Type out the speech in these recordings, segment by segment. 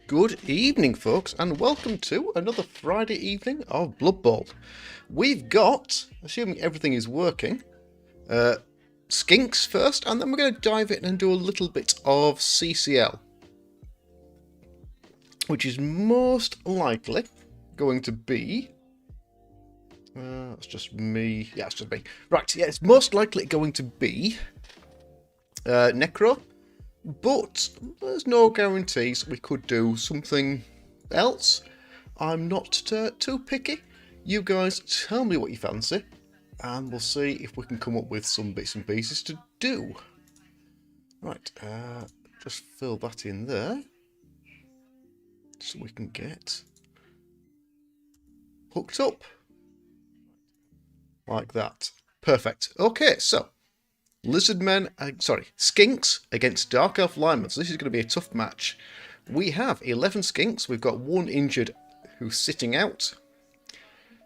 Good evening, folks, and welcome to another Friday evening of Blood Bowl. We've got, assuming everything is working, Skinks first, and then we're going to dive in and do a little bit of CCL, which is most likely going to be... it's just me. Yeah, it's just me. Right, yeah, it's most likely going to be Necro. But there's no guarantees. We could do something else. I'm not too picky. You guys tell me what you fancy, and we'll see if we can come up with some bits and pieces to do. Right, just fill that in there, so we can get hooked up. Like that. Perfect. Okay, so Skinks against Dark Elf Linemen. So this is going to be a tough match. We have 11 Skinks. We've got one injured who's sitting out.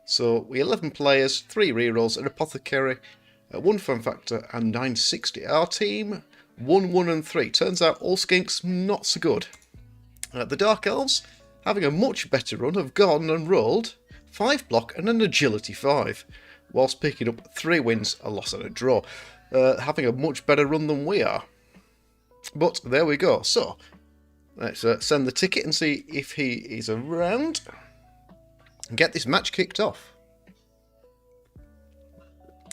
So we 11 players, 3 rerolls, an Apothecary, 1 Fun Factor, and 960. Our team 1, 1, and 3. Turns out all Skinks not so good. The Dark Elves, having a much better run, have gone and rolled 5 block and an agility 5, whilst picking up 3 wins, a loss, and a draw. Having a much better run than we are. But there we go. So, let's send the ticket and see if he is around. And get this match kicked off.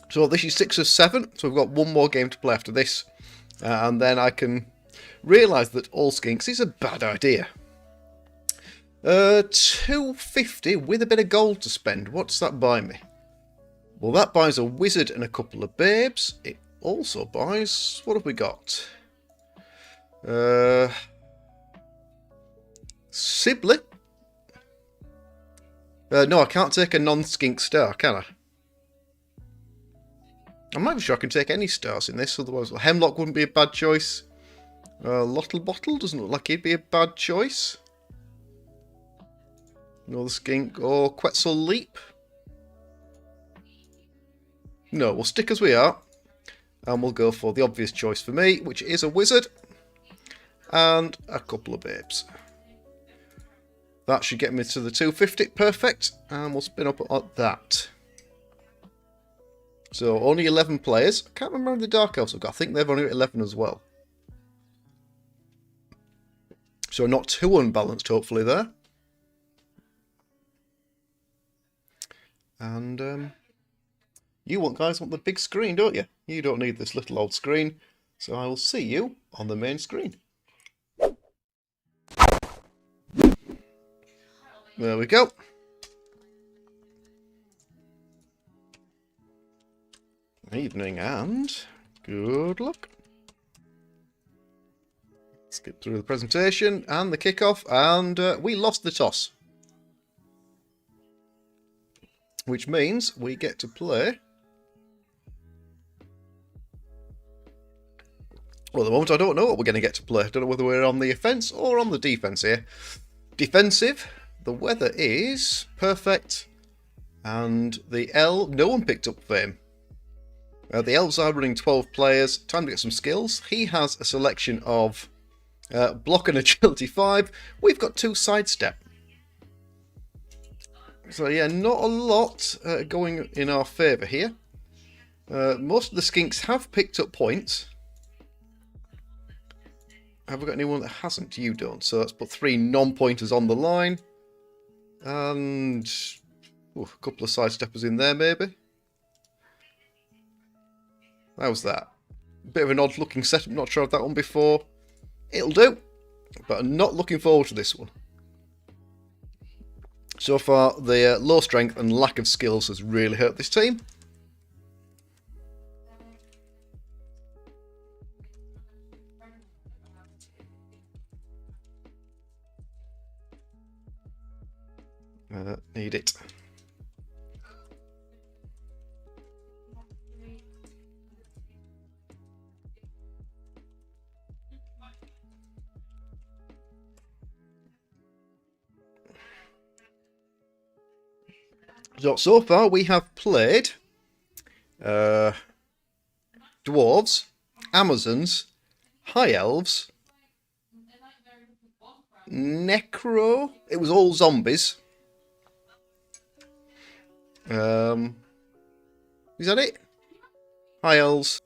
So this is 6 of 7. So we've got one more game to play after this. And then I can realise that all Skinks is a bad idea. 250 with a bit of gold to spend. What's that buy me? Well, that buys a wizard and a couple of babes. It also buys... what have we got? Sibley? No, I can't take a non-skink star, can I? I'm not even sure I can take any stars in this, otherwise Hemlock wouldn't be a bad choice. Lottle Bottle doesn't look like he'd be a bad choice. Another skink, or Quetzal Leap. No, we'll stick as we are, and we'll go for the obvious choice for me, which is a wizard, and a couple of babes. That should get me to the 250, perfect, and we'll spin up at that. So, only 11 players. I can't remember how the Dark Elves have got. I think they've only got 11 as well. So, not too unbalanced, hopefully, there. And, you guys want the big screen, don't you? You don't need this little old screen. So I will see you on the main screen. There we go. Evening and good luck. Skip through the presentation and the kickoff, and we lost the toss. Which means we get to play... well, at the moment I don't know what we're going to get to play. I don't know whether we're on the offence or on the defence here. Defensive, the weather is perfect, and the L, no one picked up Fame. The Elves are running 12 players, time to get some skills. He has a selection of block and agility 5. We've got 2 sidestep. So yeah, not a lot going in our favour here. Most of the Skinks have picked up points. Have we got anyone that hasn't? You don't. So let's put 3 non-pointers on the line. And a couple of sidesteppers in there, maybe. How's that? Bit of an odd looking setup. Not tried that one before. It'll do. But I'm not looking forward to this one. So far, the low strength and lack of skills has really hurt this team. Need it. So far we have played dwarves, Amazons, High Elves, necro. It was all zombies. Is that it? High elves,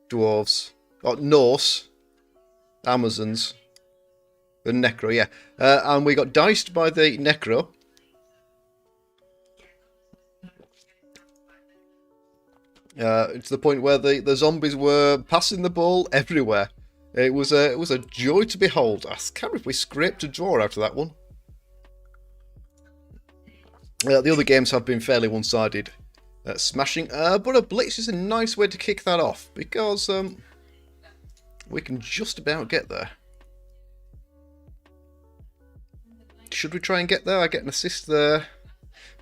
dwarves, Norse, Amazons, the necro. Yeah, and we got diced by the necro. To the point where the zombies were passing the ball everywhere. It was a joy to behold. I can't remember if we scraped a draw out of that one. The other games have been fairly one-sided, smashing. But a blitz is a nice way to kick that off because we can just about get there. Should we try and get there? I get an assist there.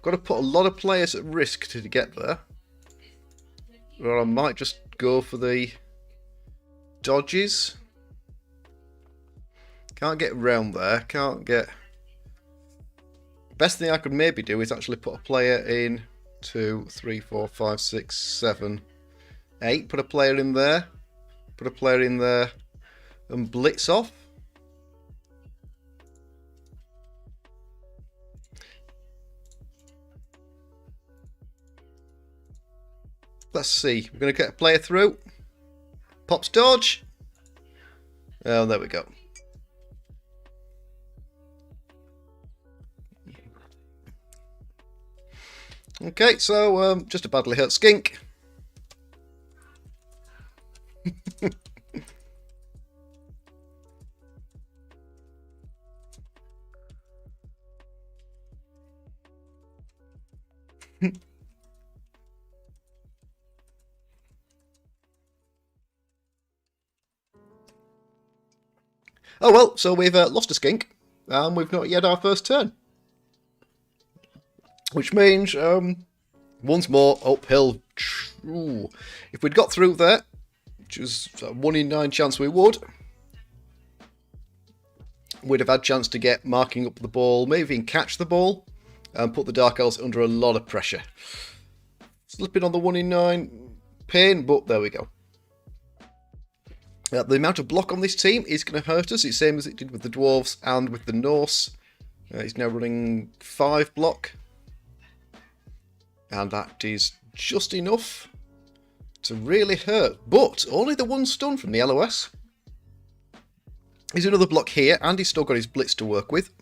Got to put a lot of players at risk to get there. Or I might just go for the dodges. Can't get round there. Can't get... Best thing I could maybe do is actually put a player in 2, 3, 4, 5, 6, 7, 8. Put a player in there. Put a player in there and blitz off. Let's see. We're going to get a player through. Pops dodge. Oh, there we go. Okay, so just a badly hurt skink. Oh well, so we've lost a skink, and we've not yet our first turn. Which means, once more, uphill. Ooh. If we'd got through there, which was a 1 in 9 chance we would, we'd have had a chance to get marking up the ball, maybe even catch the ball, and put the Dark Elves under a lot of pressure. Slipping on the 1 in 9 pain, but there we go. The amount of block on this team is going to hurt us. It's the same as it did with the Dwarves and with the Norse. He's now running 5 block. And that is just enough to really hurt. But only the 1 stun from the LOS. He's another block here, and he's still got his blitz to work with.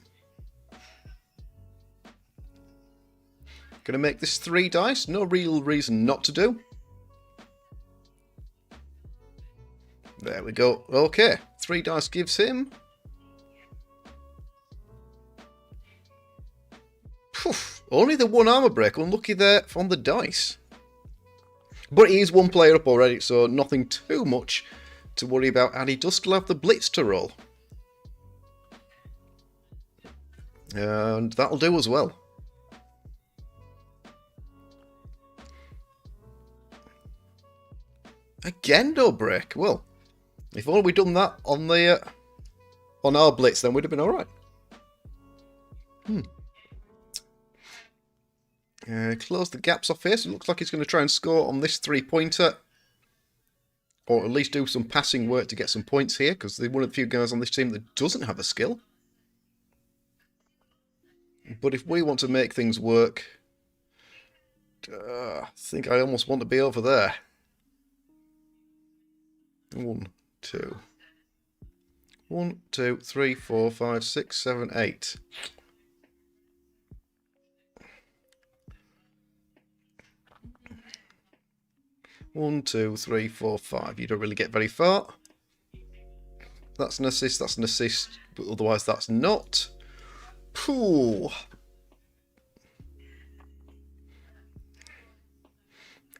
Going to make this 3 dice. No real reason not to do. There we go. Okay, 3 dice gives him... Poof, only the 1 armor break. Unlucky there on the dice. But he is 1 player up already, so nothing too much to worry about. And he does still have the blitz to roll. And that'll do as well. Again, no break. Well, if only we'd done that on the on our blitz, then we'd have been all right. Close the gaps off here. So it looks like he's going to try and score on this 3-pointer, or at least do some passing work to get some points here, because they're one of the few guys on this team that doesn't have a skill. But if we want to make things work, I think I almost want to be over there. 1, 2. 1, 2, 3, 4, 5, 6, 7, 8. One, 2, 3, 4, 5. You don't really get very far. That's an assist, but otherwise that's not. Pooh.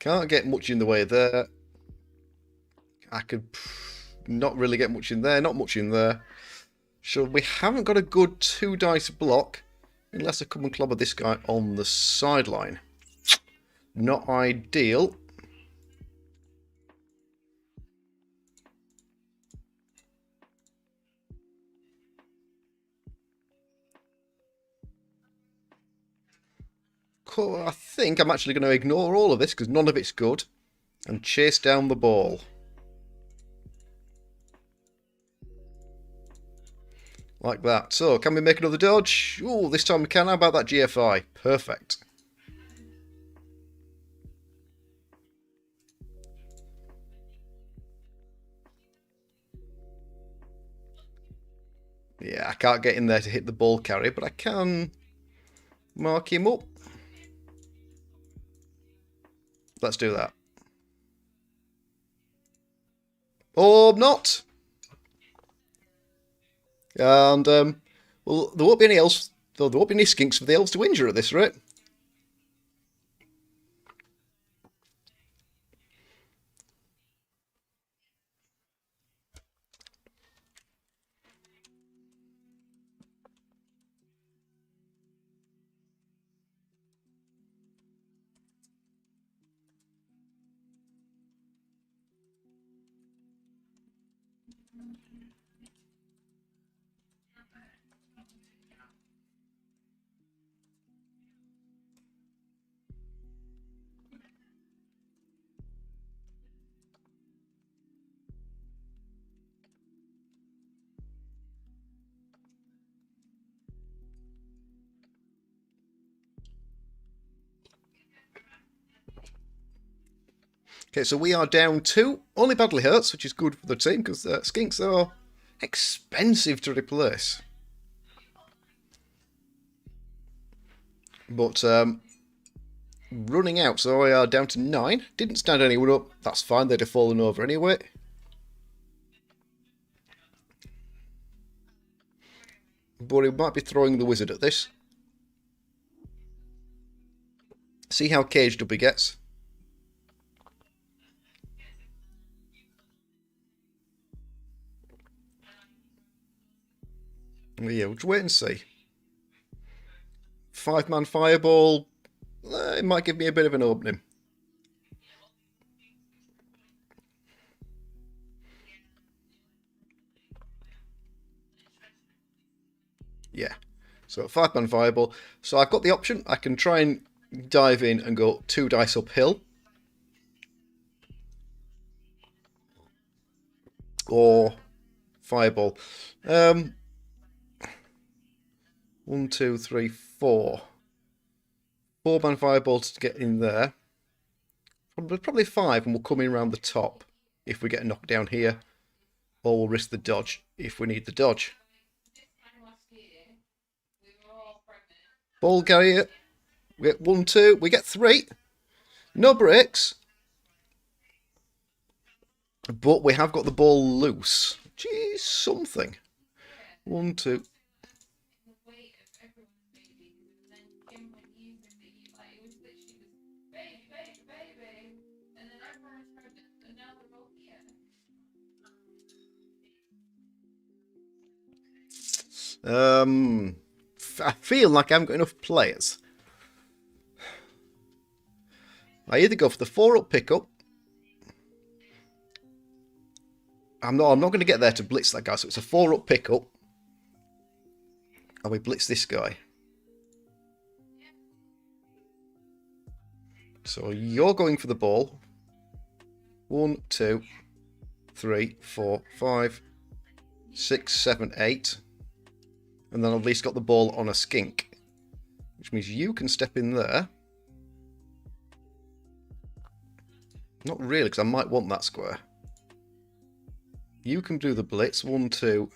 Can't get much in the way there. I could not really get much in there, not much in there. So we haven't got a good 2 dice block, unless I come and clobber this guy on the sideline. Not ideal. I think I'm actually going to ignore all of this because none of it's good and chase down the ball. Like that. So, can we make another dodge? Ooh, this time we can. How about that GFI? Perfect. Yeah, I can't get in there to hit the ball carrier, but I can mark him up. Let's do that. Or not. And, well, there won't be any else, though there won't be any skinks for the elves to injure at this rate. Okay, so we are down 2. Only badly hurts, which is good for the team, because skinks are expensive to replace. But running out, so we are down to 9. Didn't stand anyone up. That's fine, they'd have fallen over anyway. But he might be throwing the wizard at this. See how caged up he gets. Yeah, we'll just wait and see. 5-man fireball. It might give me a bit of an opening. Yeah. So 5-man fireball. So I've got the option. I can try and dive in and go 2 dice uphill. Or fireball. 1, 2, 3, 4. 4-man fireballs to get in there. Probably 5, and we'll come in around the top if we get a knockdown here. Or we'll risk the dodge if we need the dodge. Ball carrier. We get 1, 2. We get 3. No breaks. But we have got the ball loose. Geez, something. 1, 2. I feel like I haven't got enough players. I either go for the 4-up pickup. I'm not going to get there to blitz that guy, so it's a 4-up pickup. And we blitz this guy. So you're going for the ball. 1, 2, 3, 4, 5, 6, 7, 8. And then I've at least got the ball on a skink. Which means you can step in there. Not really, because I might want that square. You can do the blitz. 1, 2.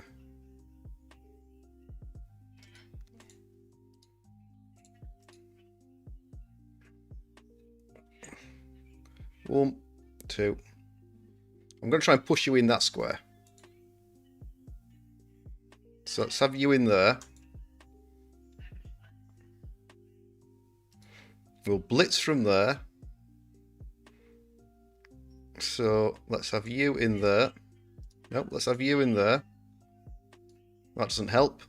One, 2. I'm going to try and push you in that square. So let's have you in there. We'll blitz from there. So let's have you in there. Nope, let's have you in there. That doesn't help.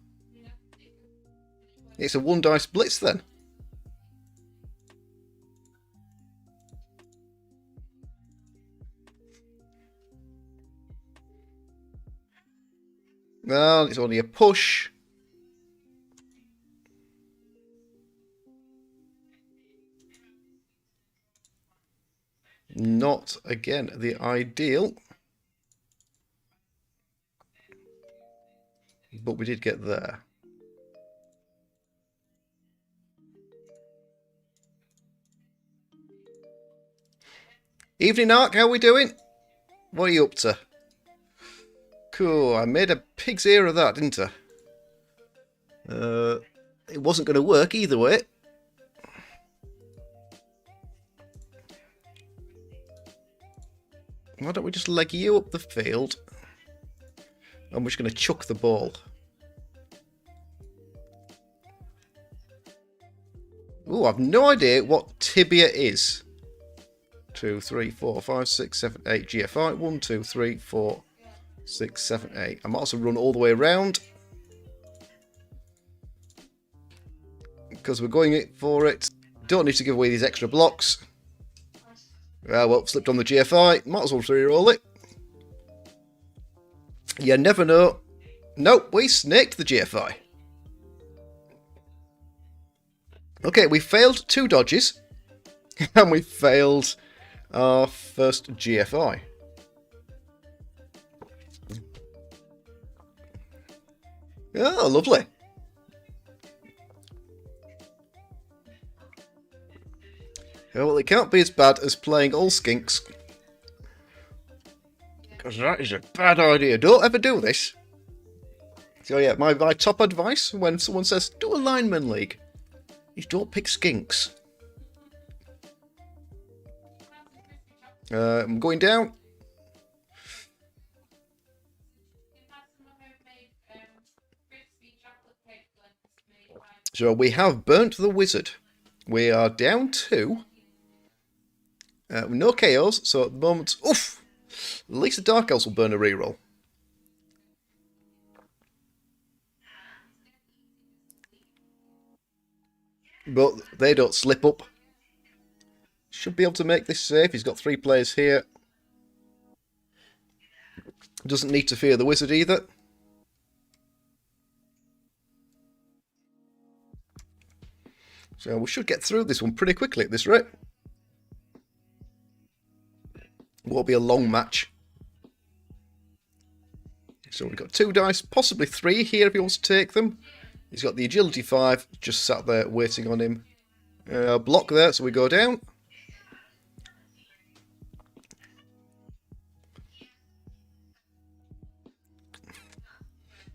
It's a 1 dice blitz then. Well, it's only a push. Not, again, the ideal. but we did get there. Evening, Ark, how are we doing? What are you up to? Cool, I made a pig's ear of that, didn't I? It wasn't going to work either way. Why don't we just leg you up the field? I'm just going to chuck the ball. Ooh, I've no idea what tibia is. 2, 3, 4, 5, 6, 7, 8 GFI. 1, 2, 3, 4, 6, 7, 8. I might also run all the way around. Because we're going for it. Don't need to give away these extra blocks. Well, slipped on the GFI. Might as well re-roll it. You never know. Nope, we snaked the GFI. Okay, we failed 2 dodges. And we failed our first GFI. Oh, lovely. Well, it can't be as bad as playing all skinks. Because that is a bad idea. Don't ever do this. So yeah, my top advice when someone says, do a lineman league, is don't pick skinks. I'm going down. So we have burnt the wizard. We are down 2. No KOs, so at the moment, oof! At least the Dark Elves will burn a reroll. But they don't slip up. Should be able to make this safe. He's got 3 players here. Doesn't need to fear the wizard either. So we should get through this one pretty quickly at this rate. Won't be a long match. So we've got 2 dice, possibly 3 here if he wants to take them. He's got the agility 5, just sat there waiting on him. Block there, so we go down.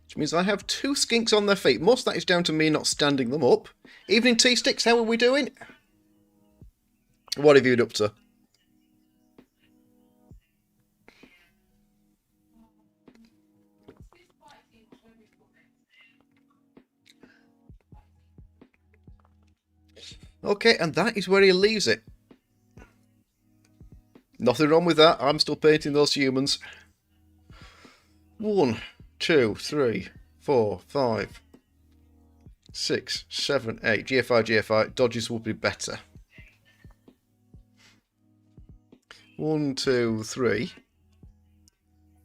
Which means I have 2 skinks on their feet. Most of that is down to me not standing them up. Evening Tea Sticks, how are we doing? What have you been up to? Okay, and that is where he leaves it. Nothing wrong with that. I'm still painting those humans. 1, 2, 3, 4, 5, 6, 7, 8. GFI, GFI. Dodges will be better. 1, 2, 3,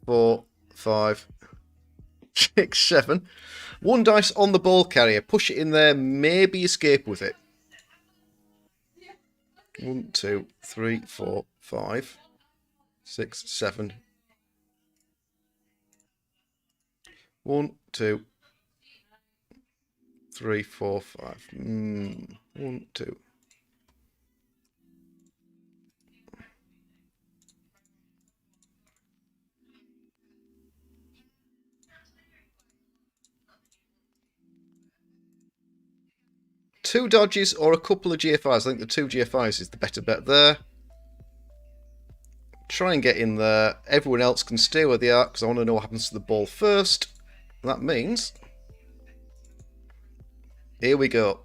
4, 5, 6, 7. 1 dice on the ball carrier. Push it in there. Maybe escape with it. 1, 2, 3, 4, 5, 6, 7. 1, 2, 3, 4, 5. 1, 2. Two dodges or a couple of GFIs. I think the 2 GFIs is the better bet there. Try and get in there. Everyone else can stay where they are because I want to know what happens to the ball first. That means... Here we go.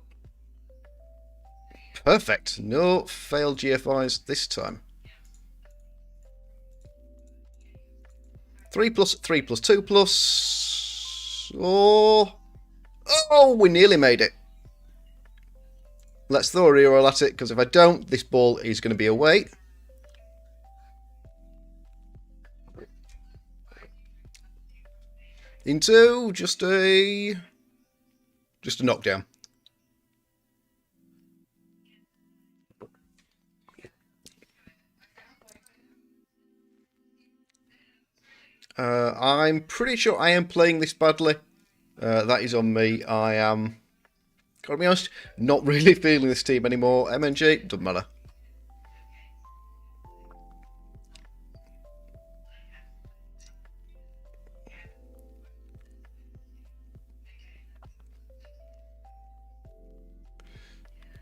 Perfect. No failed GFIs this time. 3 plus 3 plus 2 plus... Oh, we nearly made it. Let's throw a reroll at it, because if I don't, this ball is going to be away. Into just a knockdown. I'm pretty sure I am playing this badly. That is on me. I am, gotta be honest, not really feeling this team anymore. MNG, doesn't matter.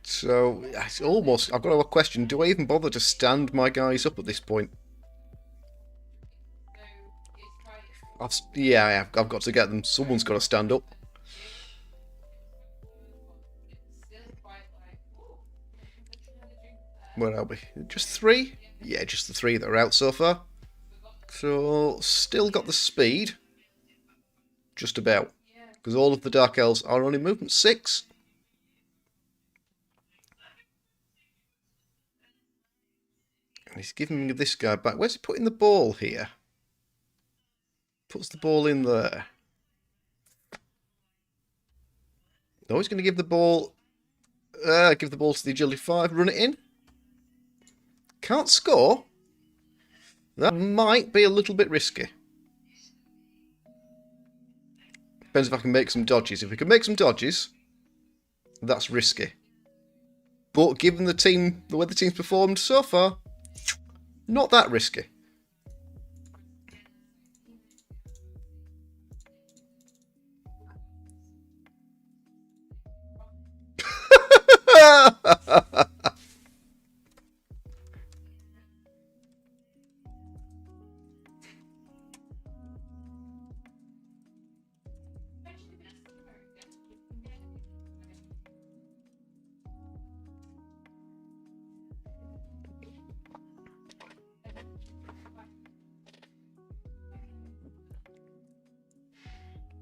So, it's almost, I've got a question, do I even bother to stand my guys up at this point? I've got to get them. Someone's got to stand up. Where are we? Just 3? Yeah, just the 3 that are out so far. So, still got the speed. Just about. Because all of the Dark Elves are only movement 6. And he's giving this guy back. Where's he putting the ball here? Puts the ball in there. No, he's going to give the ball to the Agility 5. Run it in. Can't score. That might be a little bit risky. Depends if I can make some dodges. If we can make some dodges, that's risky. But given the way the team's performed so far, not that risky.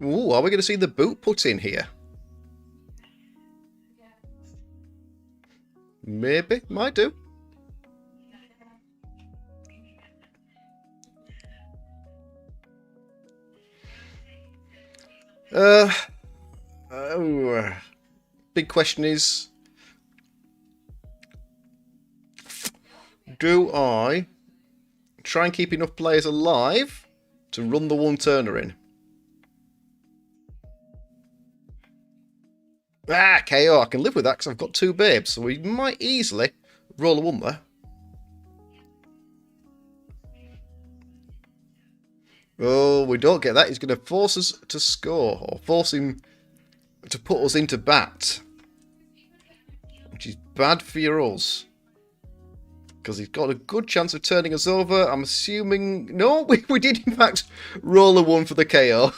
Ooh, are we going to see the boot put in here? Maybe. Might do. Big question is, do I try and keep enough players alive to run the one-turner in? KO. I can live with that because I've got 2 babes, so we might easily roll a 1 there. Oh, we don't get that. He's going to force us to score, or force him to put us into bat, which is bad for us, because he's got a good chance of turning us over. I'm assuming... No, we did in fact roll a 1 for the KO.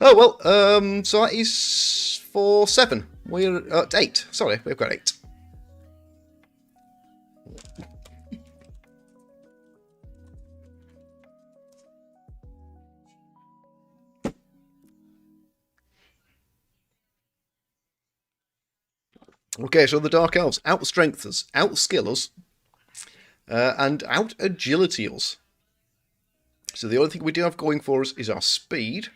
Oh, well, so that is for 7. We're at 8. Sorry, we've got 8. Okay, so the Dark Elves outstrength us, outskill us, and out-agility us. So the only thing we do have going for us is our speed.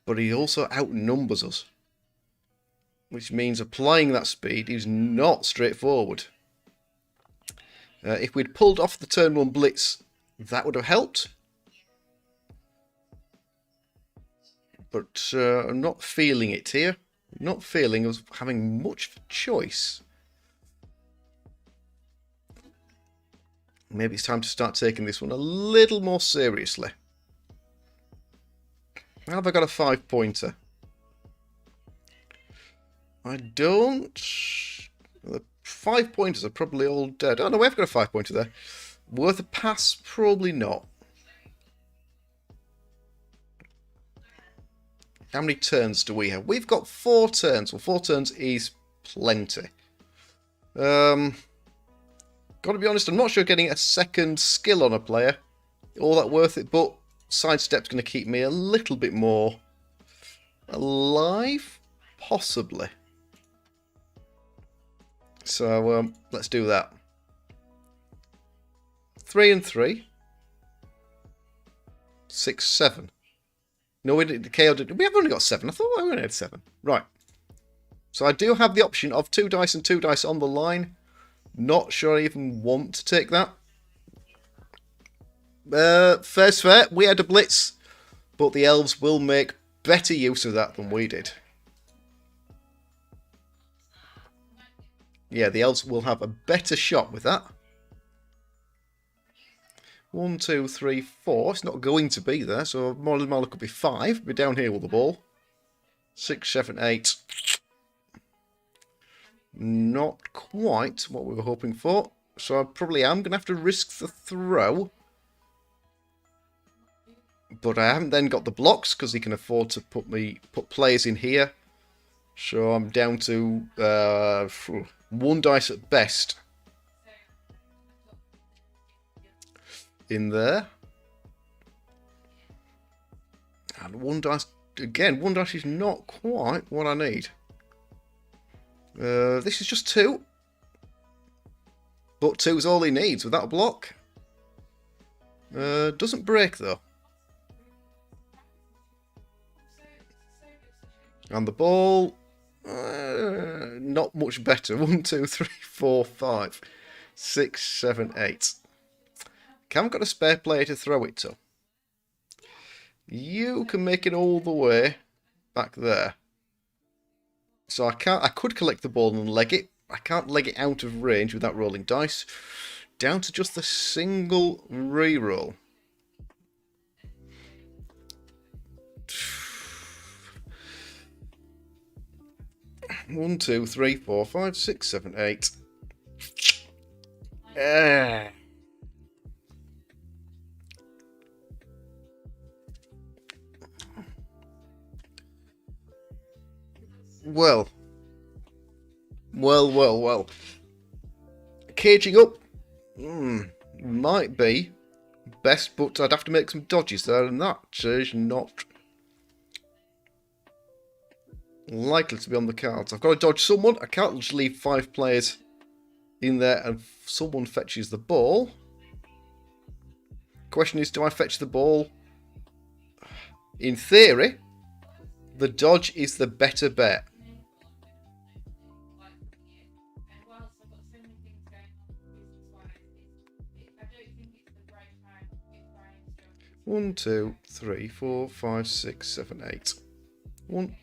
But he also outnumbers us, which means applying that speed is not straightforward. If we'd pulled off the turn 1 blitz, that would have helped. But I'm not feeling it here. Not feeling us having much choice. Maybe it's time to start taking this one a little more seriously. Have I got a 5-pointer? I don't. The 5-pointers are probably all dead. Oh no, we've got a 5-pointer there. Worth a pass? Probably not. How many turns do we have? We've got 4 turns. Well, 4 turns is plenty. Got to be honest, I'm not sure getting a second skill on a player all that worth it, but sidestep's going to keep me a little bit more alive, possibly. So let's do that. 3 and 3. 6, 7. No, we did. KO did. We have only got 7. I thought we only had 7. Right. So I do have the option of 2 dice and 2 dice on the line. Not sure I even want to take that. Fair's fair. We had a blitz, but the elves will make better use of that than we did. Yeah, the elves will have a better shot with that. 1, 2, 3, 4. It's not going to be there, so more than could be 5. We're down here with the ball. 6, 7, 8. Not quite what we were hoping for. So I probably am going to have to risk the throw. But I haven't then got the blocks because he can afford to put players in here. So I'm down to 1 dice at best. In there. And 1 dice, again, 1 dice is not quite what I need. This is just 2. But 2 is all he needs without a block. Doesn't break though. And the ball, not much better. 1, 2, 3, 4, 5, 6, 7, 8. Haven't got a spare player to throw it to. You can make it all the way back there. So I could collect the ball and leg it. I can't leg it out of range without rolling dice. Down to just the single reroll. One, 2, 3, 4, 5, 6, 7, 8. Well. Caging up might be best, but I'd have to make some dodges there, and that is not likely to be on the cards. I've got to dodge someone. I can't just leave 5 players in there and someone fetches the ball. Question is, do I fetch the ball? In theory, the dodge is the better bet. One, 2, 3, 4, 5, 6, 7, 8. 1.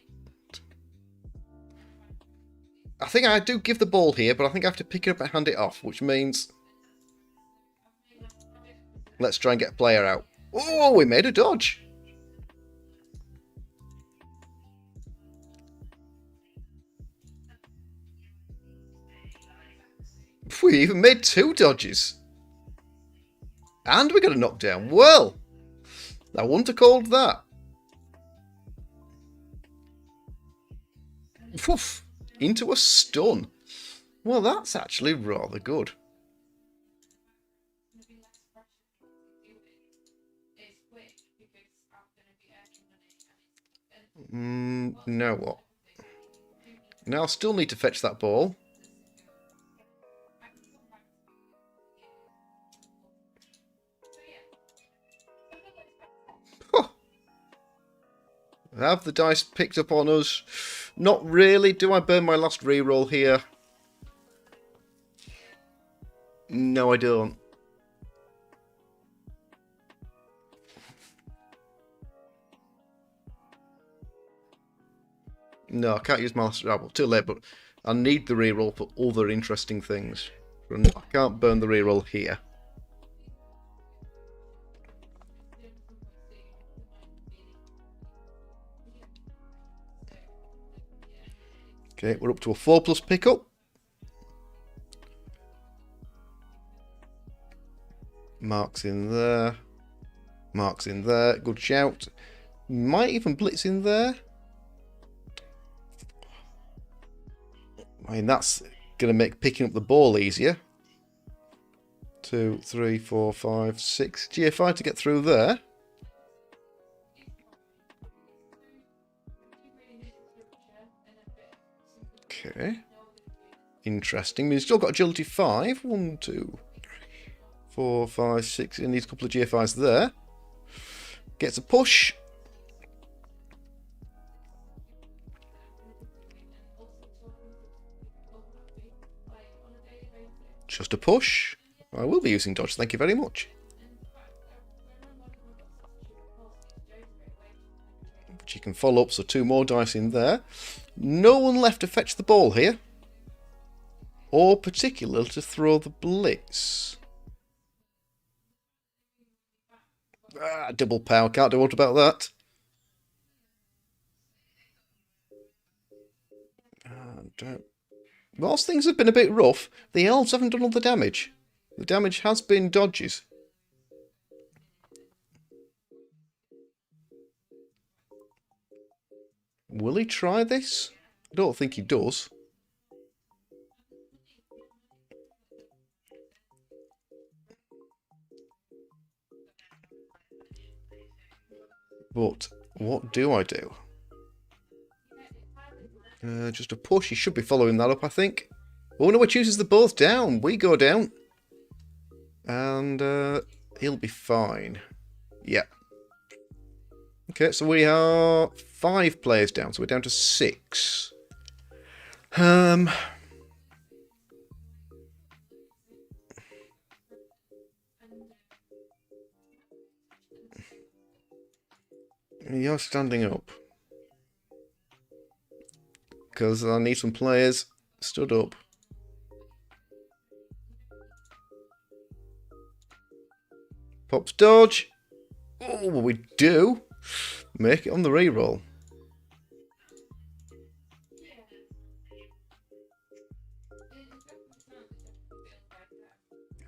I think I do give the ball here, but I think I have to pick it up and hand it off, which means let's try and get a player out. Oh, we made a dodge. We even made 2 dodges. And we got a knockdown. Well, I wouldn't have called that. Woof, into a stun. Well, that's actually rather good. Now what? Now I still need to fetch that ball. Have the dice picked up on us? Not really. Do I burn my last reroll here? No, I don't. No, I can't use my last reroll. Too late, but I need the reroll for other interesting things. I can't burn the reroll here. Okay, we're up to a 4+ pickup. Mark's in there. Mark's in there. Good shout. Might even blitz in there. I mean, that's going to make picking up the ball easier. 2, 3, 4, 5, 6. GFI to get through there. Okay. Interesting. I mean, he's still got agility 5. 1, 2, 3, 4, 5, 6. He needs a couple of GFIs there. Gets a push. Just a push. I will be using dodge. Thank you very much. She can follow up, so 2 more dice in there. No one left to fetch the ball here. Or particularly to throw the blitz. Double power, can't do what about that. And, whilst things have been a bit rough, the elves haven't done all the damage. The damage has been dodges. Will he try this? I don't think he does. But what do I do? Just a push. He should be following that up, I think. Oh no, he chooses the both down. We go down. And he'll be fine. Yeah. Okay, so we are 5 players down. So we're down to 6. You're standing up. Because I need some players stood up. Pops dodge. Oh, we do. Make it on the reroll.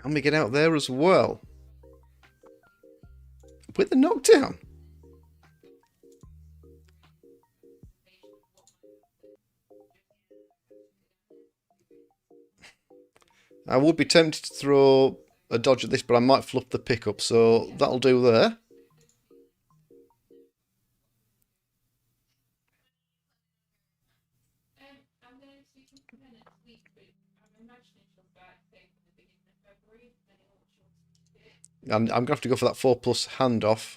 And we get out there as well. With the knockdown. I would be tempted to throw a dodge at this, but I might fluff the pickup, so that'll do there. I'm going to have to go for that 4+ handoff.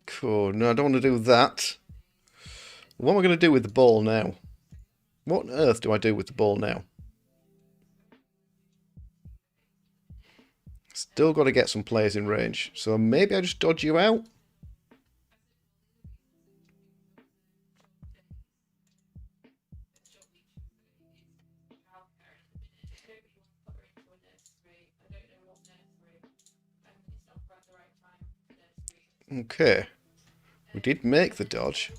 Cool. No, I don't want to do that. What am I going to do with the ball now? What on earth do I do with the ball now? Still got to get some players in range. So maybe I just dodge you out? Okay. We did make the dodge.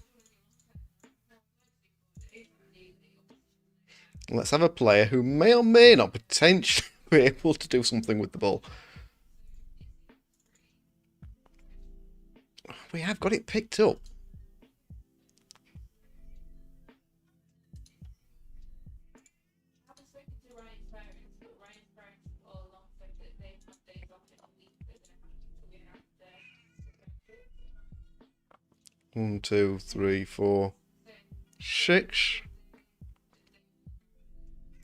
Let's have a player who may or may not potentially be able to do something with the ball. We have got it picked up. One, 2, 3, 4, 6.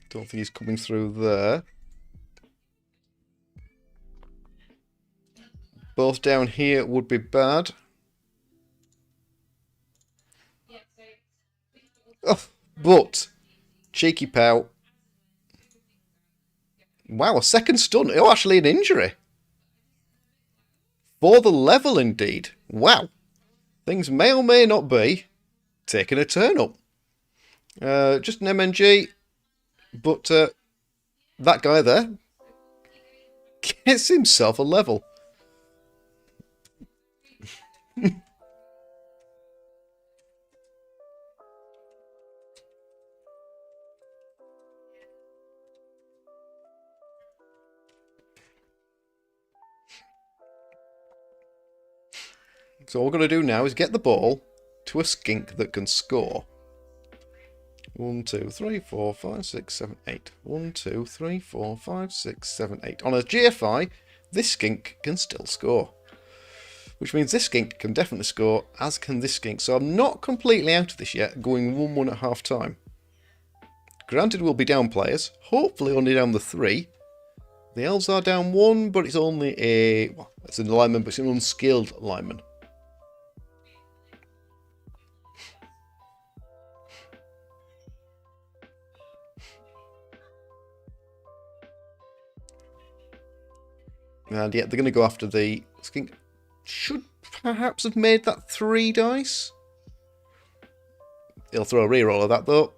Don't think he's coming through there. Both down here would be bad. Oh, but cheeky pout. Wow, a second stun. Oh, actually an injury. For the level, indeed. Wow. Things may or may not be taking a turn up. Just an MNG. But that guy there gets himself a level. So all we're going to do now is get the ball to a skink that can score. 1, 2, 3, 4, 5, 6, 7, 8. 1, 2, 3, 4, 5, 6, 7, 8. On a GFI, this skink can still score. Which means this skink can definitely score, as can this skink. So I'm not completely out of this yet, going 1-1 at half time. Granted, we'll be down players. Hopefully only down the 3. The elves are down 1, but it's only a... well, it's an lineman, but it's an unskilled lineman. And yeah, they're going to go after the skink. Should perhaps have made that 3 dice. He'll throw a reroll of that though.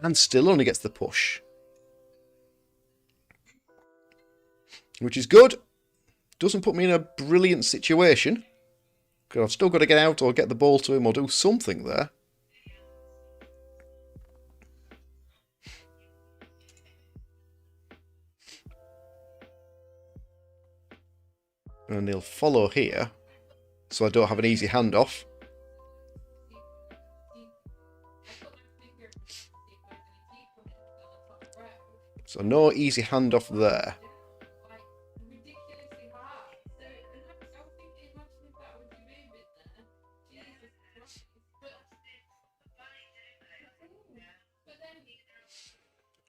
And still only gets the push. Which is good. Doesn't put me in a brilliant situation. Because I've still got to get out or get the ball to him or do something there. And he'll follow here. So I don't have an easy handoff. So no easy handoff there.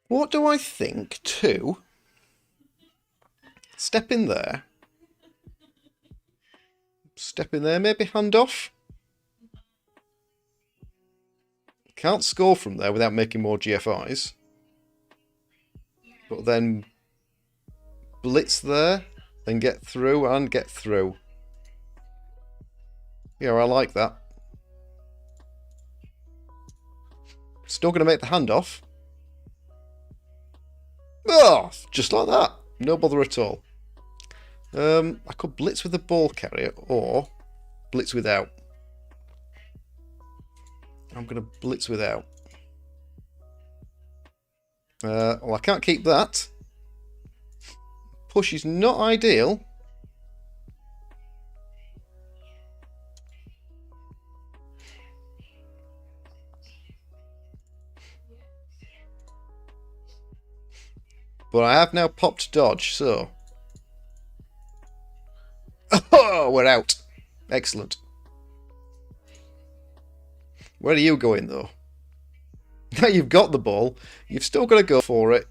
What do I think to step in there? Step in there, maybe handoff? Can't score from there without making more GFIs. But then blitz there, then get through and get through. Yeah, I like that. Still going to make the handoff. Oh, just like that. No bother at all. I could blitz with the ball carrier or blitz without. I'm going to blitz without. Well, I can't keep that. Push is not ideal. But I have now popped dodge, so... Oh, we're out. Excellent. Where are you going, though? Now you've got the ball, you've still got to go for it.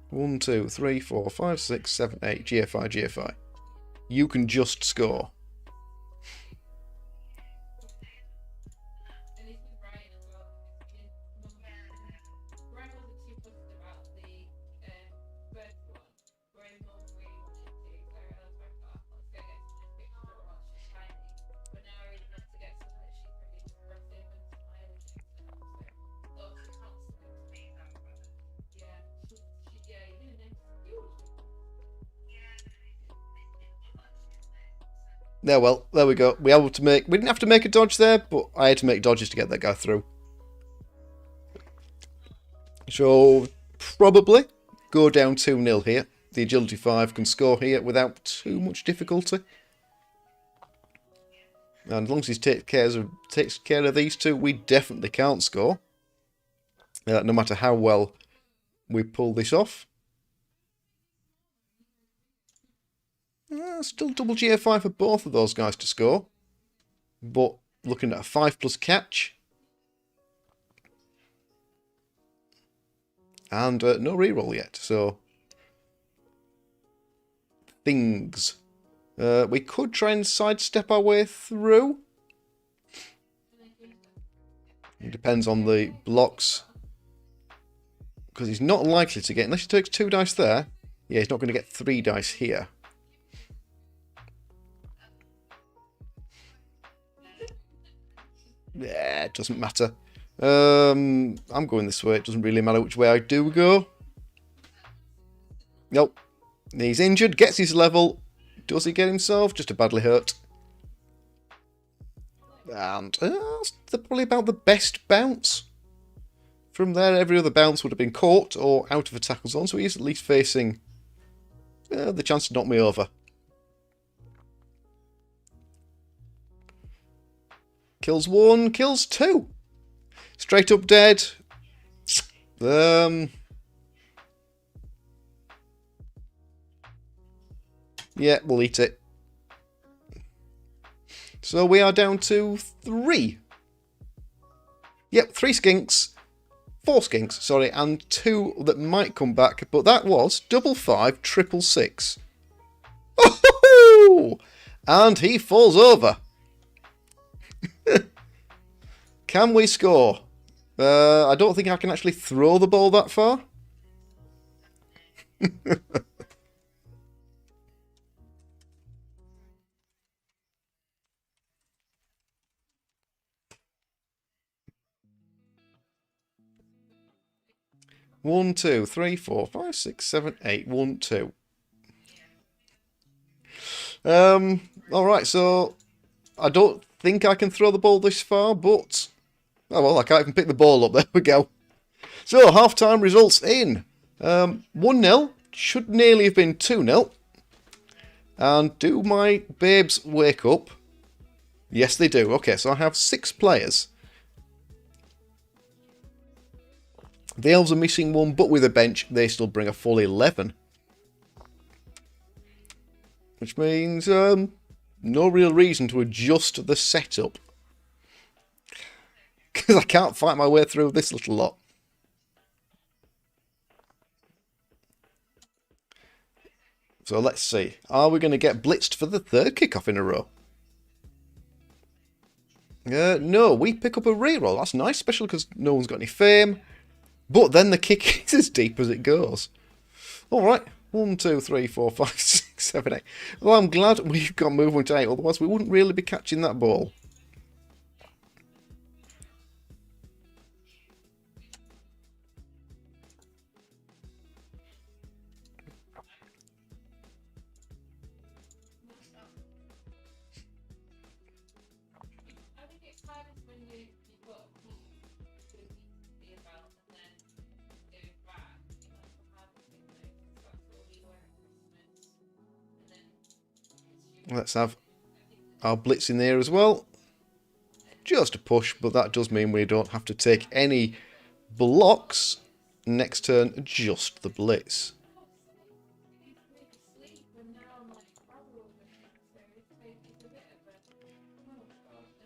One, two, three, 4, 5, 6, 7, 8. GFI, GFI. You can just score. Yeah, well, there we go. We didn't have to make a dodge there, but I had to make dodges to get that guy through. So, probably go down 2-0 here. The agility 5 can score here without too much difficulty. And as long as he takes care of these two, we definitely can't score. No matter how well we pull this off. Still double GFI for both of those guys to score. But looking at a 5+ catch. And no reroll yet, so... Things. We could try and sidestep our way through. It depends on the blocks. Because he's not likely to get... Unless he takes 2 dice there. Yeah, he's not going to get 3 dice here. Yeah, it doesn't matter. I'm going this way. It doesn't really matter which way I do go. Nope. He's injured, gets his level. Does he get himself? Just a badly hurt. And that's probably about the best bounce. From there, every other bounce would have been caught or out of a tackle zone, so he's at least facing the chance to knock me over. Kills 1, kills 2. Straight up dead. Yeah, we'll eat it. So we are down to 3. Yep, 3 skinks. 4 skinks, sorry, and 2 that might come back. But that was 5 5 6 6. Oh! And he falls over. Can we score? I don't think I can actually throw the ball that far. 1, 2, 3, 4, 5, 6, 7, 8. 1, 2. Alright, so I don't think I can throw the ball this far, but oh well, I can't even pick the ball up. There we go. So half-time results in 1-0. Should nearly have been 2-0. And do my babes wake up? Yes, they do. Okay, so I have 6 players. The elves are missing one, but with a bench, they still bring a full 11. Which means no real reason to adjust the setup. Because I can't fight my way through this little lot. So let's see. Are we going to get blitzed for the 3rd kickoff in a row? No, we pick up a reroll. That's nice, especially because no one's got any fame. But then the kick is as deep as it goes. Alright. 1, 2, 3, 4, 5, 6, 7, 8. Well, I'm glad we've got movement 8, otherwise we wouldn't really be catching that ball. Let's have our blitz in there as well. Just a push, but that does mean we don't have to take any blocks. Next turn, just the blitz.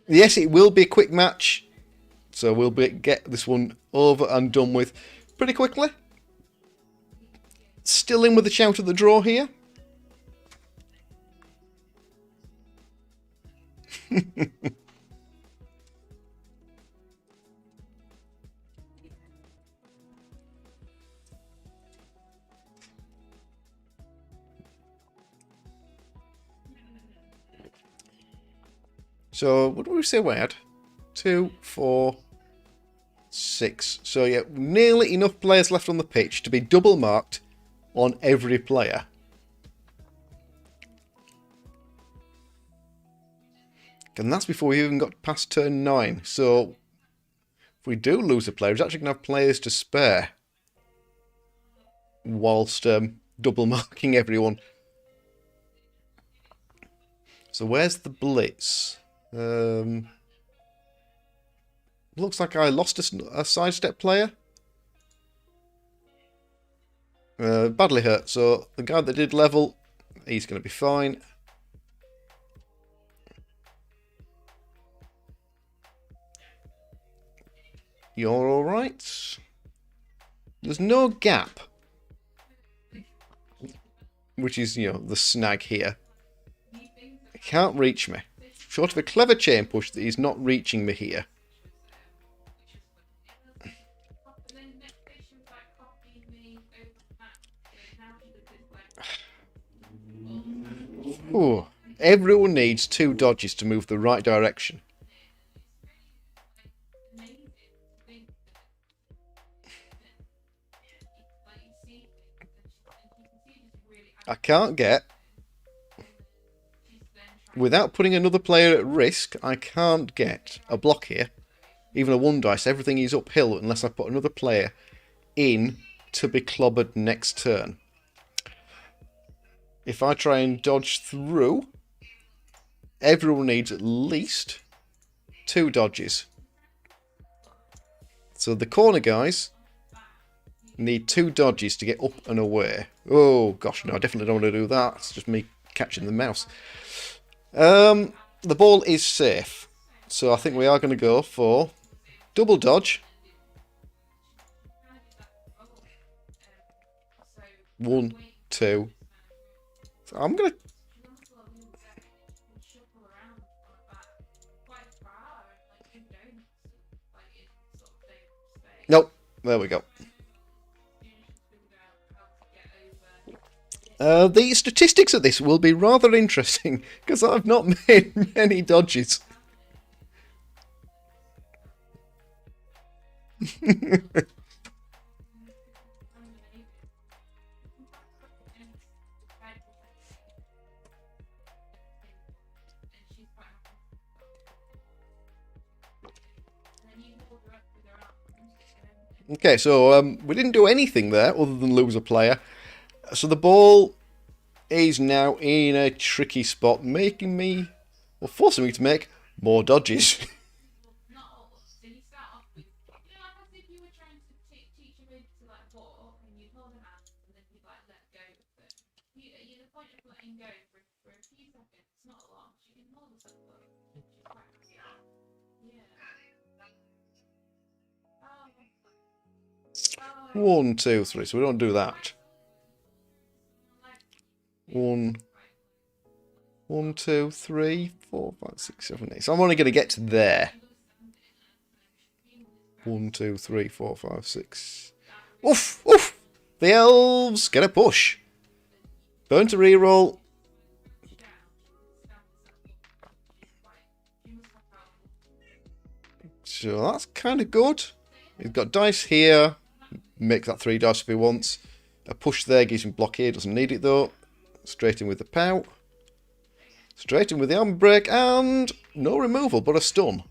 Yes, it will be a quick match. So we'll get this one over and done with pretty quickly. Still in with the shout of the draw here. So, what do we say we had? 2, 4, 6. So, yeah, nearly enough players left on the pitch to be double marked on every player. And that's before we even got past turn 9. So, if we do lose a player, we're actually going to have players to spare. Whilst double marking everyone. So, where's the blitz? Looks like I lost a sidestep player. Badly hurt. So, the guy that did level, he's going to be fine. You're alright. There's no gap. Which is, you know, the snag here. He can't reach me. Short of a clever chain push that he's not reaching me here. Ooh. Everyone needs 2 dodges to move the right direction. I can't get, without putting another player at risk, I can't get a block here. Even a 1 dice, everything is uphill unless I put another player in to be clobbered next turn. If I try and dodge through, everyone needs at least 2 dodges. So the corner guys need 2 dodges to get up and away. Oh gosh, no, I definitely don't want to do that. It's just me catching the mouse. The ball is safe. So I think we are going to go for double dodge. 1, 2. So I'm going to... Nope. There we go. The statistics of this will be rather interesting, because I've not made many dodges. Okay, so we didn't do anything there other than lose a player. So the ball is now in a tricky spot, making me, well, forcing me to make more dodges. One, two, three. So we don't do that. One, 2, 3, 4, 5, 6, 7, 8. So I'm only going to get to there. 1, 2, 3, 4, 5, 6. Oof! Oof! The elves get a push. Burn to reroll. So that's kind of good. He's got dice here. Make that 3 dice if he wants. A push there gives him block here. Doesn't need it though. Straight in with the pout. Straight in with the arm break. And no removal, but a stun.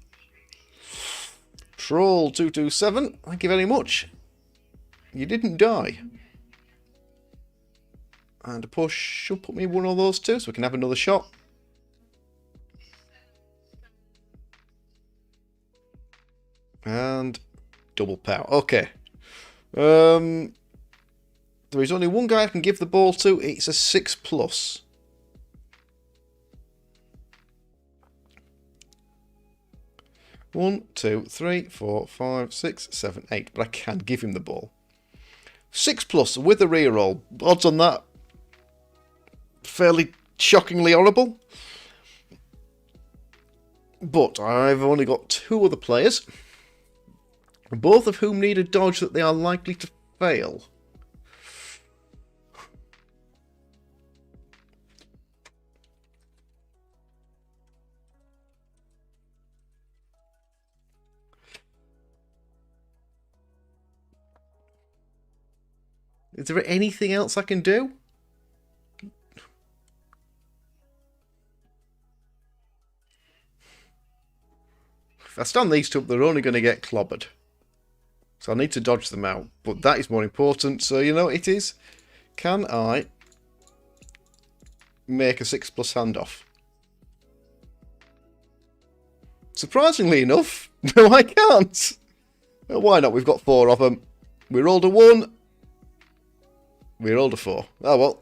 Troll 227. Thank you very much. You didn't die. And a push should put me one of those two, so we can have another shot. And double power. Okay. There is only one guy I can give the ball to. It's a 6+. One, 2, 3, 4, 5, 6, 7, 8. But I can give him the ball. 6+ with a reroll. Odds on that, fairly shockingly horrible. But I've only got 2 other players, both of whom need a dodge that they are likely to fail. Is there anything else I can do? If I stand these two up, they're only going to get clobbered. So I need to dodge them out. But that is more important. So you know what it is? Can I make a 6+ handoff? Surprisingly enough, no I can't. Well, why not? We've got 4 of them. We rolled a 1. We rolled a 4. Oh well.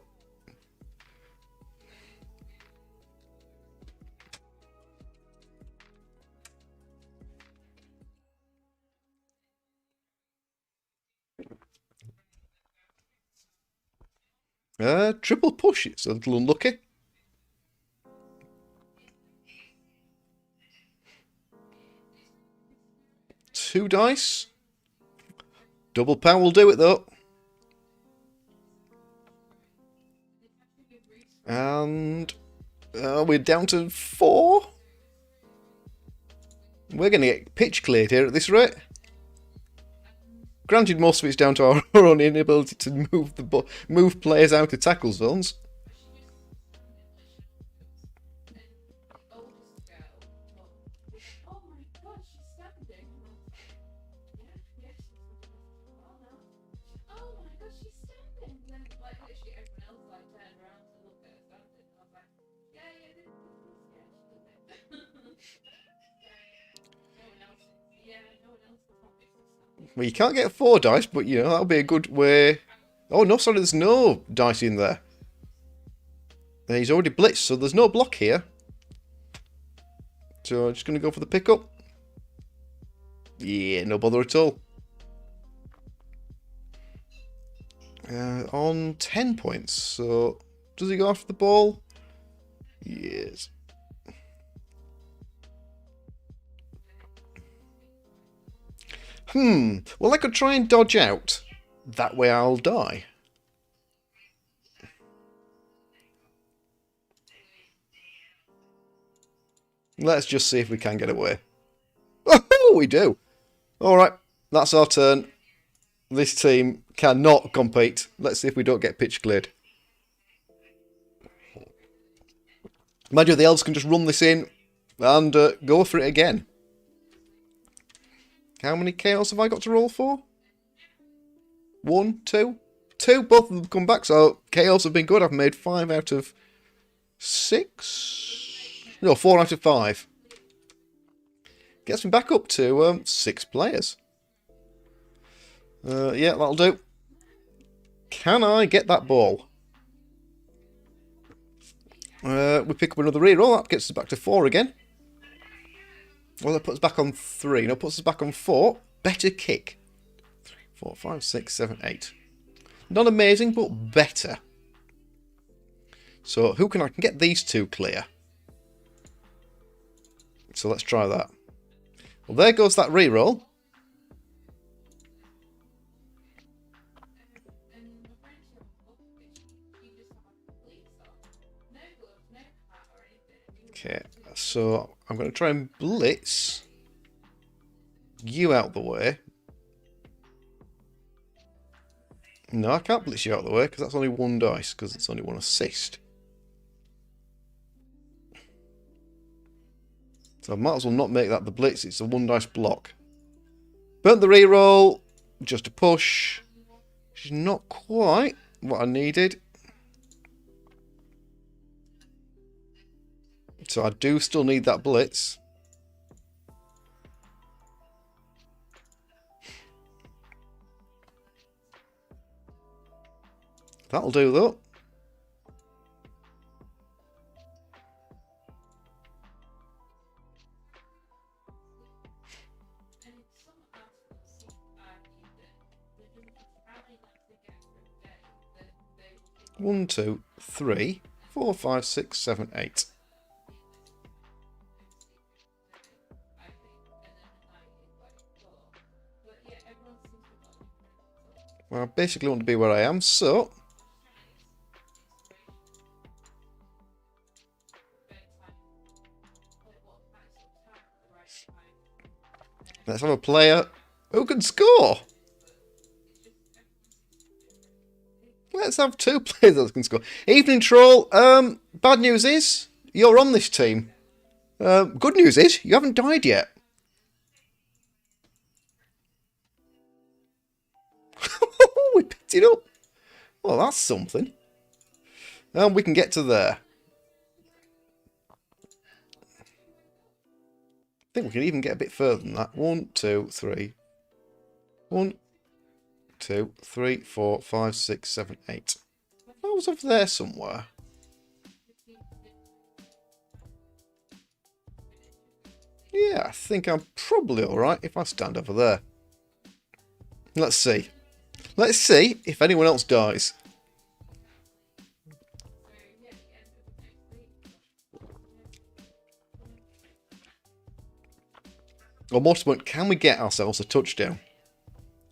Triple push. It's a little unlucky. Two dice. Double power will do it though. And we're down to 4. We're going to get pitch cleared here at this rate. Granted, most of it's down to our own inability to move players out of tackle zones. Well, you can't get 4 dice, but you know, that'll be a good way. Oh no, sorry, there's no dice in there. He's already blitzed, so there's no block here. So I'm just going to go for the pickup. Yeah, no bother at all. On 10 points, so does he go after the ball? Yes. Well, I could try and dodge out. That way I'll die. Let's just see if we can get away. Oh, we do. Alright, that's our turn. This team cannot compete. Let's see if we don't get pitch cleared. Imagine the elves can just run this in and go for it again. How many chaos have I got to roll for? 1, 2? 2, both of them come back, so chaos have been good. I've made 5 out of 6? No, 4 out of 5. Gets me back up to 6 players. Yeah, that'll do. Can I get that ball? We pick up another reroll. That gets us back to 4 again. Well, that puts us back on 3. No, puts us back on 4. Better kick. 3, 4, 5, 6, 7, 8. Not amazing, but better. So, who can I can get these 2 clear? So, let's try that. Well, there goes that reroll. Okay, so I'm going to try and blitz you out the way. No, I can't blitz you out the way because that's only 1 dice because it's only 1 assist. So I might as well not make that the blitz, it's a 1 dice block. Burnt the reroll, just a push. Which is not quite what I needed. So I do still need that blitz. That'll do though. One, 2, 3, 4, 5, 6, 7, 8. Well, I basically want to be where I am, so let's have a player who can score. Let's have 2 players that can score. Evening Troll, bad news is you're on this team. Good news is you haven't died yet. We picked it up. Well, that's something. And we can get to there. I think we can even get a bit further than that. 1, 2, 3. 1, 2, 3, 4, 5, 6, 7, 8. I was over there somewhere. Yeah, I think I'm probably alright if I stand over there. Let's see. Let's see if anyone else dies. Or more to the point, can we get ourselves a touchdown?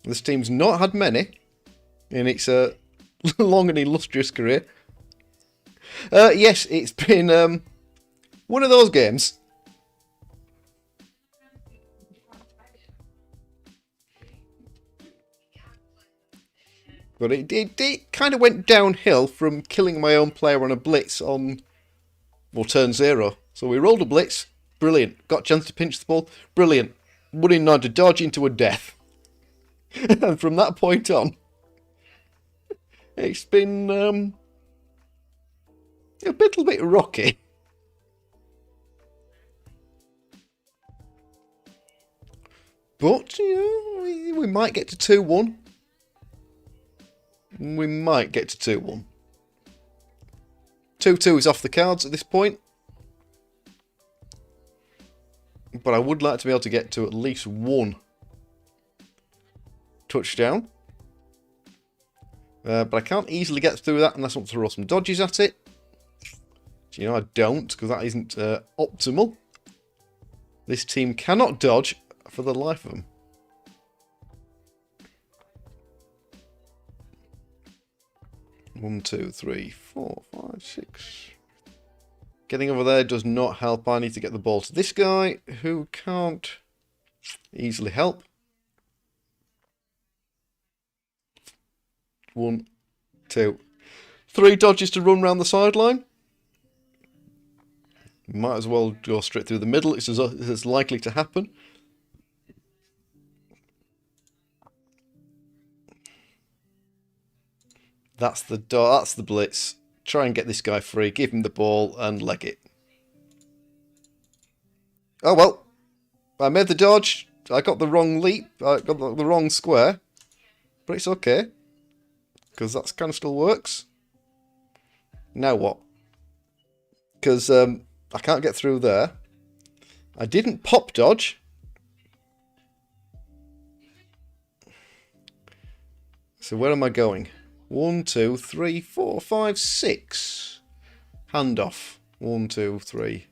This team's not had many in its long and illustrious career. Yes, it's been one of those games. But it kind of went downhill from killing my own player on a blitz on, well, turn 0. So we rolled a blitz, brilliant. Got a chance to pinch the ball, brilliant. Wouldn't know how to dodge into a death. And from that point on, it's been a little bit rocky. But, you know, we might get to 2-1. We might get to 2-1. 2-2 is off the cards at this point. But I would like to be able to get to at least 1 touchdown. But I can't easily get through that unless I want to throw some dodges at it. You know, I don't, because that isn't optimal. This team cannot dodge for the life of them. One, 2, 3, 4, 5, 6. Getting over there does not help. I need to get the ball to this guy, who can't easily help. 1, 2, 3 dodges to run round the sideline. Might as well go straight through the middle. It's as likely to happen. That's the blitz. Try and get this guy free. Give him the ball and leg it. Oh well. I made the dodge. I got the wrong leap. I got the wrong square. But it's okay. Because that kind of still works. Now what? Because I can't get through there. I didn't pop dodge. So where am I going? 1, 2, 3, 4, 5, 6. Handoff. 1, 2, 3.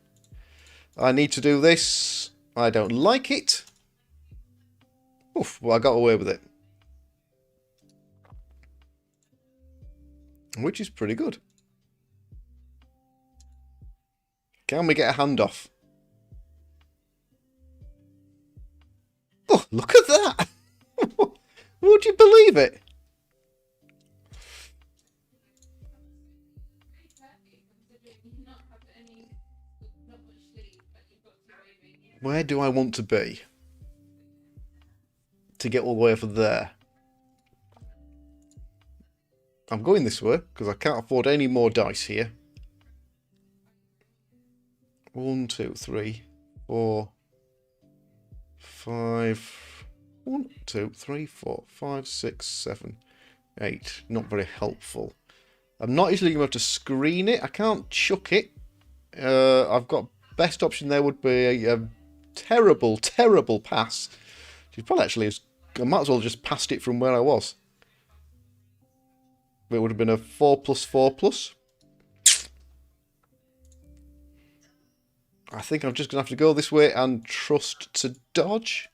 I need to do this. I don't like it. Oof, well, I got away with it. Which is pretty good. Can we get a handoff? Oh, look at that! Would you believe it? Where do I want to be? To get all the way over there. I'm going this way, because I can't afford any more dice here. 1, 2, 3, 4, 5. 1, 2, 3, 4, 5, 6, 7, 8. Not very helpful. I'm not easily going to have to screen it. I can't chuck it. I've got best option there would be a terrible, terrible pass. She's probably actually, I might as well just passed it from where I was. It would have been a 4+4+. I think I'm just going to have to go this way and trust to dodge.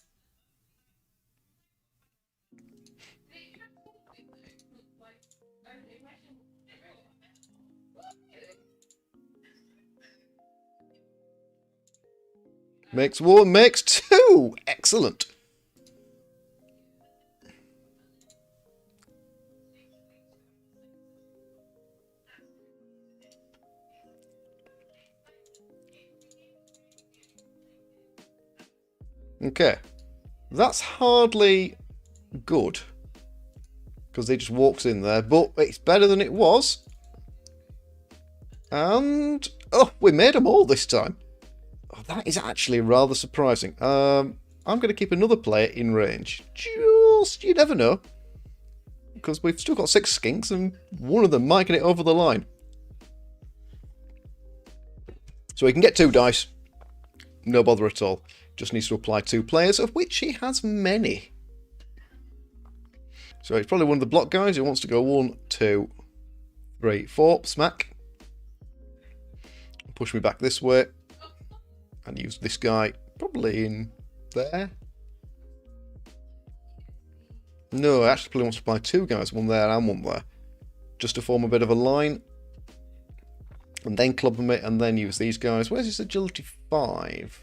Makes 1, makes 2. Excellent. Okay. That's hardly good. Because he just walks in there. But it's better than it was. And... oh, we made them all this time. Oh, that is actually rather surprising. I'm going to keep another player in range. Just, you never know. Because we've still got 6 skinks and one of them might get it over the line. So he can get 2 dice. No bother at all. Just needs to apply 2 players, of which he has many. So he's probably one of the block guys who wants to go 1, 2, 3, 4. Smack. Push me back this way. And use this guy probably in there. No, I actually probably wants to apply 2 guys, one there and one there. Just to form a bit of a line. And then club them it and then use these guys. Where's his agility 5?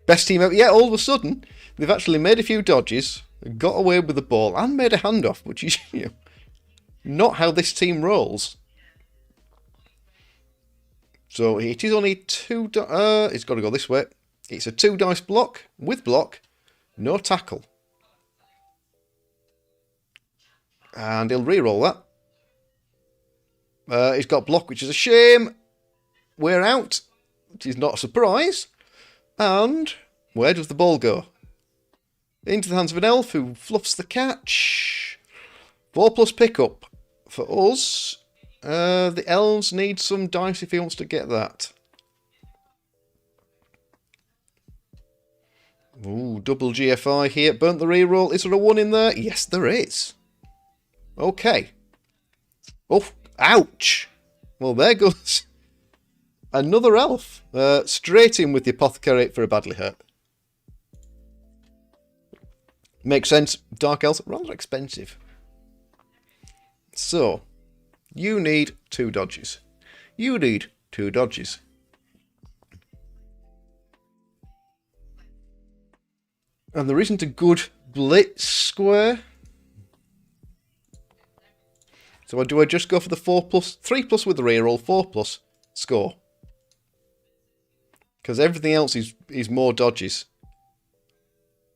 Best team ever. Yeah, all of a sudden, they've actually made a few dodges, got away with the ball, and made a handoff, which is, you know, not how this team rolls. So it is only 2... it's got to go this way. It's a 2 dice block, with block, no tackle. And he'll re-roll that. He's got block, which is a shame. We're out, which is not a surprise. And where does the ball go? Into the hands of an elf who fluffs the catch. 4+ pickup for us. The elves need some dice if he wants to get that. Ooh, double GFI here. Burnt the reroll. Is there a 1 in there? Yes, there is. Okay. Oh, ouch. Well, there goes another elf. Straight in with the apothecary for a badly hurt. Makes sense. Dark elves, rather expensive. So, You need 2 dodges. You need 2 dodges. And there isn't a good blitz square. So do I just go for the 4+, 3+ with the reroll, 4+, score? Because everything else is more dodges.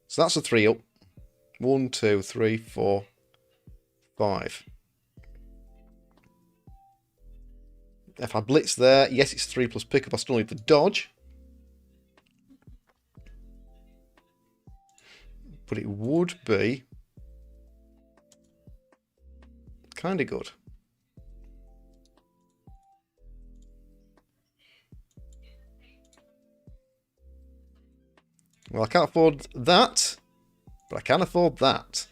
So that's a 3 up. 1, 2, 3, 4, 5. If I blitz there, yes, it's 3+ pickup. I still need the dodge. But it would be kind of good. Well, I can't afford that, but I can afford that.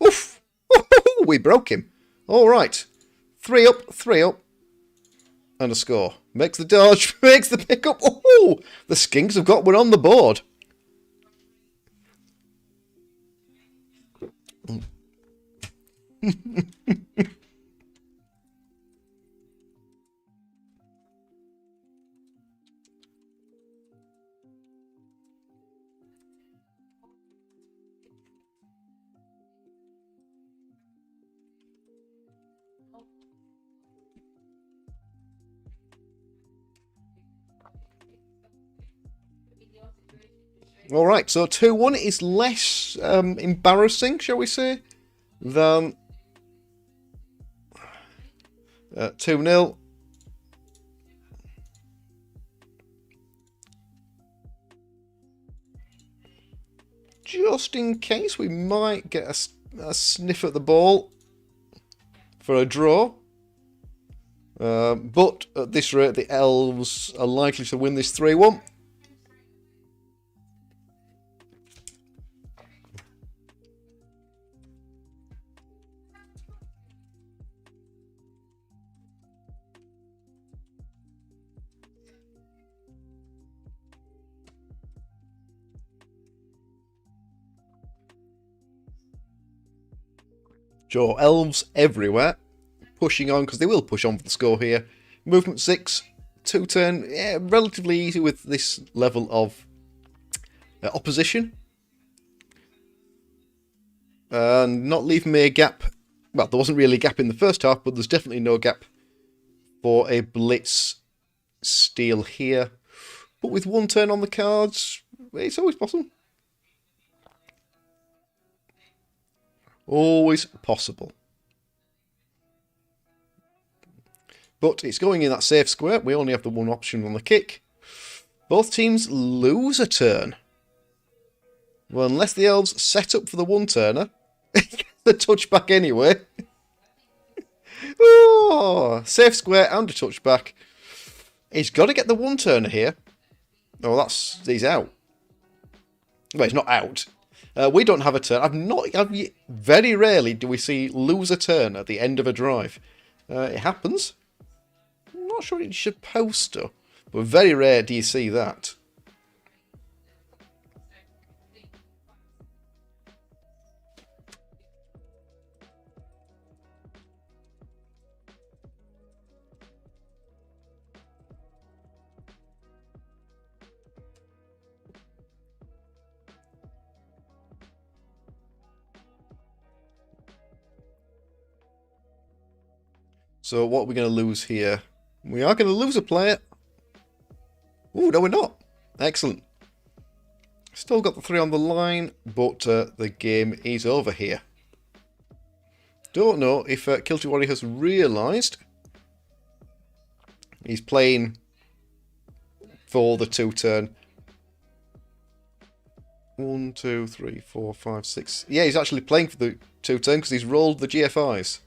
Oof! We broke him. All right. 3 up, 3 up. And a score. Makes the dodge, makes the pickup. Oh, the Skinks have got one on the board. All right, so 2-1 is less embarrassing, shall we say, than 2-0. Just in case, we might get a sniff at the ball for a draw. But at this rate, the Elves are likely to win this 3-1. Sure, Elves everywhere, pushing on, because they will push on for the score here. Movement 6, 2-turn, yeah, relatively easy with this level of opposition. Not leaving me a gap. Well, there wasn't really a gap in the first half, but there's definitely no gap for a blitz steal here. But with 1 turn on the cards, it's always possible. Always possible. But it's going in that safe square. We only have the one option on the kick. Both teams lose a turn. Well, unless the Elves set up for the 1-turner. The touchback anyway. Oh, safe square and a touchback. He's got to get the 1-turner here. Oh, he's out. Well, he's not out. We don't have a turn. Very rarely do we see lose a turn at the end of a drive. It happens. I'm not sure it's supposed to, but very rare do you see that. So what are we going to lose here? We are going to lose a player. Oh, no, we're not. Excellent. Still got the 3 on the line, but the game is over here. Don't know if Kilty Warrior has realised he's playing for the 2-turn. 1, 2, 3, 4, 5, 6. Yeah, he's actually playing for the 2-turn because he's rolled the GFIs.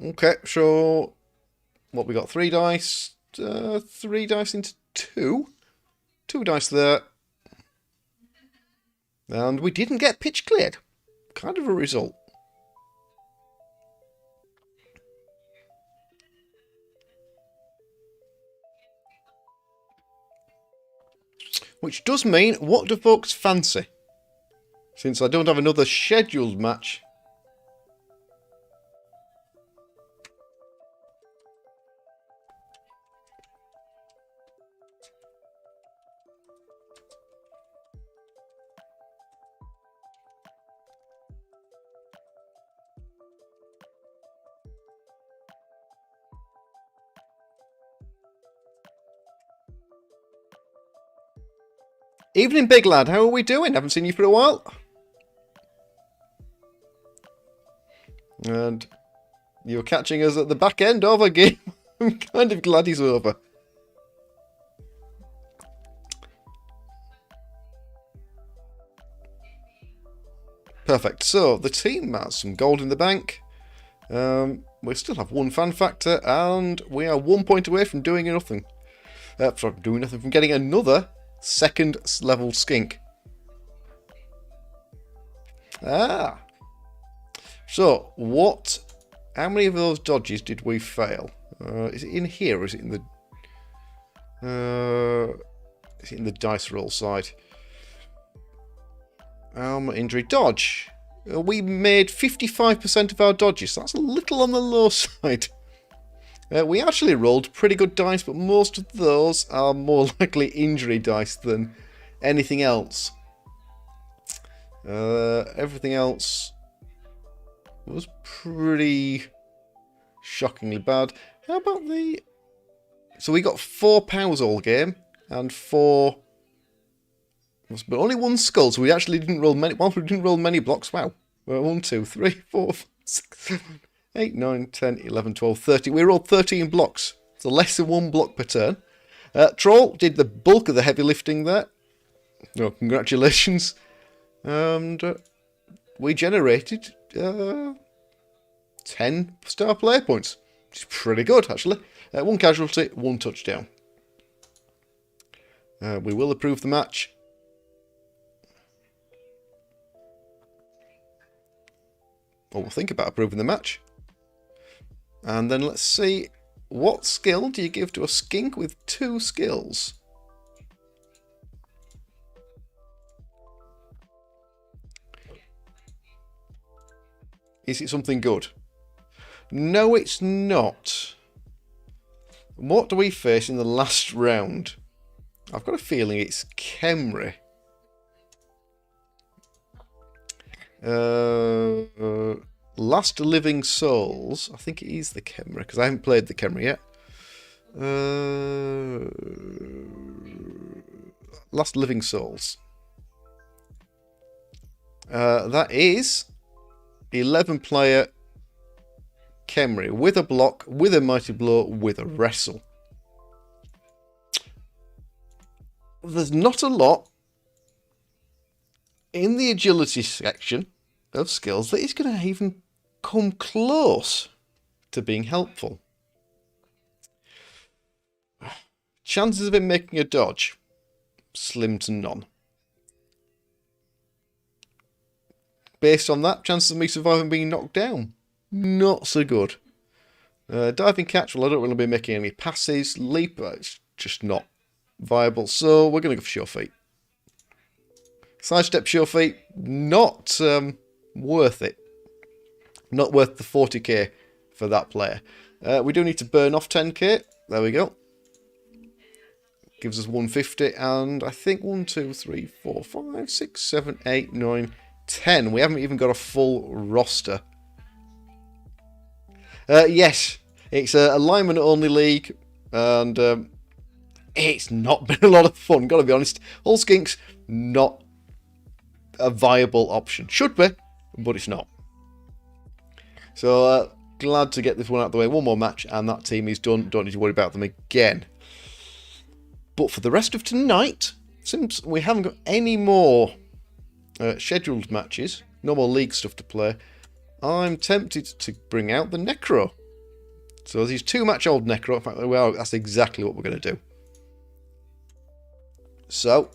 Okay, so what we got? 3 dice. 3 dice into 2. 2 dice there. And we didn't get pitch cleared. Kind of a result. Which does mean, what do folks fancy? Since I don't have another scheduled match. Evening, big lad. How are we doing? Haven't seen you for a while. And you're catching us at the back end of a game. I'm kind of glad he's over. Perfect. So, the team has some gold in the bank. We still have 1 fan factor, and we are 1 point away from doing nothing. From getting another 2nd level skink. Ah. So, how many of those dodges did we fail? Is it in here, or is it in the dice roll side? Injury dodge. We made 55% of our dodges. So that's a little on the low side. We actually rolled pretty good dice, but most of those are more likely injury dice than anything else. Everything else was pretty shockingly bad. How about the... So we got 4 powers all game, and 4... But only 1 skull, so we actually didn't roll many... Well, we didn't roll many blocks, wow. 1, 2, 3, 4, 5, 6, 7, 8, 9, 10, 11, 12, 13. We rolled 13 blocks. So less than 1 block per turn. Troll did the bulk of the heavy lifting there. No, congratulations. And we generated 10 star player points. Which is pretty good, actually. 1 casualty, 1 touchdown. We will approve the match. Or we'll think about approving the match. And then let's see, what skill do you give to a skink with 2 skills? Is it something good? No, it's not. What do we face in the last round? I've got a feeling it's Khemri. Last Living Souls. I think it is the Khemri, because I haven't played the Khemri yet. Last Living Souls. That is 11 player Khemri with a block, with a mighty blow, with a wrestle. There's not a lot in the agility section of skills that is going to even come close to being helpful. Chances of him making a dodge, slim to none. Based on that, chances of me surviving being knocked down, not so good. Diving catch, well, I don't want to be making any passes. Leap, it's just not viable, so we're going to go for sure feet. Sidestep sure feet, not worth it. Not worth the 40k for that player. We do need to burn off 10k. There we go. Gives us 150, and I think 1, 2, 3, 4, 5, 6, 7, 8, 9, 10. We haven't even got a full roster. Yes, it's a lineman-only league, and it's not been a lot of fun, gotta be honest. All Skinks, not a viable option. Should be, but it's not. So, glad to get this one out of the way. One more match, and that team is done. Don't need to worry about them again. But for the rest of tonight, since we haven't got any more scheduled matches, no more league stuff to play, I'm tempted to bring out the Necro. So these 2-match-old Necro. In fact, well, that's exactly what we're going to do. So,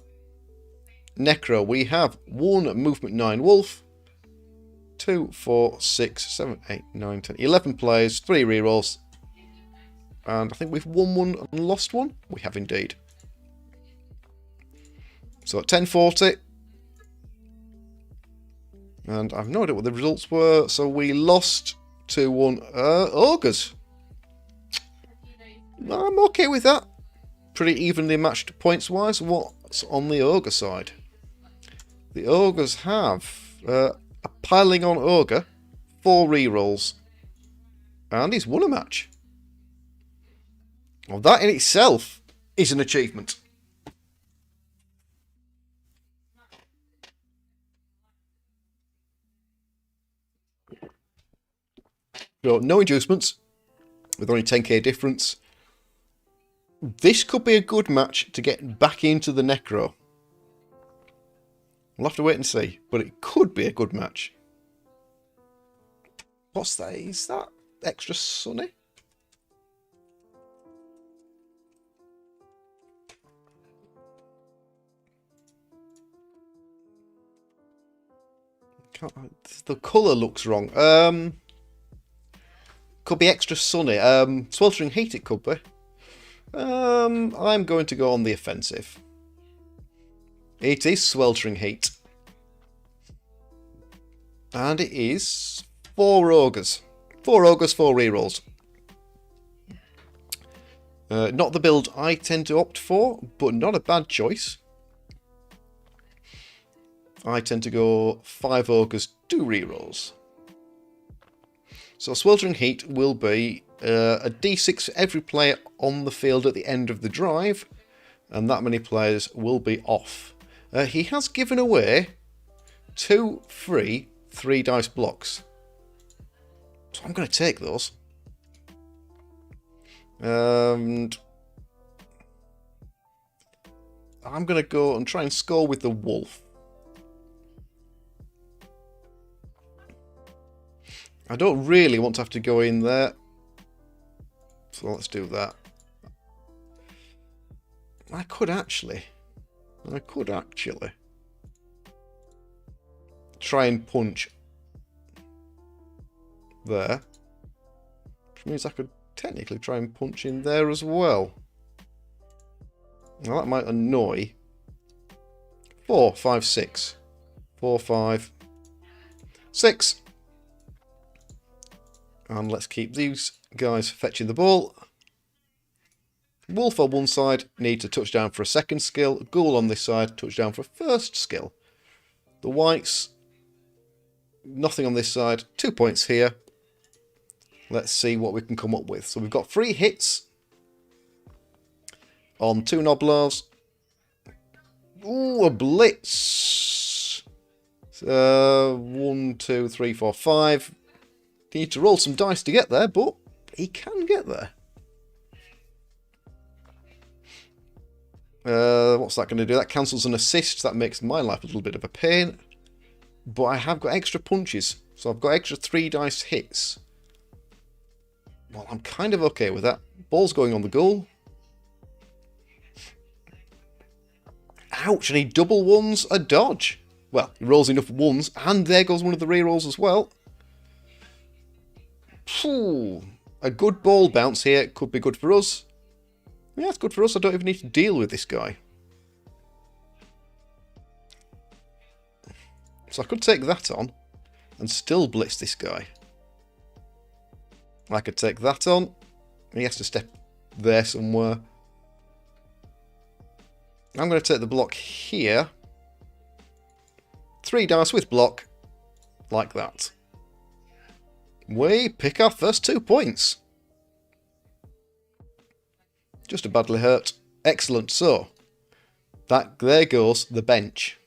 Necro, we have 1 movement 9 wolf, 2, 4, 6, 7, 8, 9, 10, 11 players, 3 rerolls, and I think we've won 1 and lost 1. We have indeed. So at 1040, and I've no idea what the results were. So we lost 2-1. Ogres. I'm okay with that. Pretty evenly matched points-wise. What's on the Ogre side? The Ogres have a piling on Ogre, 4 rerolls, and he's won a match. Well, that in itself is an achievement. So, no inducements, with only 10k difference. This could be a good match to get back into the Necro. We'll have to wait and see, but it could be a good match. What's that? Is that extra sunny? The colour looks wrong. Could be extra sunny. Sweltering heat it could be. I'm going to go on the offensive. It is sweltering heat. And it is 4 ogres. 4 ogres, 4 rerolls. Not the build I tend to opt for, but not a bad choice. I tend to go 5 ogres, 2 rerolls. So sweltering heat will be a d6 for every player on the field at the end of the drive, and that many players will be off. He has given away 2 free 3-dice blocks, so I'm going to take those. And I'm going to go and try and score with the wolf. I don't really want to have to go in there, so let's do that. I could actually try and punch there, which means I could technically try and punch in there as well. Now that might annoy. 4, 5, 6. 4, 5, 6. And let's keep these guys fetching the ball. Wolf on one side needs a touchdown for a second skill. Ghoul on this side, touchdown for a first skill. The whites, nothing on this side. 2 points here. Let's see what we can come up with. So we've got 3 hits on 2 Noblars. Ooh, a blitz. 1, 2, 3, 4, 5. Need to roll some dice to get there, but he can get there. What's that going to do? That cancels an assist. That makes my life a little bit of a pain. But I have got extra punches, so I've got extra 3 dice hits. Well, I'm kind of okay with that. Ball's going on the goal. Ouch, and he double ones a dodge. Well, he rolls enough ones, and there goes one of the rerolls as well. Phew. A good ball bounce here could be good for us. Yeah, it's good for us. I don't even need to deal with this guy. So I could take that on and still blitz this guy. I could take that on. He has to step there somewhere. I'm going to take the block here. 3 dice with block. Like that. We pick our first 2 points. Just a badly hurt. Excellent. So, there goes the bench.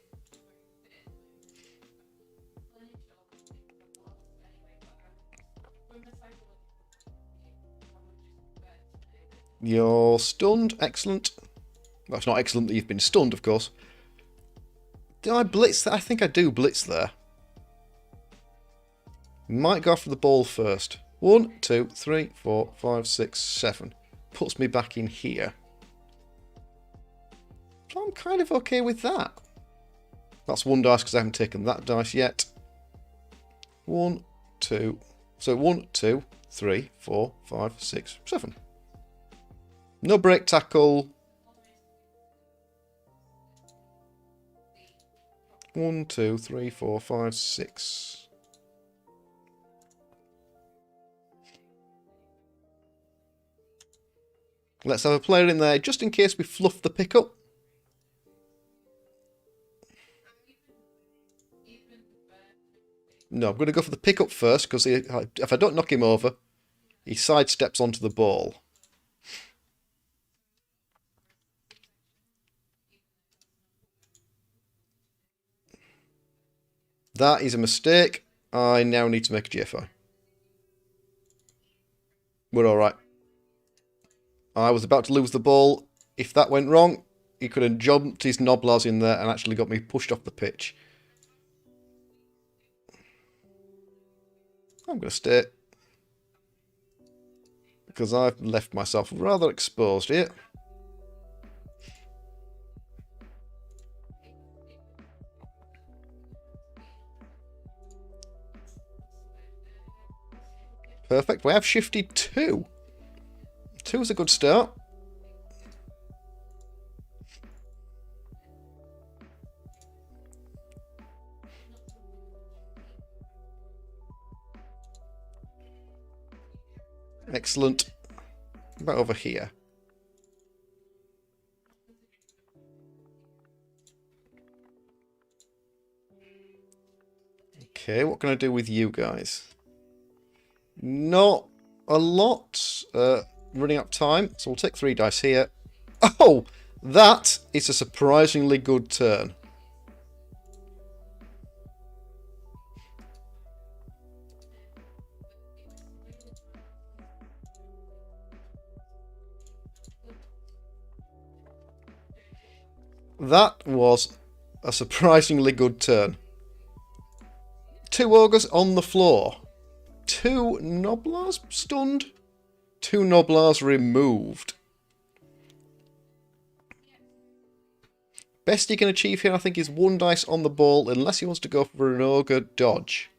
You're stunned. Excellent. Well, it's not excellent that you've been stunned, of course. Did I blitz there? I think I do blitz there. Might go after the ball first. 1, 2, 3, 4, 5, 6, 7. Puts me back in here. So I'm kind of okay with that. That's one dice because I haven't taken that dice yet. 1, 2. So 1, 2, 3, 4, 5, 6, 7. No break tackle. 1, 2, 3, 4, 5, 6. Let's have a player in there just in case we fluff the pickup. No, I'm going to go for the pickup first because if I don't knock him over, he sidesteps onto the ball. That is a mistake. I now need to make a GFI. We're alright. I was about to lose the ball. If that went wrong, he could have jumped his Noblars in there and actually got me pushed off the pitch. I'm going to stay. Because I've left myself rather exposed here. Perfect. We have shifted 2. 2 is a good start. Excellent. About over here. Okay, what can I do with you guys? Not a lot. Running up time, so we'll take 3 dice here. Oh! That is a surprisingly good turn. That was a surprisingly good turn. 2 ogres on the floor. 2 Noblars stunned. 2 Noblars removed. Best he can achieve here, I think, is 1 dice on the ball, unless he wants to go for an ogre dodge.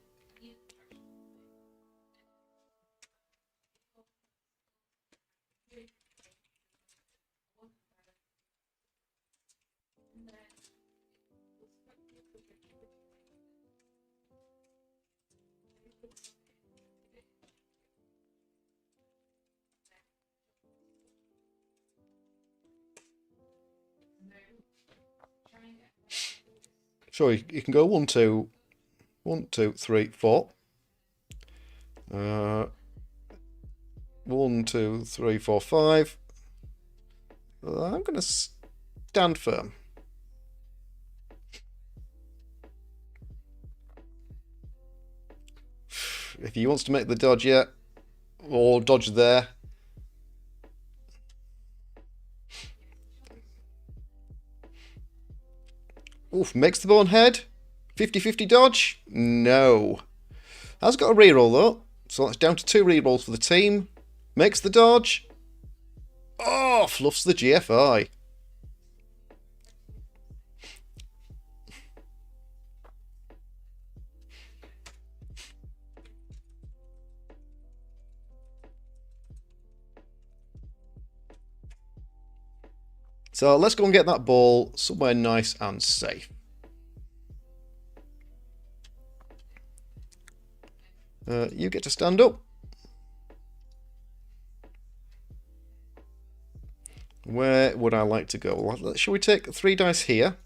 So you can go 1, 2, 1, 2, 3, 4. 1, 2, 3, 4, 5. I'm going to stand firm. If he wants to make the dodge yet, or dodge there. Oof, makes the bonehead. 50-50 dodge? No. Has got a reroll though, so that's down to 2 rerolls for the team. Makes the dodge. Oh, fluffs the GFI. So let's go and get that ball somewhere nice and safe. You get to stand up. Where would I like to go? Well, shall we take 3 dice here?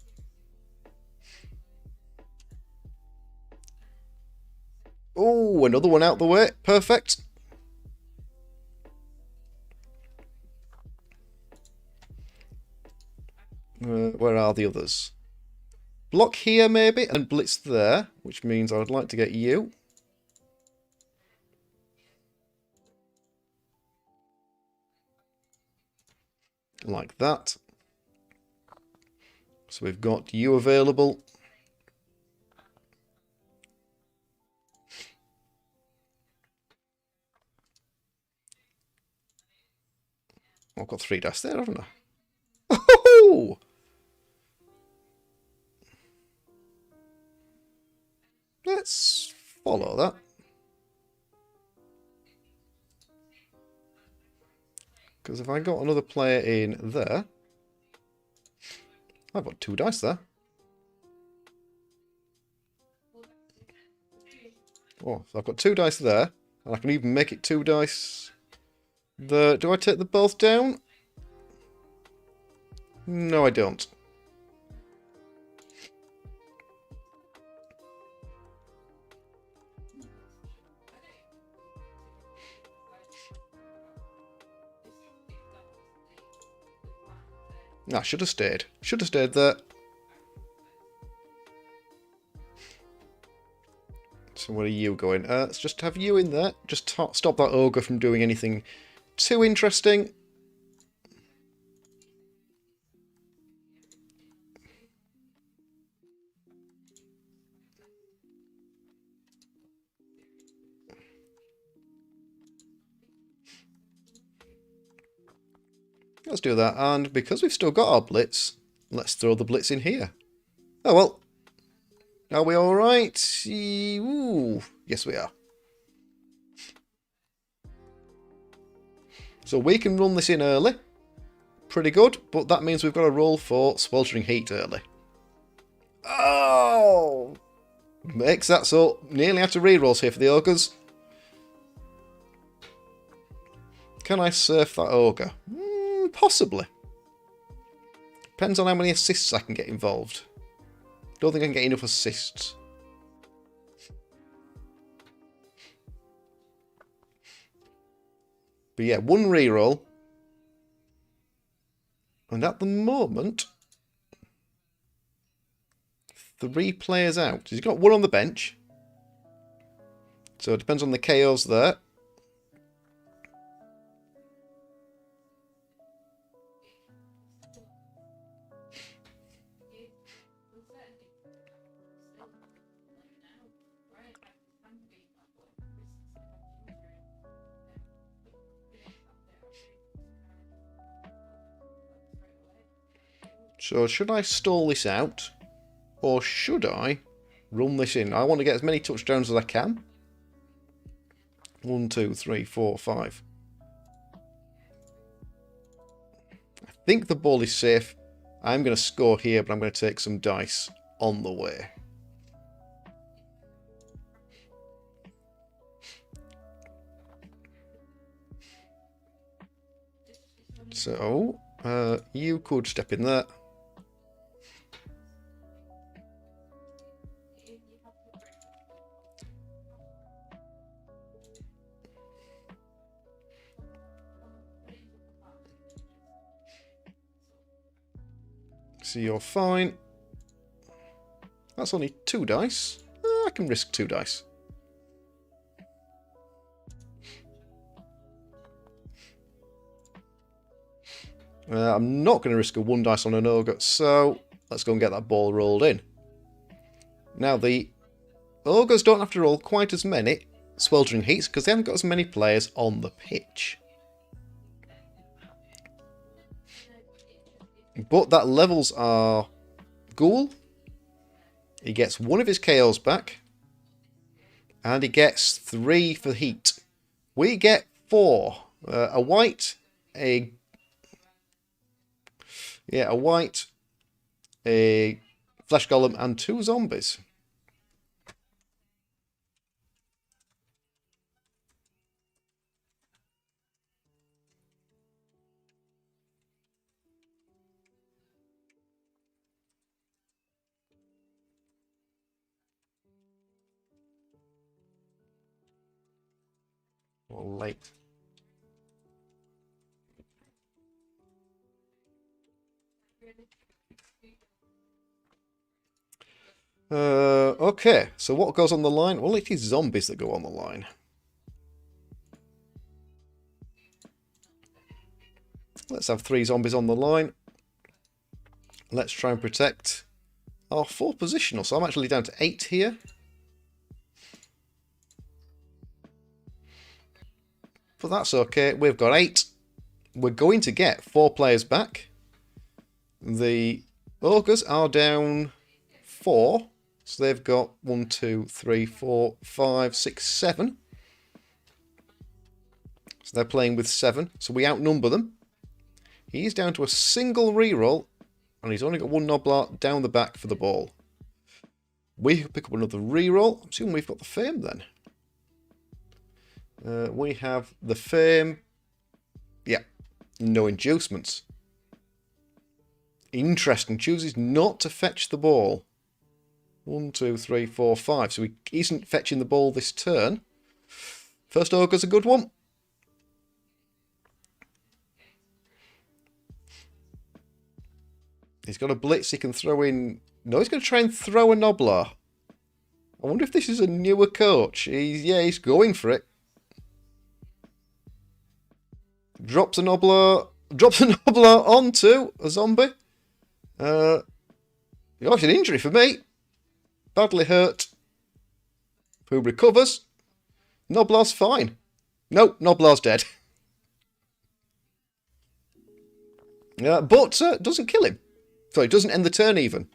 Oh, another one out the way. Perfect. Where are the others? Block here, maybe, and blitz there, which means I would like to get you. Like that. So we've got you available. I've got 3 dice there, haven't I? Oh! Let's follow that. Because if I got another player in there, I've got 2 dice there. Oh, so I've got 2 dice there, and I can even make it 2 dice. Do I take them both down? No, I don't. Nah, should have stayed. Should have stayed there. So where are you going? Let's just have you in there. Just stop that ogre from doing anything too interesting. Let's do that. And because we've still got our blitz, let's throw the blitz in here. Oh well. Are we alright? Ooh, yes we are. So we can run this in early. Pretty good, but that means we've got to roll for sweltering heat early. Oh! Makes that so nearly have to rerolls here for the ogres. Can I surf that ogre? Possibly. Depends on how many assists I can get involved. Don't think I can get enough assists. But yeah, 1 reroll. And at the moment, 3 players out. He's got 1 on the bench. So it depends on the KOs there. So should I stall this out? Or should I run this in? I want to get as many touchdowns as I can. 1, 2, 3, 4, 5. I think the ball is safe. I'm going to score here, but I'm going to take some dice on the way. So, you could step in there. So you're fine. That's only 2 dice. I can risk 2 dice. I'm not going to risk a 1 dice on an ogre, so let's go and get that ball rolled in. Now, the ogres don't have to roll quite as many sweltering heats because they haven't got as many players on the pitch. But that levels our ghoul. He gets 1 of his KOs back. And he gets 3 for heat. We get 4. A white, a white, a flesh golem, and 2 zombies. Or late. Okay, so what goes on the line? Well, it is zombies that go on the line. Let's have 3 zombies on the line. Let's try and protect our 4 positional. So I'm actually down to 8 here. But that's okay. We've got 8. we're going to get 4 players back. The Ogres are down 4. So they've got 1, 2, 3, 4, 5, 6, 7. So they're playing with 7. So we outnumber them. He's down to a single reroll. And he's only got 1 Noblar down the back for the ball. We pick up another reroll. I'm assuming we've got the Fame then. We have the Fame. Yeah. No inducements. Interesting. Chooses not to fetch the ball. 1, 2, 3, 4, 5. So he isn't fetching the ball this turn. First Ogre's a good one. He's got a blitz he can throw in. No, he's going to try and throw a Noblar. I wonder if this is a newer coach. He's going for it. Drops a Noblar onto a zombie. Oh, it's an injury for me. Badly hurt. Who recovers? Noblar's fine. No, Noblar's dead. But doesn't kill him. So it doesn't end the turn even.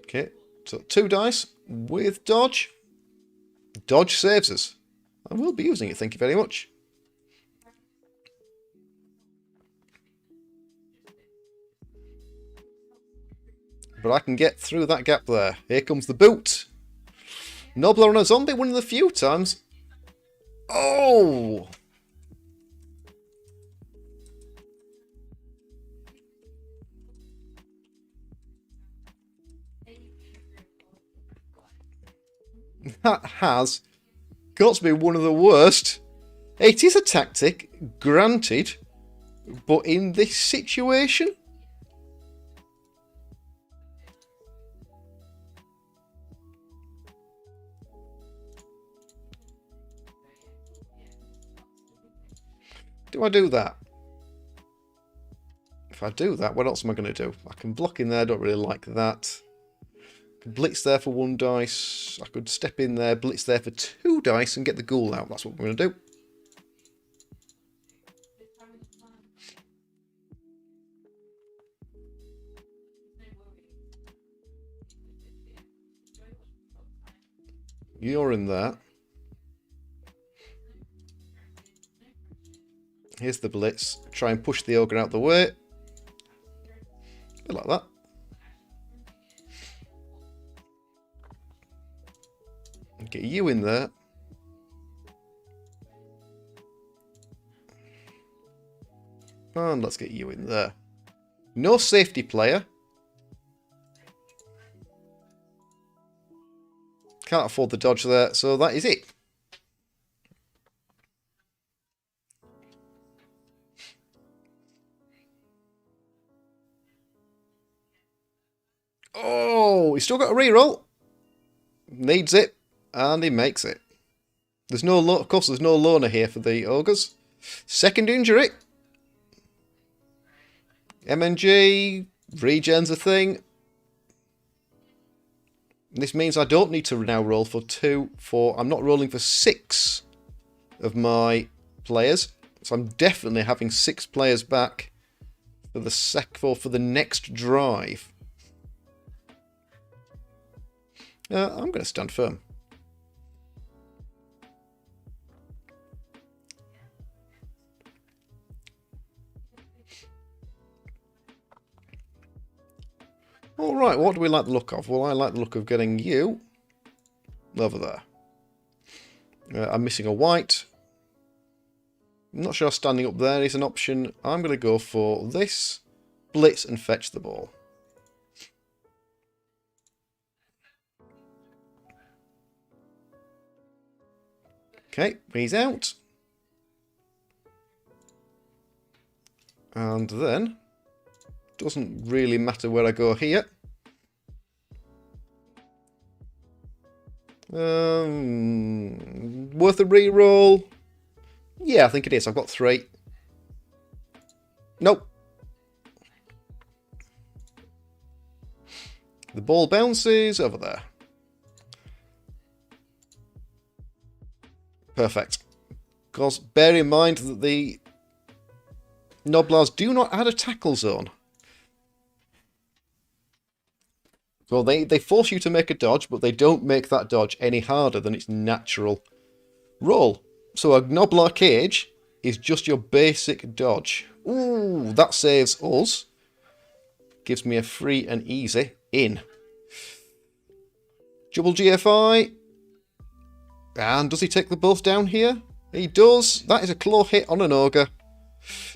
Okay, so 2 dice with dodge. Dodge saves us. I will be using it, thank you very much. But I can get through that gap there. Here comes the boot. Noblar on a zombie, one of the few times. Oh! That has got to be one of the worst. It is a tactic, granted, but in this situation... Do I do that? If I do that, what else am I going to do? I can block in there, I don't really like that. I can blitz there for 1 dice. I could step in there, blitz there for 2 dice and get the ghoul out. That's what we're going to do. You're in there. Here's the blitz. Try and push the ogre out the way. A bit like that. Get you in there. And let's get you in there. No safety player. Can't afford the dodge there, so that is it. Oh, he's still got a reroll. Needs it, and he makes it. There's no, of course, there's no loner here for the ogres. Second injury. MNG, regen's a thing. This means I don't need to now roll for 2, 4. I'm not rolling for 6 of my players. So I'm definitely having 6 players back for the for the next drive. I'm going to stand firm. Alright, what do we like the look of? Well, I like the look of getting you over there. I'm missing a white. I'm not sure standing up there is an option. I'm going to go for this, blitz and fetch the ball. Okay, he's out. And then, doesn't really matter where I go here. Worth a reroll? Yeah, I think it is. I've got 3. Nope. The ball bounces over there. Perfect. Because bear in mind that the Noblars do not add a tackle zone. So they force you to make a dodge, but they don't make that dodge any harder than its natural roll. So a Noblar cage is just your basic dodge. Ooh, that saves us. Gives me a free and easy in. Double GFI. And does he take the both down here? He does. That is a claw hit on an ogre.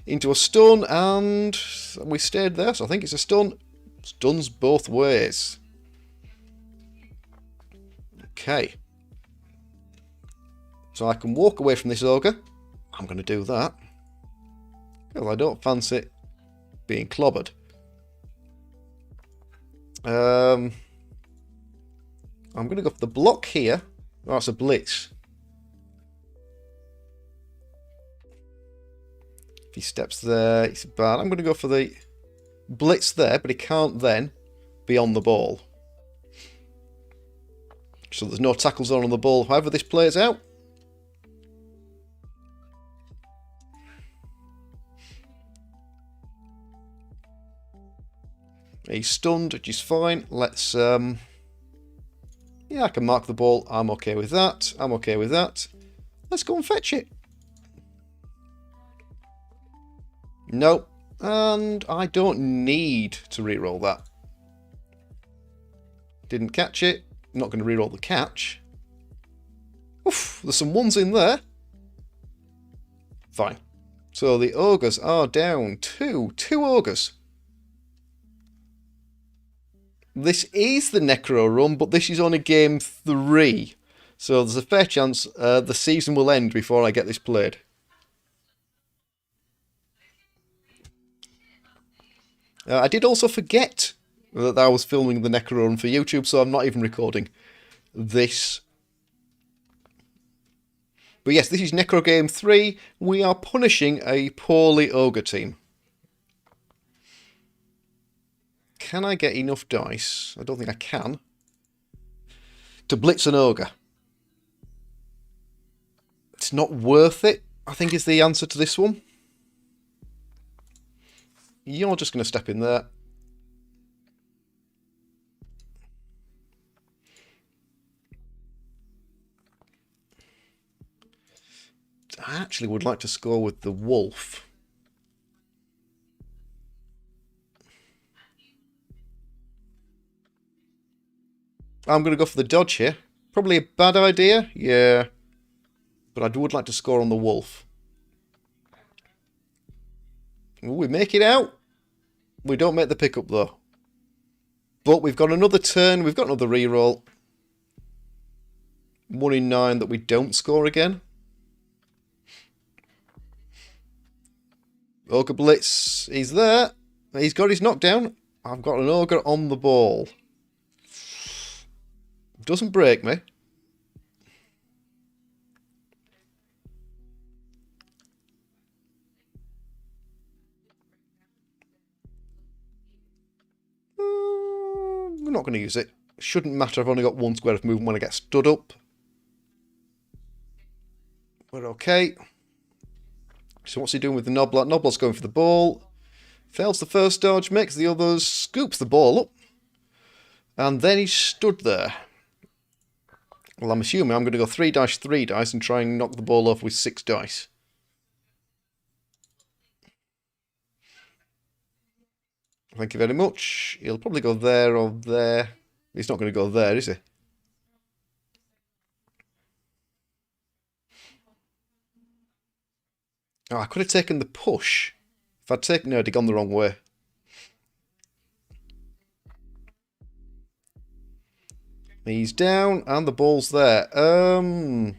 Into a stun, and we stayed there, so I think it's a stun. Stuns both ways. Okay. So I can walk away from this ogre. I'm going to do that. Because I don't fancy being clobbered. I'm going to go for the block here. Oh, that's a blitz. If he steps there, it's bad. I'm going to go for the blitz there, but he can't then be on the ball. So there's no tackle zone on the ball. However this plays out. He's stunned, which is fine. Let's, yeah, I can mark the ball. I'm okay with that. I'm okay with that. Let's go and fetch it. Nope. And I don't need to reroll that. Didn't catch it. Not going to reroll the catch. Oof, there's some ones in there. Fine. So the ogres are down to 2 ogres. This is the Necro run, but this is only game 3. So there's a fair chance the season will end before I get this played. I did also forget that I was filming the Necro run for YouTube, so I'm not even recording this. But yes, this is Necro game 3. We are punishing a poorly ogre team. Can I get enough dice? I don't think I can. To blitz an ogre. It's not worth it, I think is the answer to this one. You're just going to step in there. I actually would like to score with the wolf. I'm going to go for the dodge here. Probably a bad idea, yeah. But I would like to score on the wolf. Ooh, we make it out. We don't make the pickup though. But we've got another turn. We've got another reroll. 1 in 9 that we don't score again. Ogre Blitz. He's there. He's got his knockdown. I've got an ogre on the ball. Doesn't break me. We're not going to use it. Shouldn't matter. I've only got 1 square of movement when I get stood up. We're okay. So what's he doing with the Noblar? Noblar's going for the ball. Fails the first dodge, makes the others, scoops the ball up. And then he's stood there. Well, I'm assuming I'm going to go 3 dice, 3 dice and try and knock the ball off with 6 dice. Thank you very much. He'll probably go there or there. He's not going to go there, is he? Oh, I could have taken the push. If I'd taken it, I'd have gone the wrong way. He's down, and the ball's there. Bugger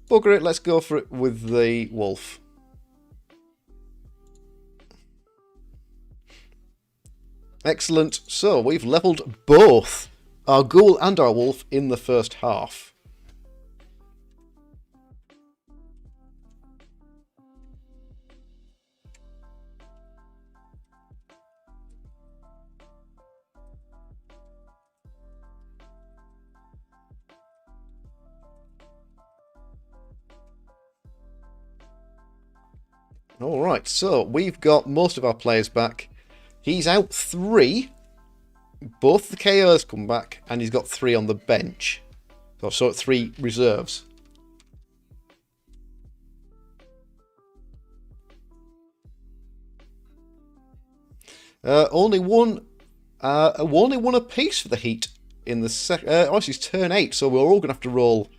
it, let's go for it with the wolf. Excellent. So, we've levelled both our ghoul and our wolf in the first half. Alright, so we've got most of our players back. He's out 3. Both the KOs come back, and he's got 3 on the bench. So 3 reserves. Only one apiece for the Heat in the second. It's turn 8, so we're all going to have to roll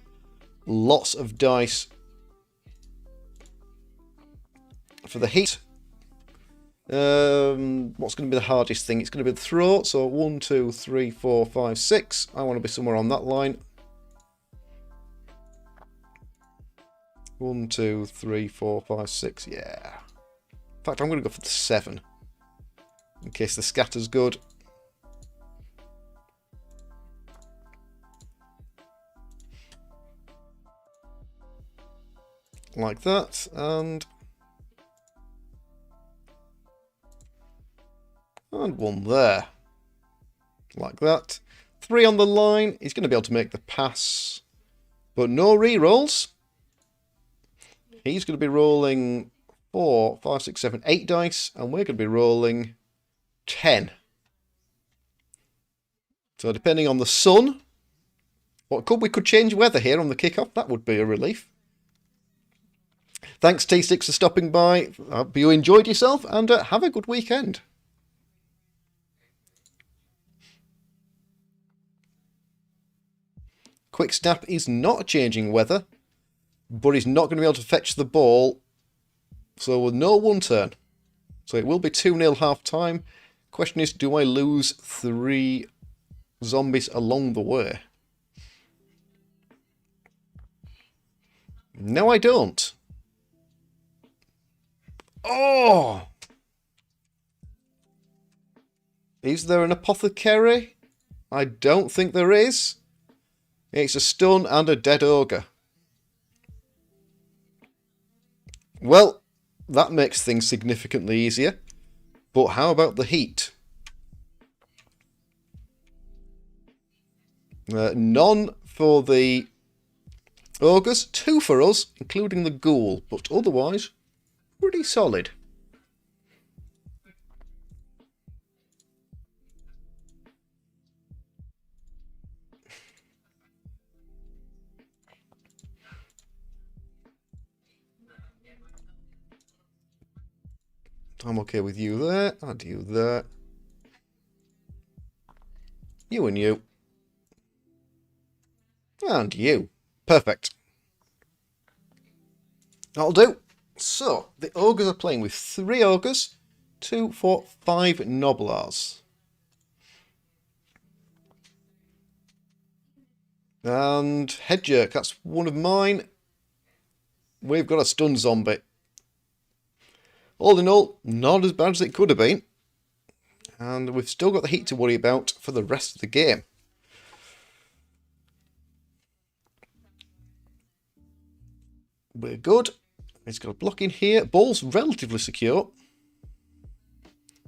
lots of dice for the Heat. What's going to be the hardest thing? It's going to be the throw. So 1, 2, 3, 4, 5, 6. I want to be somewhere on that line. 1, 2, 3, 4, 5, 6. Yeah. In fact, I'm going to go for the 7. In case the scatter's good. Like that. And 1 there. Like that. 3 on the line. He's going to be able to make the pass. But no rerolls. He's going to be rolling 4, 5, 6, 7, 8 dice. And we're going to be rolling 10. So depending on the sun, we could change weather here on the kickoff. That would be a relief. Thanks T6 for stopping by. I hope you enjoyed yourself and have a good weekend. Quick Snap is not changing weather, but he's not going to be able to fetch the ball. So with no 1 turn. So it will be 2-0 half time. Question is, do I lose 3 zombies along the way? No, I don't. Oh! Is there an apothecary? I don't think there is. It's a stun and a dead ogre. Well, that makes things significantly easier. But how about the Heat? None for the ogres, 2 for us, including the ghoul, but otherwise, pretty solid. I'm okay with you there, and you there. You and you. And you. Perfect. That'll do. So, the ogres are playing with 3 ogres, 2, 4, 5 Noblars. And head jerk, that's one of mine. We've got a stun zombie. All in all, not as bad as it could have been. And we've still got the Heat to worry about for the rest of the game. We're good. He's got a block in here. Ball's relatively secure.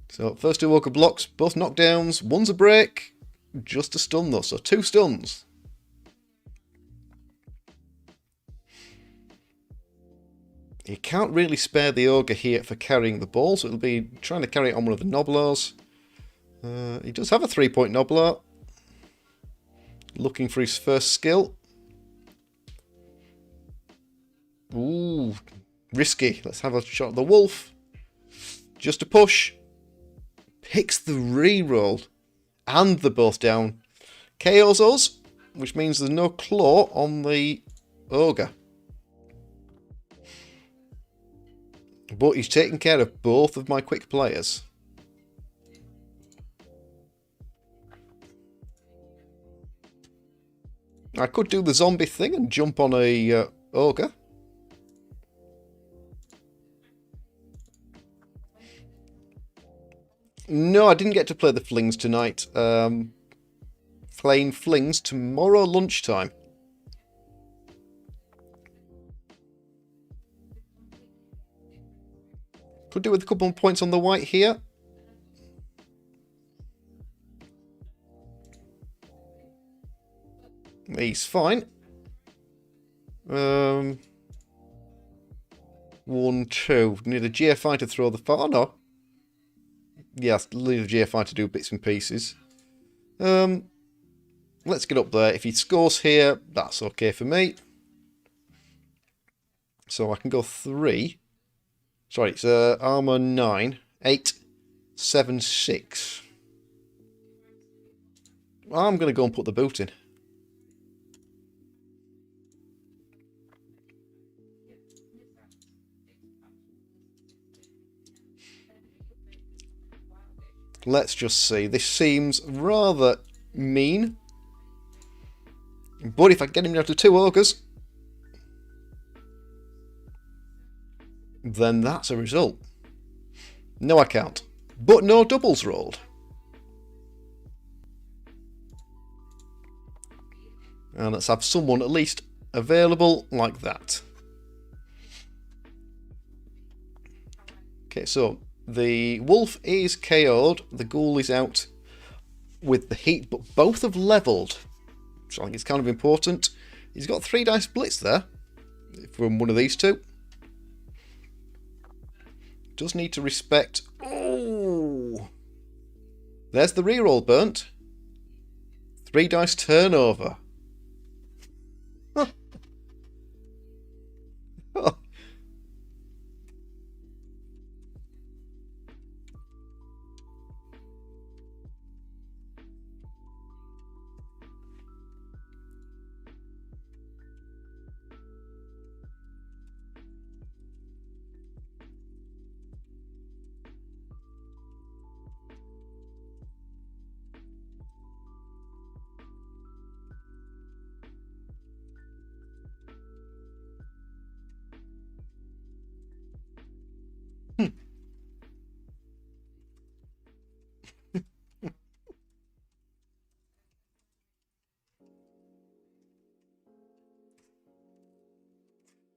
So first 2 ogre blocks, both knockdowns. 1's a break. Just a stun though, so 2 stuns. You can't really spare the ogre here for carrying the ball, so it'll be trying to carry it on one of the Noblars. He does have a 3-point Noblar. Looking for his first skill. Ooh, risky. Let's have a shot at the wolf. Just a push. Picks the reroll. And they're both down. KOs us, which means there's no claw on the ogre. But he's taking care of both of my quick players. I could do the zombie thing and jump on a ogre. No, I didn't get to play the flings tonight. Playing flings tomorrow lunchtime. Could do with a couple of points on the white here. He's fine. 1, 2. Need a GFI to throw the fire. Oh, no. Yes, leave the GFI to do bits and pieces. Let's get up there. If he scores here, that's okay for me. So I can go 3. Sorry, it's armor 9, 8, 7, 6. I'm going to go and put the boot in. Let's just see. This seems rather mean. But if I get him down to 2 ogres, then that's a result. No, I can't. But no doubles rolled. And let's have someone at least available like that. Okay, so the wolf is KO'd. The ghoul is out with the heat, but both have levelled. So I think it's kind of important. He's got 3 dice blitz there from one of these two. Does need to respect. Oh, there's the reroll burnt. 3 dice turnover. Huh. Oh.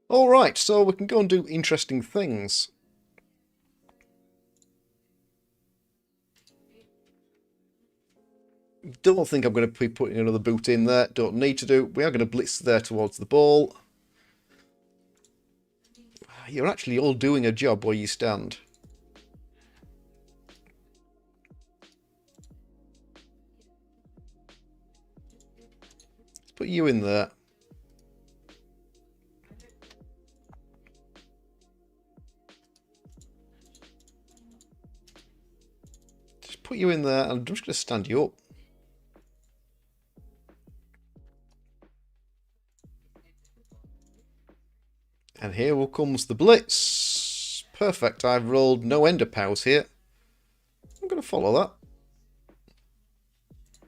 Alright, so we can go and do interesting things. Don't think I'm going to be putting another boot in there. Don't need to do. We are going to blitz there towards the ball. You're actually all doing a job where you stand. Let's put you in there. Just put you in there, and I'm just going to stand you up. And here comes the blitz. Perfect. I've rolled no ender powers here. I'm going to follow that.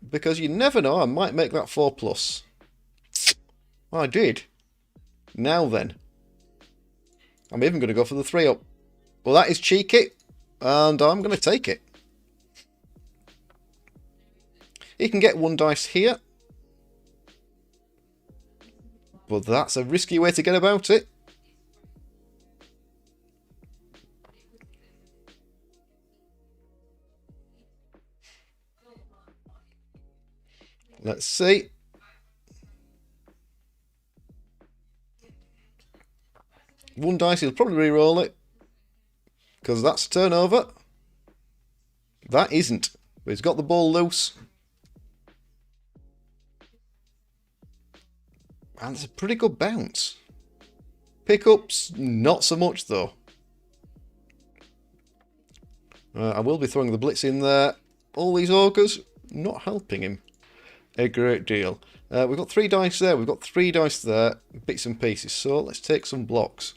Because you never know, I might make that 4+. I did. Now then. I'm even going to go for the 3-up. Well, that is cheeky. And I'm going to take it. He can get 1 dice here. But that's a risky way to get about it. Let's see. One dice, he'll probably re-roll it. Because that's a turnover. That isn't. But he's got the ball loose. And it's a pretty good bounce. Pickups, not so much though. I will be throwing the blitz in there. All these ogres, not helping him a great deal. We've got 3 dice there, we've got 3 dice there, bits and pieces. So let's take some blocks.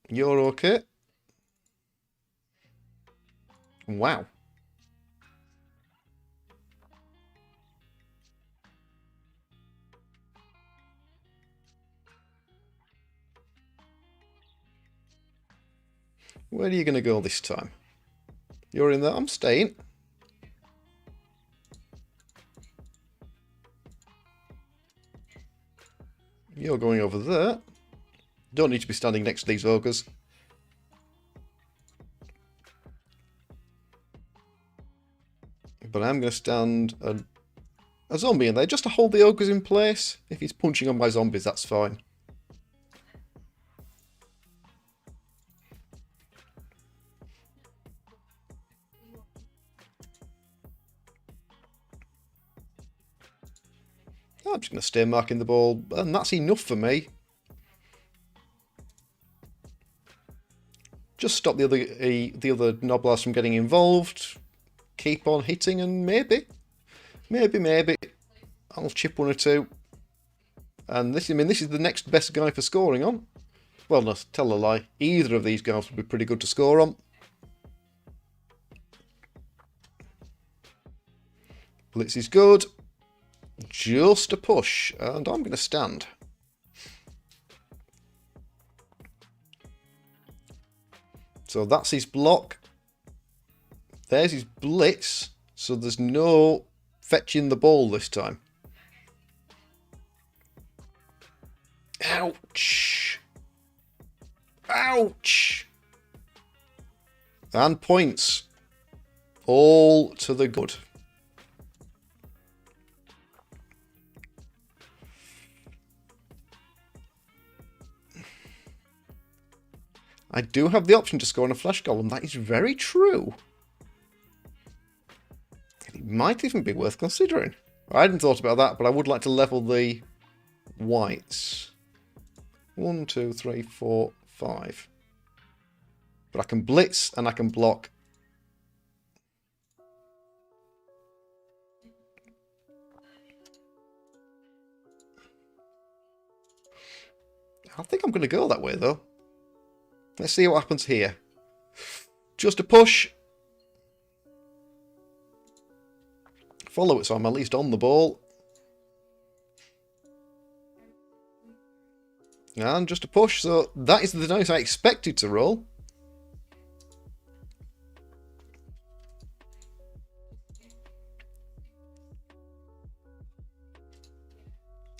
You're okay. Wow. Where are you going to go this time? You're in there. I'm staying. You're going over there. Don't need to be standing next to these ogres. But I'm going to stand a zombie in there just to hold the ogres in place. If he's punching on my zombies, that's fine. I'm just going to stay marking the ball, and that's enough for me. Just stop the other Noblars from getting involved. Keep on hitting, and maybe I'll chip one or two. And this is the next best guy for scoring on. Well, no, tell a lie. Either of these guys would be pretty good to score on. Blitz is good. Just a push, and I'm going to stand. So that's his block. There's his blitz. So there's no fetching the ball this time. Ouch! Ouch! And points. All to the good. I do have the option to score on a flesh golem. That is very true. It might even be worth considering. I hadn't thought about that, but I would like to level the whites. 1, 2, 3, 4, 5. But I can blitz and I can block. I think I'm going to go that way, though. Let's see what happens here. Just a push. Follow it so I'm at least on the ball. And just a push, so that is the dice I expected to roll.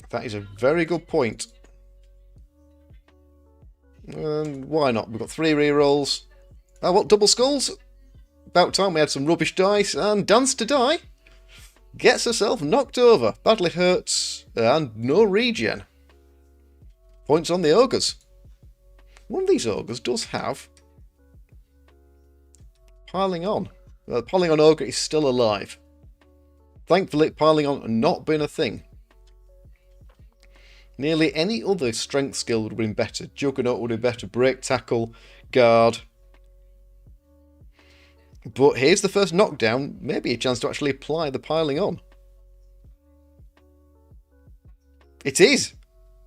That is a very good point. And why not? We've got 3 rerolls. Oh, what? Double skulls? About time we had some rubbish dice. And Dance to Die gets herself knocked over. Badly hurts. And no regen. Points on the ogres. One of these ogres does have piling on. The piling on ogre is still alive. Thankfully, piling on not been a thing. Nearly any other strength skill would have been better. Juggernaut would have been better. Break, tackle, guard. But here's the first knockdown. Maybe a chance to actually apply the piling on. It is.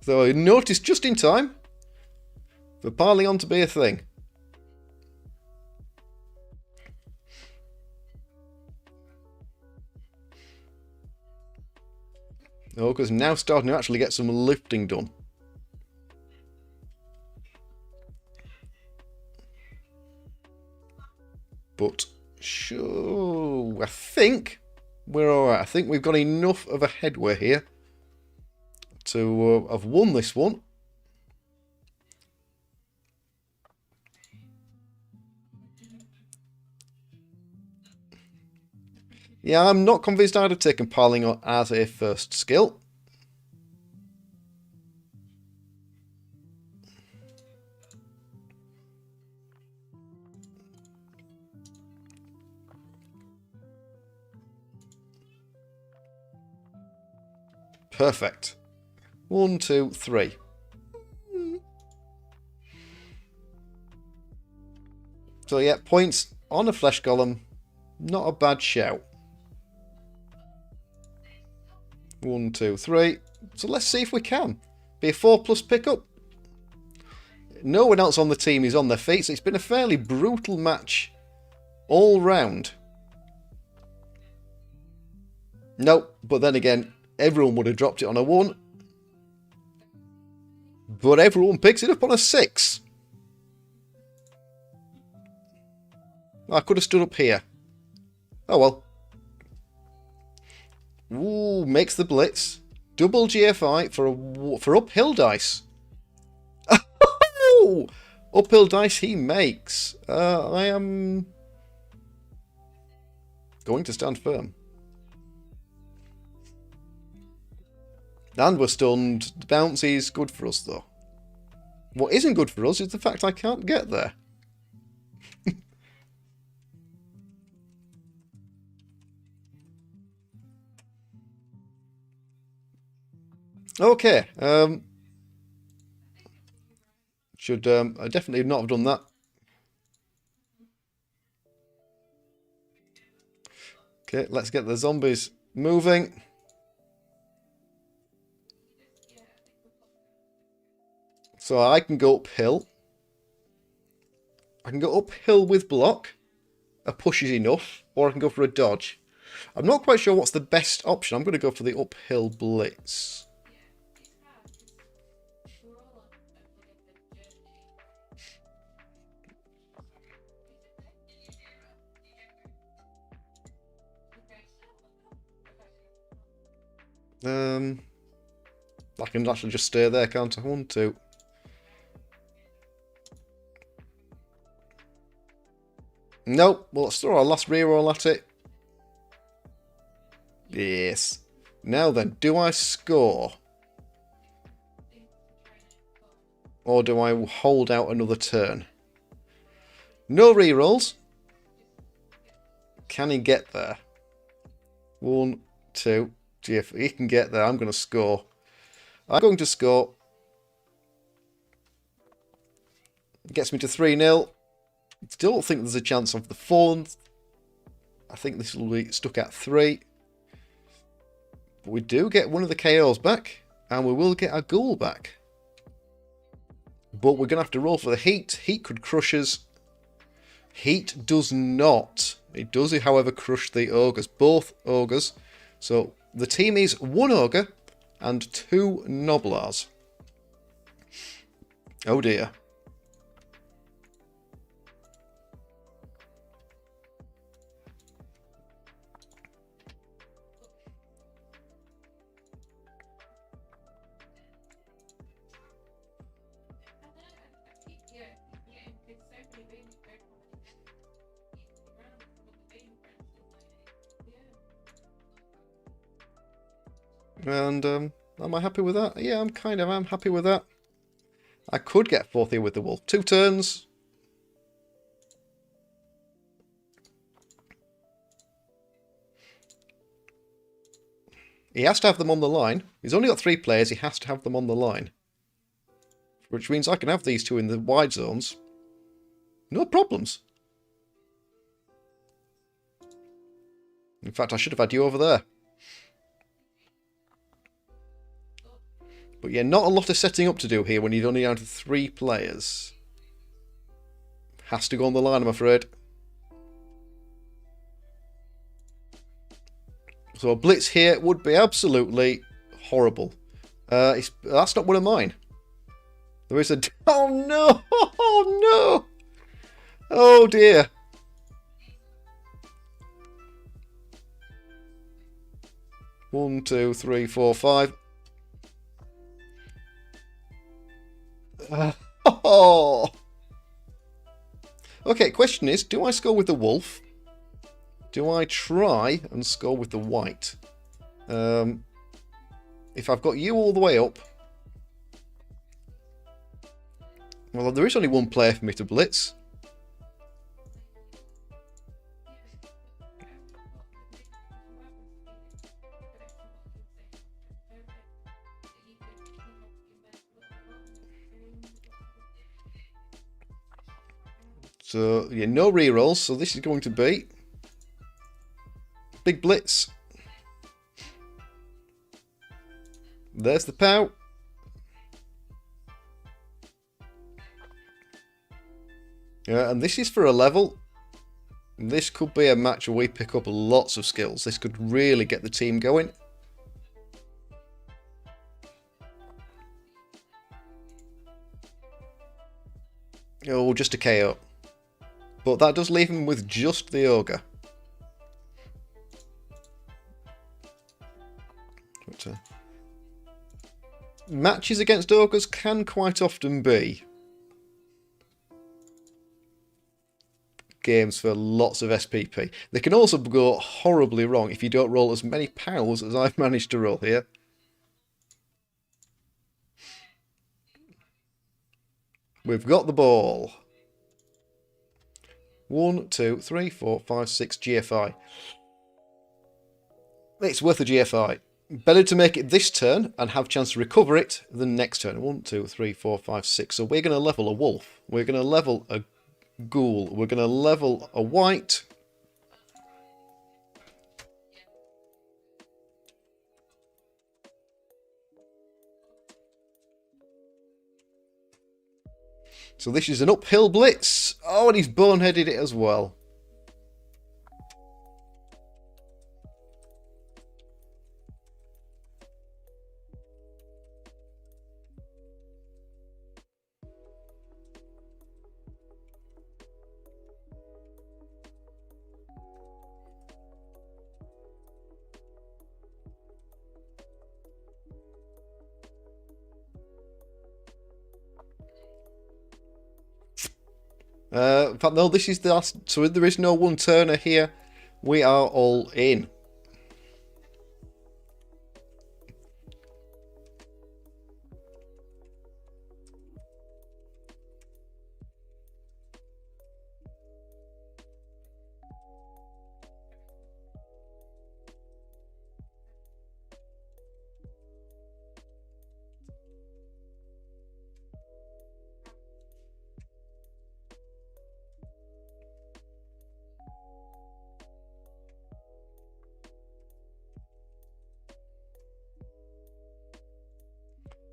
So I noticed just in time for piling on to be a thing. Ogre's now starting to actually get some lifting done. But sure, I think we're alright. I think we've got enough of a headway here to have won this one. Yeah, I'm not convinced I'd have taken piling on as a first skill. Perfect. 1, 2, 3. So yeah, points on a flesh golem. Not a bad shout. 1, 2, 3. So let's see if we can. Be a 4+ pickup. No one else on the team is on their feet, so it's been a fairly brutal match all round. Nope, but then again, everyone would have dropped it on a 1. But everyone picks it up on a 6. I could have stood up here. Oh well. Ooh, makes the blitz. Double GFI for uphill dice. Uphill dice he makes. I am going to stand firm. And we're stunned. The bouncy is good for us, though. What isn't good for us is the fact I can't get there. Okay. Should I definitely not have done that. Okay, let's get the zombies moving. So I can go uphill. I can go uphill with block. A push is enough. Or I can go for a dodge. I'm not quite sure what's the best option. I'm going to go for the uphill blitz. I can actually just stay there, can't I? 1, 2. Nope. Well, let's throw our last reroll at it. Yes. Now then, do I score? Or do I hold out another turn? No rerolls. Can he get there? 1, 2. If he can get there, I'm going to score. I'm going to score. Gets me to 3-0. Still don't think there's a chance of the 4th. I think this will be stuck at 3. But we do get one of the KOs back. And we will get our ghoul back. But we're going to have to roll for the heat. Heat could crush us. Heat does not. It does, however, crush the ogres. Both ogres. So the team is 1 ogre and 2 Gnoblars. Oh dear. And am I happy with that? Yeah, I'm happy with that. I could get 4th here with the wolf. 2 turns. He has to have them on the line. He's only got 3 players. He has to have them on the line. Which means I can have these 2 in the wide zones. No problems. In fact, I should have had you over there. But yeah, not a lot of setting up to do here when you're only down to 3 players. Has to go on the line, I'm afraid. So a blitz here would be absolutely horrible. That's not one of mine. There is a... Oh no! Oh no! Oh dear. One, 2, 3, 4, 5. Oh. Okay, question is, do I score with the wolf? Do I try and score with the white? If I've got you all the way up... Well, there is only 1 player for me to blitz. So, yeah, no rerolls, so this is going to be big blitz. There's the POW. Yeah, and this is for a level. This could be a match where we pick up lots of skills. This could really get the team going. Oh, just a KO. But that does leave him with just the ogre. But, matches against ogres can quite often be games for lots of SPP. They can also go horribly wrong if you don't roll as many POWs as I've managed to roll here. We've got the ball. 1, 2, 3, 4, 5, 6 GFI. It's worth a GFI. Better to make it this turn and have a chance to recover it than next turn. 1, 2, 3, 4, 5, 6. So we're going to level a wolf. We're going to level a ghoul. We're going to level a white. So this is an uphill blitz. Oh, and he's boneheaded it as well. In fact, no, this is the last. So there is no one turner here. We are all in.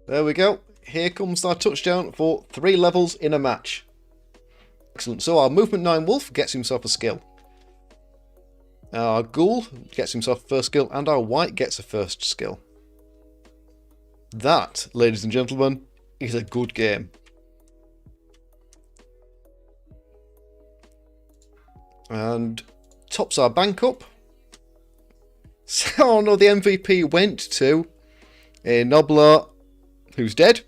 There we go. Here comes our touchdown for 3 levels in a match. Excellent. So our movement 9 wolf gets himself a skill. Our ghoul gets himself a first skill, and our white gets a first skill. That, ladies and gentlemen, is a good game. And tops our bank up. So, oh no, the MVP went to a Nobler, who's dead.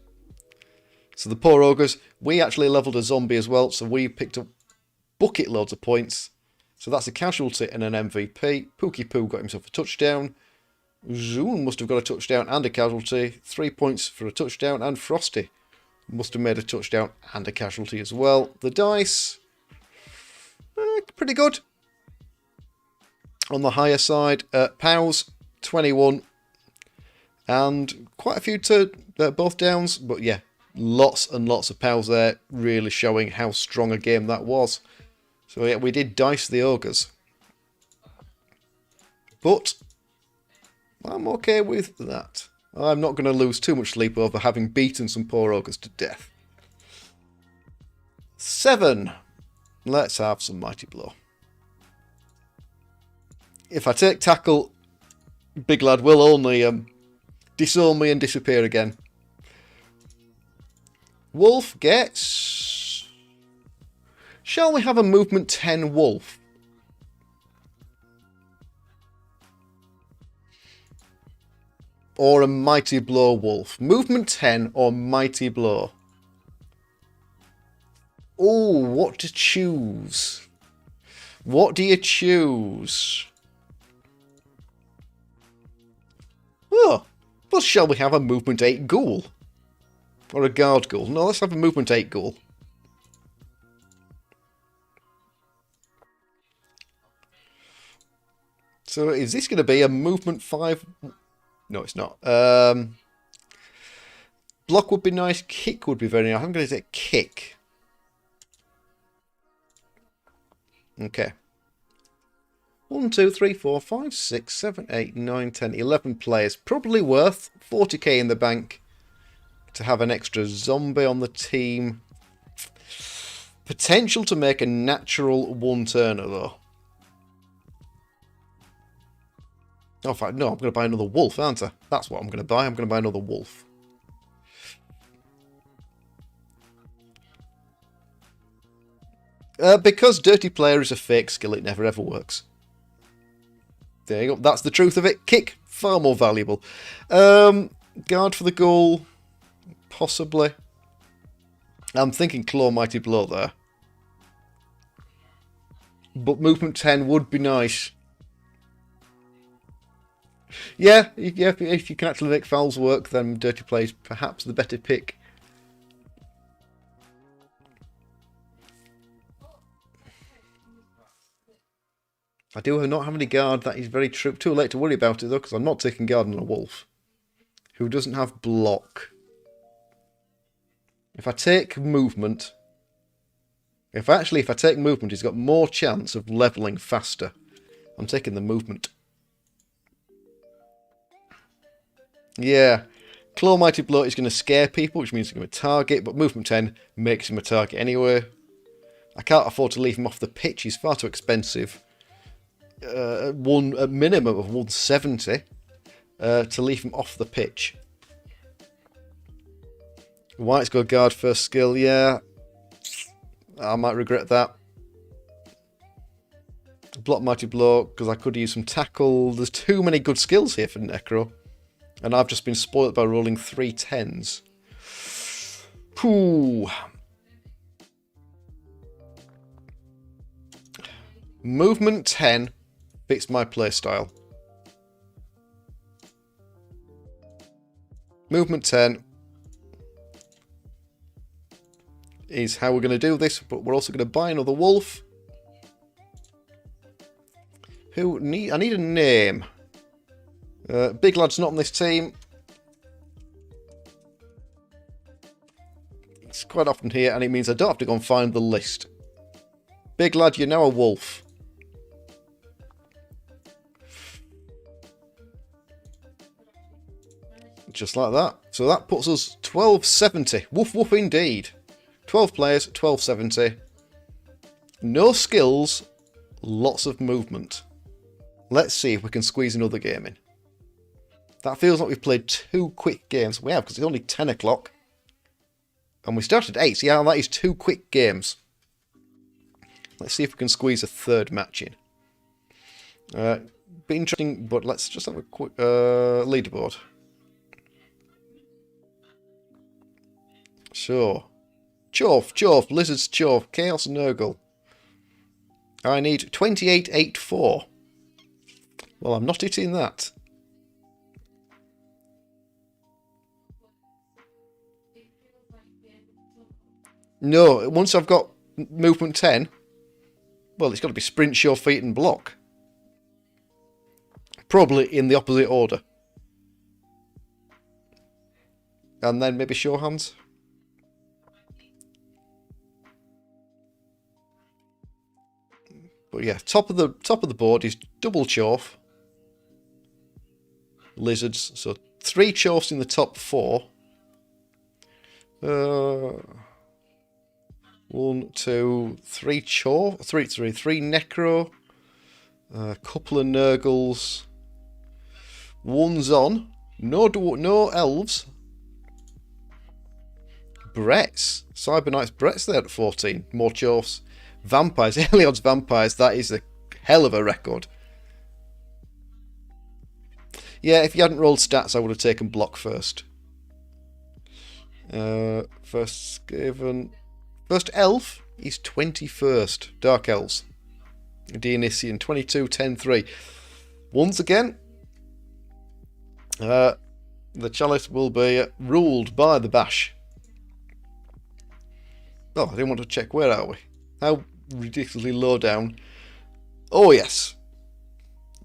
So the poor ogres. We actually leveled a zombie as well, so we picked up bucket loads of points. So that's a casualty and an MVP. Pookie Poo got himself a touchdown. Zoon must have got a touchdown and a casualty. 3 points for a touchdown, and Frosty must have made a touchdown and a casualty as well. The dice, pretty good. On the higher side, Pows, 21. And quite a few to both downs, but yeah, lots and lots of pals there, really showing how strong a game that was. So yeah, we did dice the ogres. But I'm okay with that. I'm not going to lose too much sleep over having beaten some poor ogres to death. 7. Let's have some Mighty Blow. If I take tackle, big lad will only disown me and disappear again. Wolf gets... Shall we have a movement 10 wolf? Or a Mighty Blow wolf? Movement 10 or Mighty Blow? Oh, what to choose? What do you choose? Oh, well, shall we have a movement 8 ghoul? Or a guard ghoul? No, let's have a movement 8 ghoul. So is this going to be a movement 5? No, it's not. Block would be nice. Kick would be very nice. I'm going to say kick. Okay. 1, 2, 3, 4, 5, 6, 7, 8, 9, 10, 11 players. Probably worth 40k in the bank to have an extra zombie on the team. Potential to make a natural one-turner, though. Oh, in fact, no, I'm going to buy another wolf, aren't I? That's what I'm going to buy. I'm going to buy another wolf. Because Dirty Player is a fake skill, it never ever works. There you go. That's the truth of it. Kick, far more valuable. Guard for the ghoul, possibly. I'm thinking Claw Mighty Blow there. But movement 10 would be nice. Yeah, if you can actually make fouls work, then Dirty Play is perhaps the better pick. I do not have any guard. That is very true. Too late to worry about it, though, because I'm not taking guard on a wolf. Who doesn't have block. If I take movement... If I take movement, he's got more chance of levelling faster. I'm taking the movement. Yeah. Claw Mighty Blow is going to scare people, which means he's going to target, but movement 10 makes him a target anyway. I can't afford to leave him off the pitch. He's far too expensive. A minimum of 170 to leave him off the pitch. White's got guard first skill, yeah. I might regret that. Block Mighty Blow, because I could use some tackle. There's too many good skills here for Necro. And I've just been spoilt by rolling 3 10s. Pooh. Movement 10 fits my playstyle. Movement 10 is how we're going to do this, but we're also going to buy another wolf. I need a name. Big Lad's not on this team. It's quite often here, and it means I don't have to go and find the list. Big Lad, you're now a wolf. Just like that. So that puts us 1270. Woof woof indeed. 12 players, 1270. No skills, lots of movement. Let's see if we can squeeze another game in. That feels like we've played 2 quick games. We have, because it's only 10 o'clock. And we started at 8. So yeah, that is 2 quick games. Let's see if we can squeeze a third match in. Be interesting, but let's just have a quick leaderboard. So, Chorf, Lizards Chorf, Chaos Nurgle. I need 2884. Well, I'm not hitting that. No, once I've got movement 10, well, it's got to be sprint, sure feet and block. Probably in the opposite order. And then maybe sure hands. But yeah, top of the board is double Chorf. Lizards, so 3 Chorfs in the top 4. 1, 2, 3 Chorf, 3 Necro, a couple of Nurgles, 1 Zon, no Elves, Bretts, Cyber Knights Bretts there at 14, more Chorfs, Vampires, early odds Vampires, that is a hell of a record. Yeah, if you hadn't rolled stats, I would have taken block first. First elf is 21st. Dark Elves. Dionysian 22, 10, 3. Once again, the chalice will be ruled by the bash. Oh, I didn't want to check. Where are we? How ridiculously low down. Oh, yes.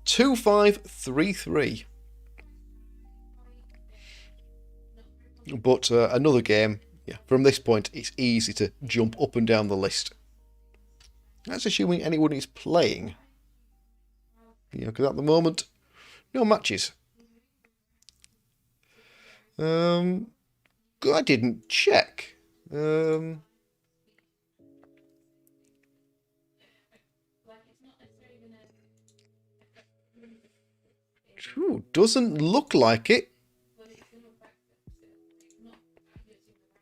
2533. But another game, yeah, from this point, it's easy to jump up and down the list. That's assuming anyone is playing. You know, because at the moment, no matches. I didn't check. Doesn't look like it.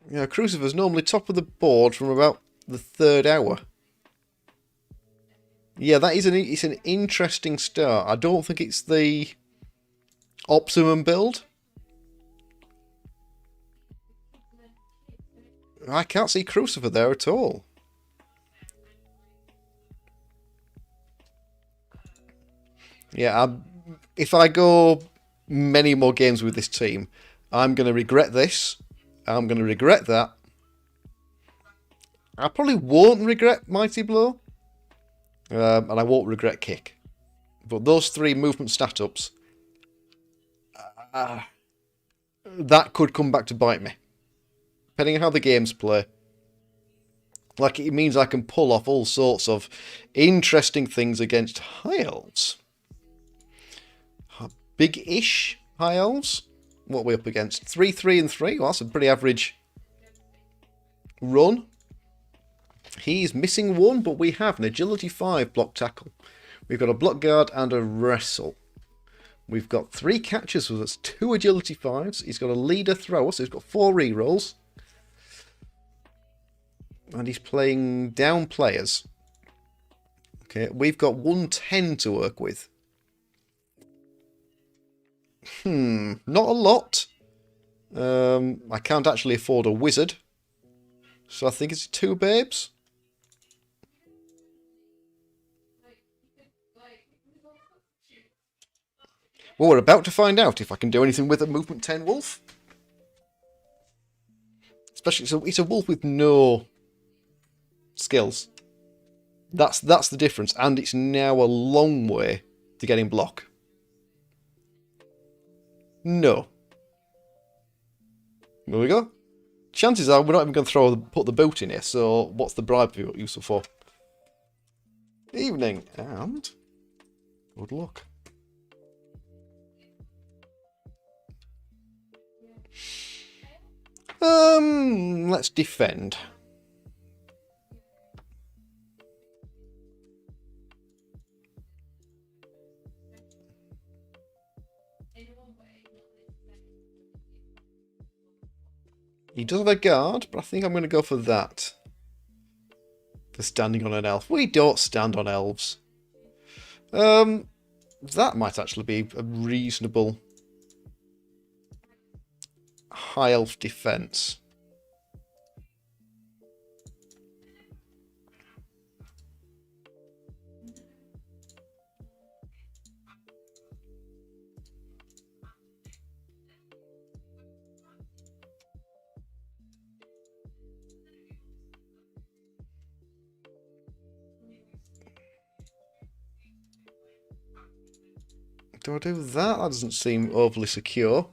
Yeah, Crucifer's normally top of the board from about the 3rd hour. Yeah, that is it's an interesting start. I don't think it's the optimum build. I can't see Crucifer there at all. Yeah, if I go many more games with this team, I'm going to regret this. I'm going to regret that. I probably won't regret Mighty Blow. And I won't regret Kick. But those 3 movement stat ups, that could come back to bite me. Depending on how the games play. Like, it means I can pull off all sorts of interesting things against high elves. Big-ish high elves. What are we up against? 3, 3, and 3. Well, that's a pretty average run. He's missing 1, but we have an agility 5 block tackle. We've got a block guard and a wrestle. We've got 3 catches, so that's 2 agility 5s. He's got a leader thrower, so he's got 4 rerolls. And he's playing down players. Okay, we've got 110 to work with. Not a lot. I can't actually afford a wizard. So I think it's 2 babes. Well, we're about to find out if I can do anything with a movement 10 wolf. Especially, it's a wolf with no skills. That's the difference, and it's now a long way to getting block. No. There we go. Chances are we're not even going to put the boot in here, so what's the bribe useful for? Evening, and good luck. Let's defend. He does have a guard, but I think I'm going to go for that. For standing on an elf. We don't stand on elves. That might actually be a reasonable high elf defense. Do I do that? That doesn't seem overly secure.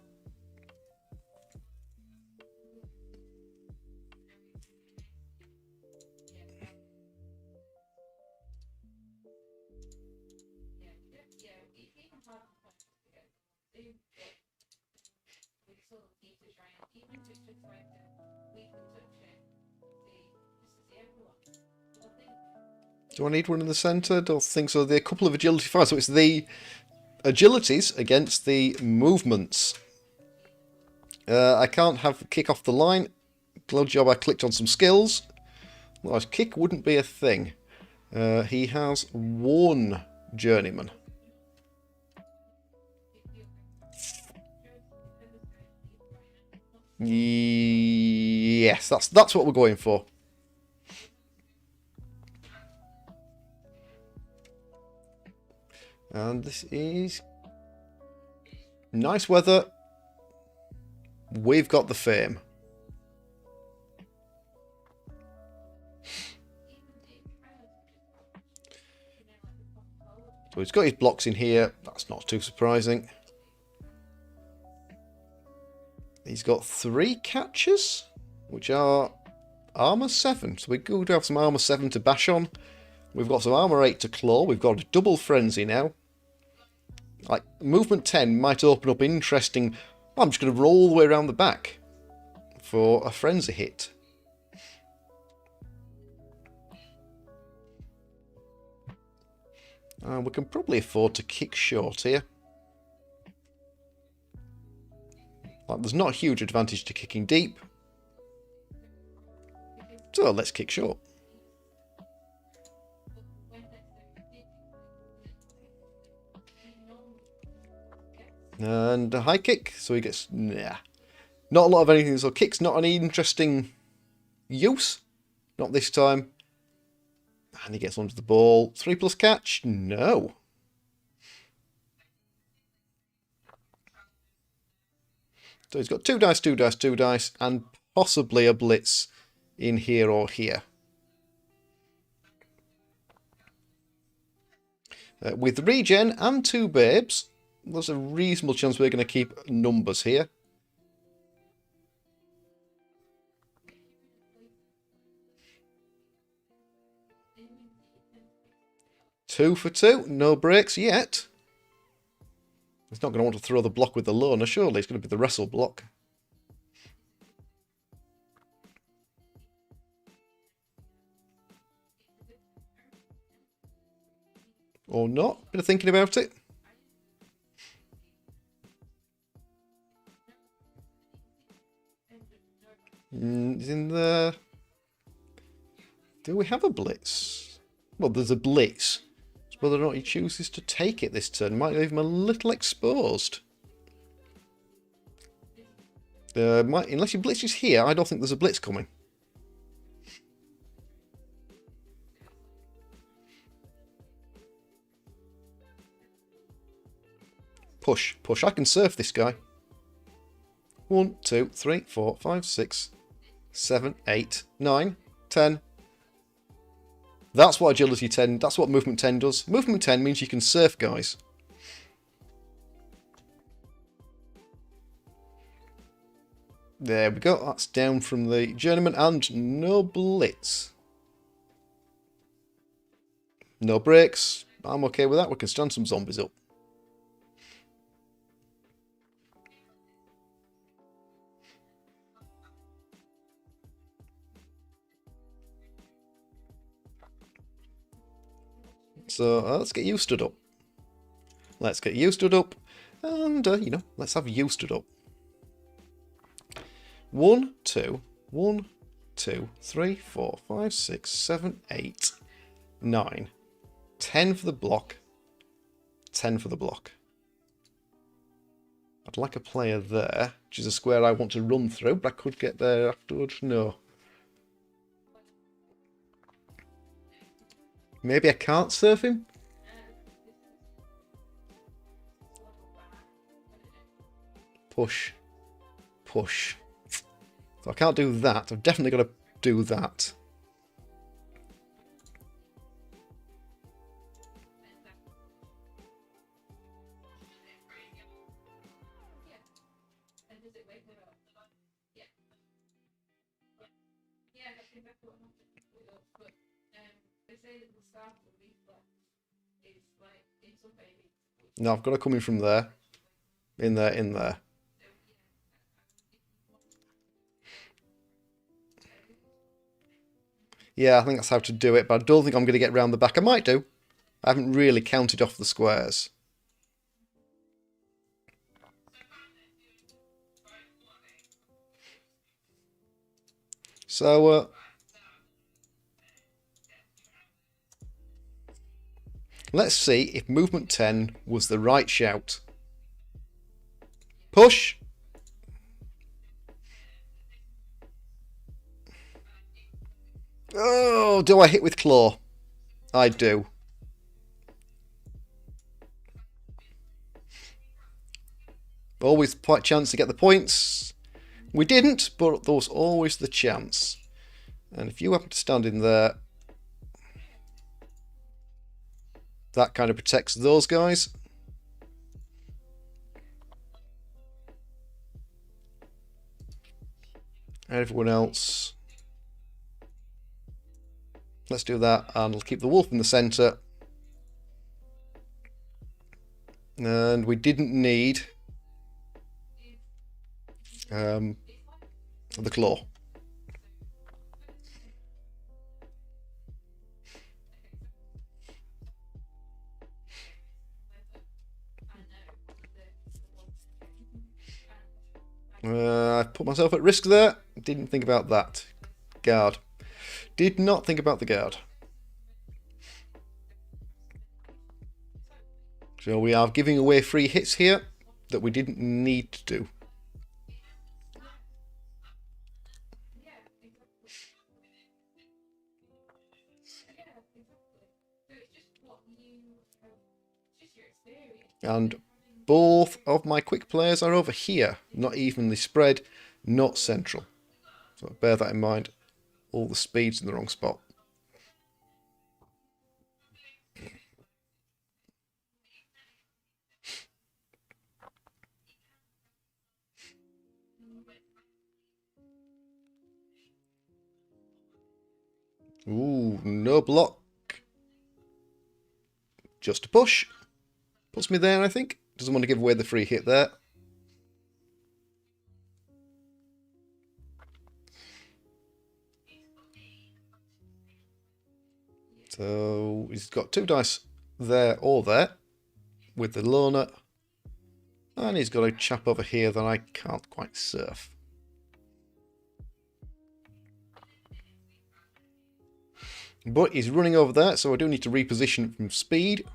Do I need one in the centre? Don't think so. They're a couple of agility 5s, so it's the agilities against the movements. I can't have kick off the line. Good job I clicked on some skills. Otherwise, kick wouldn't be a thing. He has 1 journeyman. Yes, that's what we're going for. And this is nice weather. We've got the fame. So he's got his blocks in here. That's not too surprising. He's got 3 catches, which are armor 7. So we do have some armor 7 to bash on. We've got some armor 8 to claw. We've got a double frenzy now. Like, movement 10 might open up interesting... I'm just going to roll all the way around the back for a frenzy hit. We can probably afford to kick short here. Like, there's not a huge advantage to kicking deep. So let's kick short. And a high kick, so he gets... Nah. Not a lot of anything, so kick's not an interesting use. Not this time. And he gets onto the ball. 3+ catch? No. So he's got 2 dice, 2 dice, 2 dice, and possibly a blitz in here or here. With regen and 2 babes, there's a reasonable chance we're going to keep numbers here. Two for 2, no breaks yet. He's not going to want to throw the block with the loner, surely. It's going to be the wrestle block. Or not. Bit of thinking about it. He's in there. Do we have a blitz? Well, there's a blitz. It's whether or not he chooses to take it this turn. Might leave him a little exposed. Unless he blitzes here, I don't think there's a blitz coming. Push, push. I can surf this guy. 1, 2, 3, 4, 5, 6, 7, 8, 9, 10. That's what agility 10, that's what movement 10 does. Movement 10 means you can surf guys. There we go, that's down from the journeyman and no blitz. No breaks. I'm okay with that, we can stand some zombies up. So let's get you stood up. Let's get you stood up. And, you know, let's have you stood up. 1, 2, 1, 2, 3, 4, 5, 6, 7, 8, 9. 10 for the block. 10 for the block. I'd like a player there, which is a square I want to run through, but I could get there afterwards. No. Maybe I can't surf him? Push. Push. So I can't do that. I've definitely got to do that. No, I've got to come in from there. In there, in there. Yeah, I think that's how to do it, but I don't think I'm going to get round the back. I might do. I haven't really counted off the squares. So, let's see if movement 10 was the right shout. Push! Oh, do I hit with claw? I do. Always quite chance to get the points. We didn't, but there was always the chance. And if you happen to stand in there, that kind of protects those guys. And everyone else. Let's do that, and we'll keep the wolf in the centre. And we didn't need the claw. I put myself at risk there. Didn't think about that. Guard. Did not think about the guard. So we are giving away free hits here that we didn't need to do. And both of my quick players are over here, not evenly spread, not central. So bear that in mind. All the speed's in the wrong spot. Ooh, no block. Just a push. Puts me there, I think. Doesn't want to give away the free hit there. So he's got 2 dice there or there with the loner. And he's got a chap over here that I can't quite surf. But he's running over there, so I do need to reposition from speed.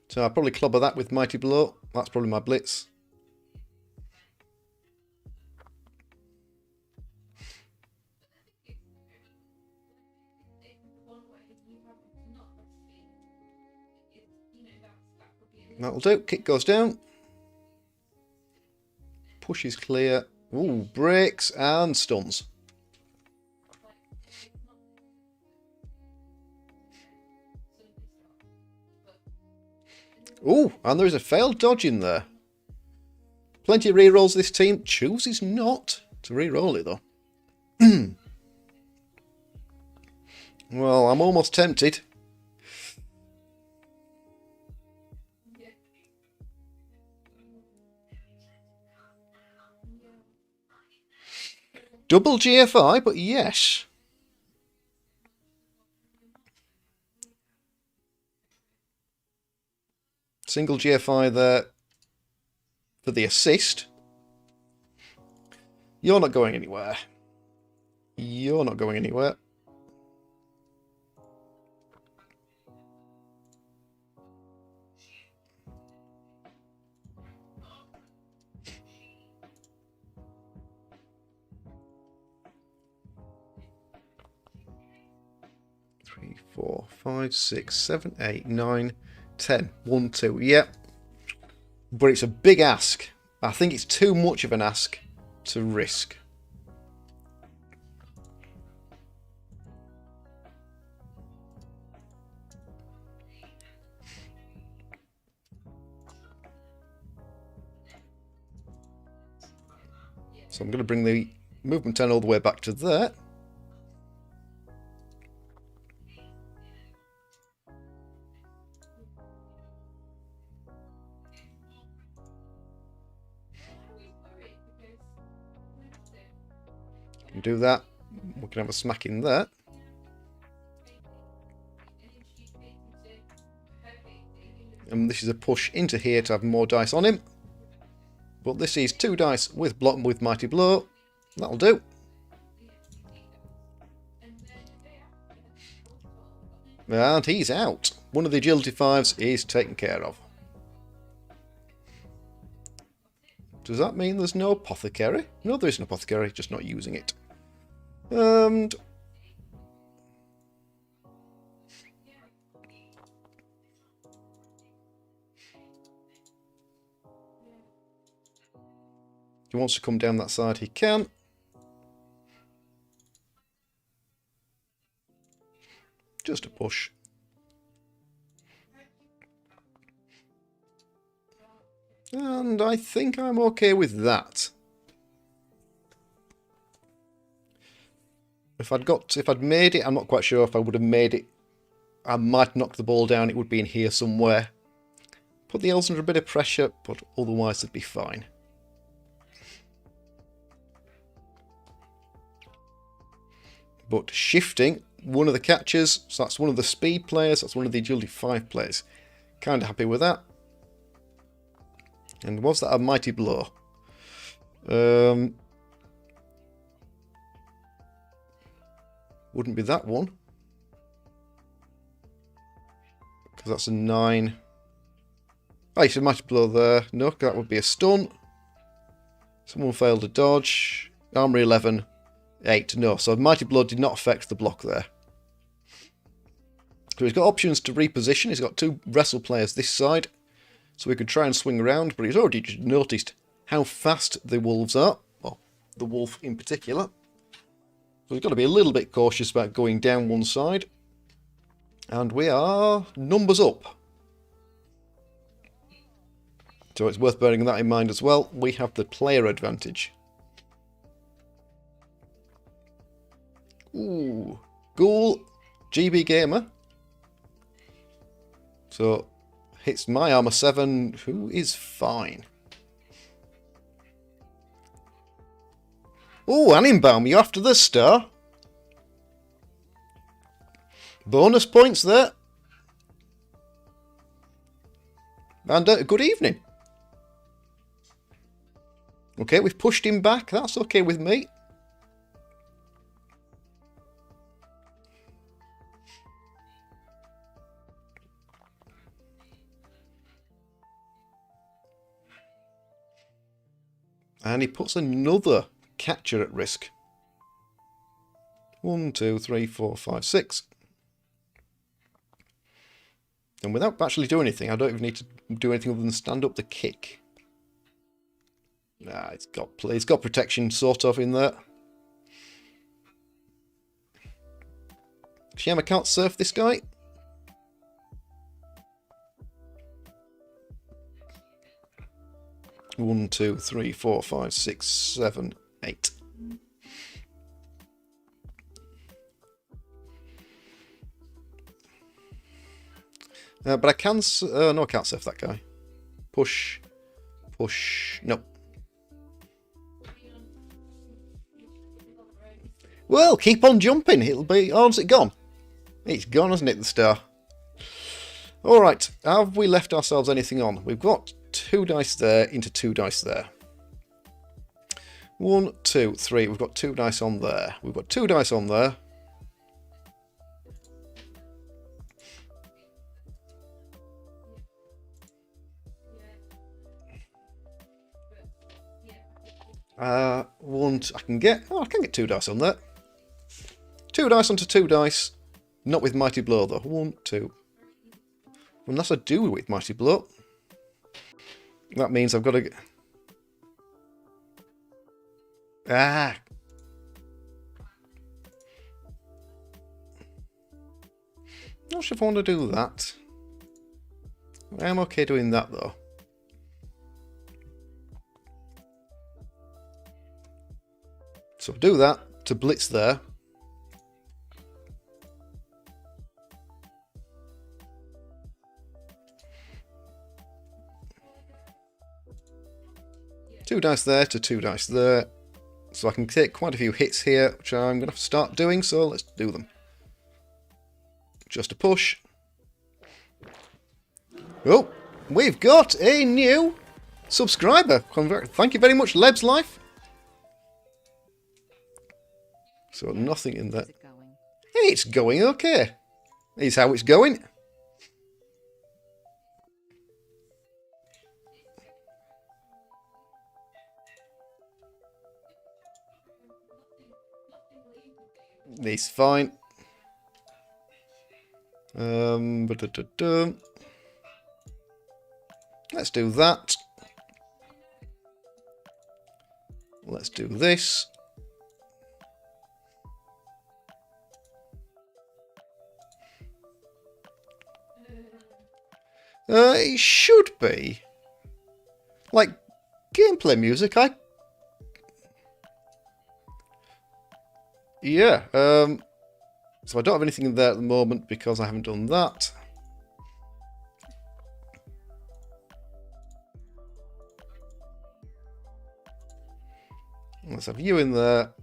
So I'll probably clobber that with Mighty Blow. That's probably my blitz. That'll do. Kick goes down. Push is clear. Ooh, breaks and stuns. Ooh, and there's a failed dodge in there. Plenty of rerolls this team. Chooses not to reroll it, though. Well, I'm almost tempted. Double GFI, but yes. Single GFI there for the assist. You're not going anywhere. You're not going anywhere. Three, 4, 5, 6, 7, 8, 9, 10. 1, 2. Yep. But it's a big ask. I think it's too much of an ask to risk. So I'm going to bring the movement 10 all the way back to there. Do that. We can have a smack in there. And this is a push into here to have more dice on him. But this is 2 dice with block with Mighty Blow. That'll do. And he's out. One of the agility 5s is taken care of. Does that mean there's no apothecary? No, there is an apothecary, just not using it. And do he wants to come down that side, he can. Just a push. And I think I'm okay with that. If I'd made it, I'm not quite sure if I would have made it. I might knock the ball down, it would be in here somewhere. Put the elves under a bit of pressure, but otherwise they'd be fine. But shifting, one of the catchers, so that's one of the speed players, that's one of the agility 5 players. Kind of happy with that. And was that a Mighty Blow? Wouldn't be that one. Because that's a 9. Oh, it's a Mighty Blow there. No, that would be a stun. Someone failed a dodge. Armory 11. 8. No, so Mighty Blow did not affect the block there. So he's got options to reposition. He's got 2 wrestle players this side. So we could try and swing around, but he's already just noticed how fast the wolves are. Well, the wolf in particular. So we've got to be a little bit cautious about going down one side. And we are numbers up. So it's worth bearing that in mind as well. We have the player advantage. Ooh. Ghoul, GB Gamer. So, hits my armor 7, who is fine. Oh, Annenbaum, you're after the star. Bonus points there. And good evening. Okay, we've pushed him back. That's okay with me. And he puts another catcher at risk. 1, 2, 3, 4, 5, 6. And without actually doing anything, I don't even need to do anything other than stand up the kick. Nah, it's got protection sort of in there. Shame I can't surf this guy. One, 2, 3, 4, 5, 6, 7, 8. But I can... no, I can't surf that guy. Push. Push. No. Well, keep on jumping. It'll be... Oh, is it gone? It's gone, hasn't it, the star? Alright, have we left ourselves anything on? We've got 2 dice there into 2 dice there. 1, 2, 3. We've got 2 dice on there. We've got 2 dice on there. I can get 2 dice on there. 2 dice onto 2 dice. Not with Mighty Blow though. 1, 2. Unless I do with Mighty Blow. That means I've got to... Ah! Not sure if I want to do that. I am okay doing that though. So do that to blitz there. Two dice there to 2 dice there. So I can take quite a few hits here, which I'm going to have to start doing, so let's do them. Just a push. Oh, we've got a new subscriber. Thank you very much, Leb's Life. So nothing in there. It's going okay. Is how it's going. It's fine. Let's do that. Let's do this. It should be. Like, gameplay music, Yeah, so I don't have anything in there at the moment because I haven't done that. Let's have you in there.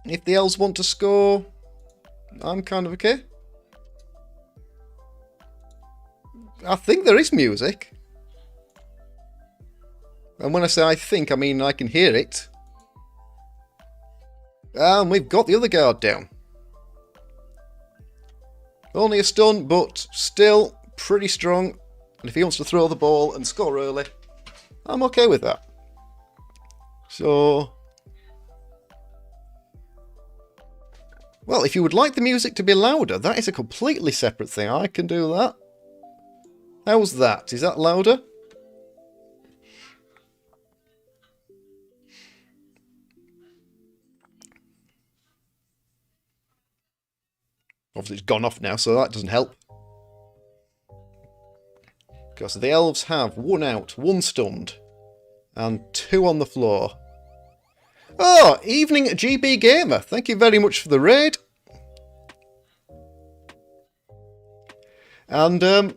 If the elves want to score, I'm kind of okay. I think there is music. And when I say I think, I mean I can hear it. And we've got the other guard down. Only a stun, but still pretty strong. And if he wants to throw the ball and score early, I'm okay with that. So... Well, if you would like the music to be louder, that is a completely separate thing. I can do that. How's that? Is that louder? Obviously it's gone off now, so that doesn't help. Okay, so the elves have 1 out, 1 stunned, and 2 on the floor. Oh, evening GB Gamer. Thank you very much for the raid. And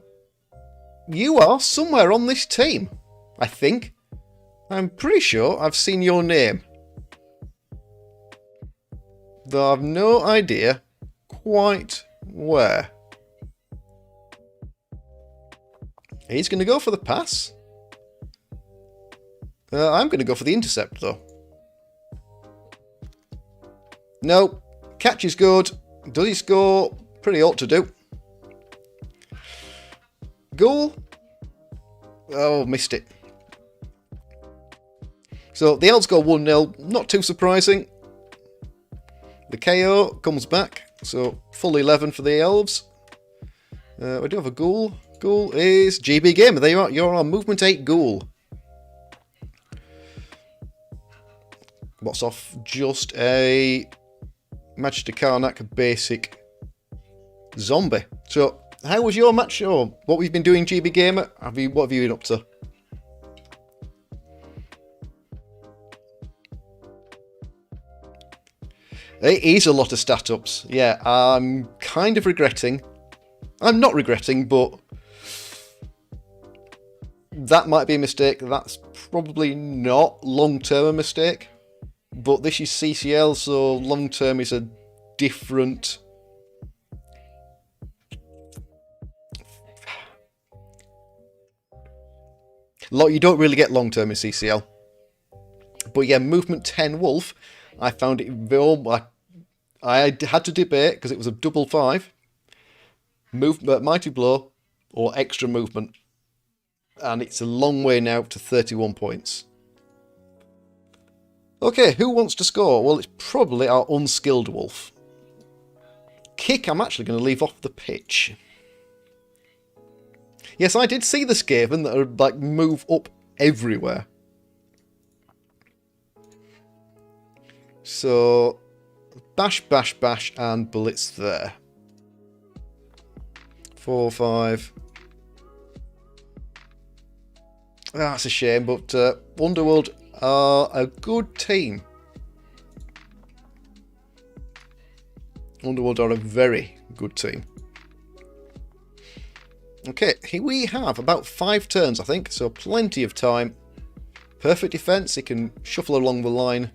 you are somewhere on this team, I think. I'm pretty sure I've seen your name. Though I've no idea quite where. He's going to go for the pass. I'm going to go for the intercept, though. No. Catch is good. Does he score? Pretty ought to do. Goal. Oh, missed it. So the Elves go 1-0. Not too surprising. The KO comes back. So full 11 for the Elves. We do have a goal. Goal is GB Gamer. There you are. You're on movement 8 goal. What's off? Just a Magister Karnak basic zombie. So, how was your match? Or what we've been doing, GB Gamer? What have you been up to? It is a lot of stat ups. Yeah, I'm kind of regretting. I'm not regretting, but that might be a mistake. That's probably not long-term a mistake. But this is CCL, so long-term is a different... You don't really get long-term in CCL. But yeah, movement 10 Wolf, I found it very... I had to debate because it was a double 5. Mighty Blow or extra movement. And it's a long way now to 31 points. Okay, who wants to score? Well, it's probably our unskilled Wolf. Kick, I'm actually going to leave off the pitch. Yes, I did see the Skaven that are like move up everywhere. So, bash, bash, bash, and blitz there. 4, 5. That's a shame, but Underworld are a good team. Underworld are a very good team. Okay, here we have about 5 turns, I think, so plenty of time. Perfect defence, he can shuffle along the line.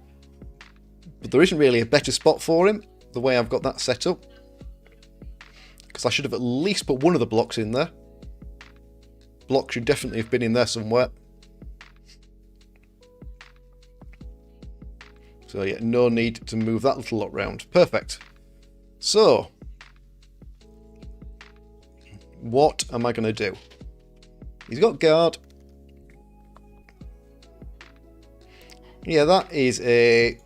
But there isn't really a better spot for him, the way I've got that set up. Because I should have at least put one of the blocks in there. Block should definitely have been in there somewhere. So yeah, no need to move that little lot round. Perfect. So, what am I going to do? He's got guard. Yeah, that is a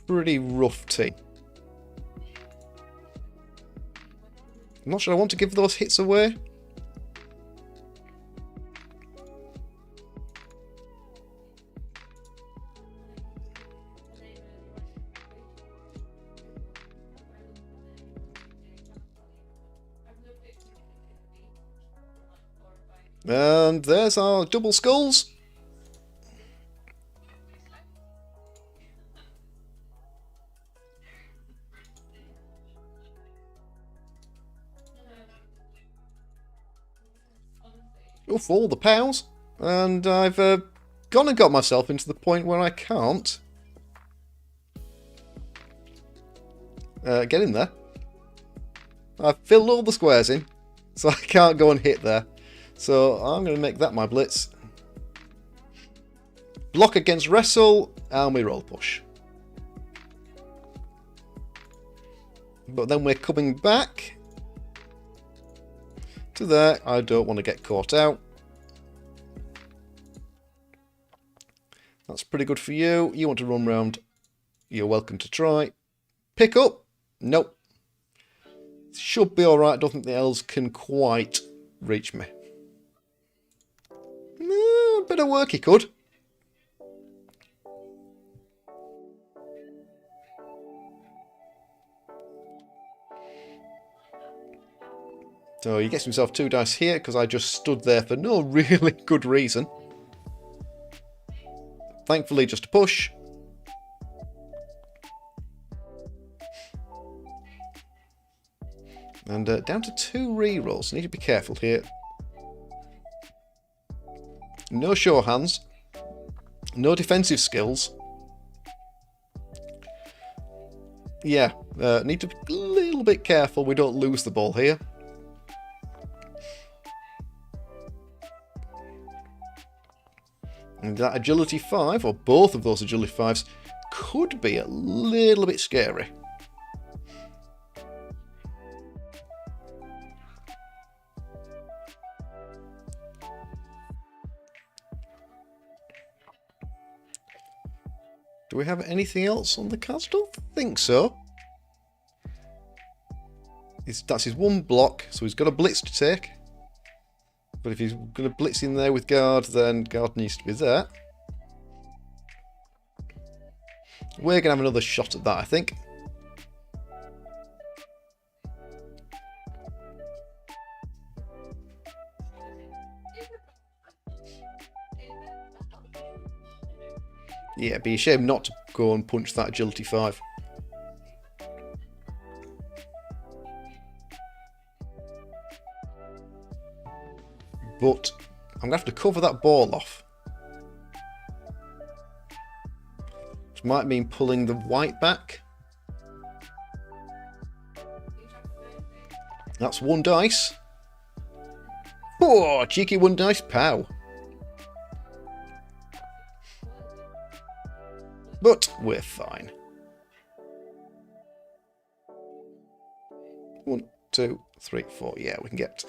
pretty rough team. I'm not sure I want to give those hits away. And there's our double skulls. Oof, all the pals. And I've gone and got myself into the point where I can't get in there. I've filled all the squares in, so I can't go and hit there. So I'm going to make that my blitz. Block against wrestle, and we roll push. But then we're coming back to there. I don't want to get caught out. That's pretty good for you. You want to run round. You're welcome to try. Pick up. Nope. Should be alright. I don't think the elves can quite reach me. A bit of work he could. So he gets himself 2 dice here because I just stood there for no really good reason. Thankfully, just a push. And down to 2 rerolls. Need to be careful here. No sure hands. No defensive skills. Yeah, need to be a little bit careful we don't lose the ball here. And that agility 5, or both of those agility 5s, could be a little bit scary. Do we have anything else on the cards? Don't think so. That's his 1 block, so he's got a blitz to take. But if he's going to blitz in there with guard, then guard needs to be there. We're going to have another shot at that, I think. Yeah, it'd be a shame not to go and punch that agility 5. But I'm going to have to cover that ball off. Which might mean pulling the white back. That's 1 dice. Oh, cheeky 1 dice, pow. But we're fine. 1, 2, 3, 4. Yeah, we can get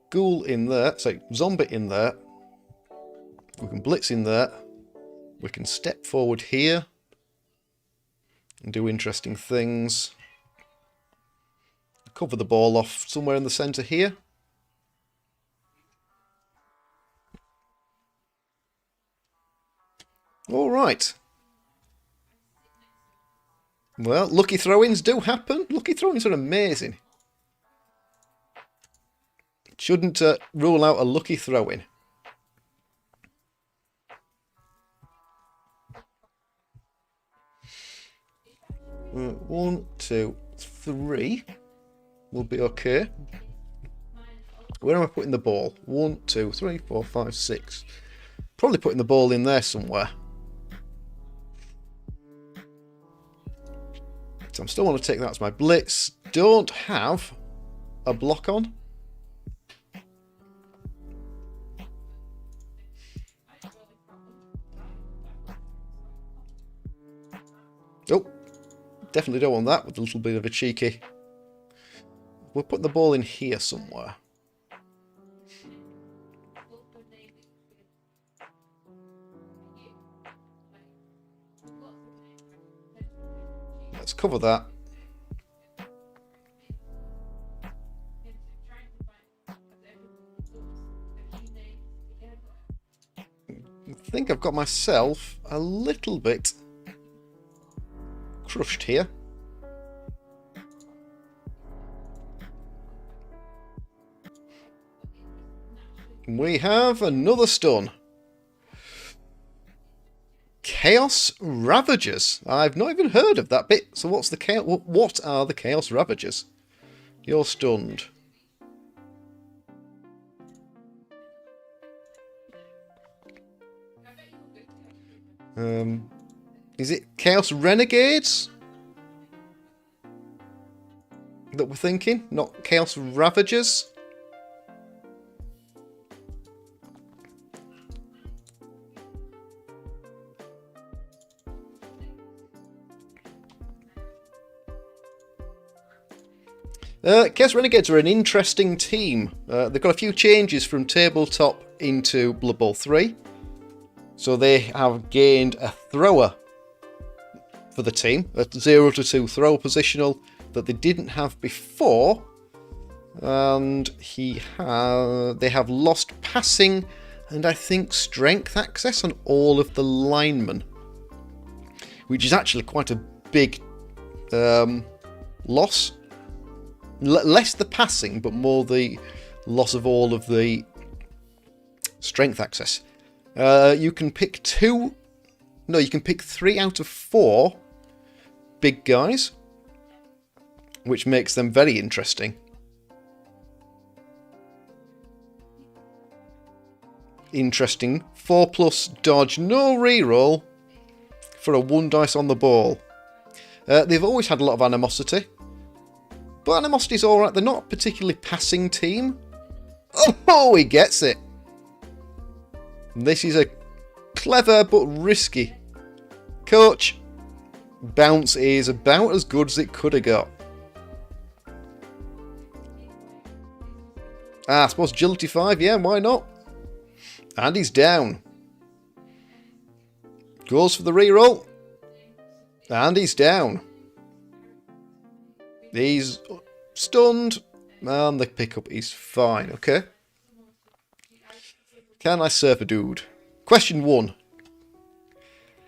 Ghoul in there. So Zombie in there. We can Blitz in there. We can step forward here and do interesting things. Cover the ball off somewhere in the centre here. All right. Well, lucky throw-ins do happen. Lucky throw-ins are amazing. Shouldn't rule out a lucky throw-in. One, 2, 3 will be okay. Where am I putting the ball? 1, 2, 3, 4, 5, 6. Probably putting the ball in there somewhere. So I still want to take that as my blitz. Don't have a block on. Oh, definitely don't want that with a little bit of a cheeky. We'll put the ball in here somewhere. Let's cover that. I think I've got myself a little bit crushed here. We have another stun. Chaos Ravagers. I've not even heard of that bit. So what's the chaos? What are the Chaos Ravagers? You're stunned. Is it Chaos Renegades that we're thinking? Not Chaos Ravagers? Chaos Renegades are an interesting team. They've got a few changes from tabletop into Blood Bowl 3. So they have gained a thrower for the team, a 0 to 2 throw positional that they didn't have before. And they have lost passing and I think strength access on all of the linemen. Which is actually quite a big loss. Less the passing, but more the loss of all of the strength access. You can pick 3 out of 4 big guys, which makes them very interesting. Interesting. 4+ dodge, no reroll for a 1 dice on the ball. They've always had a lot of animosity, but animosity's alright. They're not a particularly passing team. Oh, he gets it. This is a clever but risky. Coach, bounce is about as good as it could have got. I suppose agility 5, yeah, why not? And he's down. Goes for the reroll. And he's down. He's stunned. And the pickup is fine. Okay. Can I surf a dude? Question 1.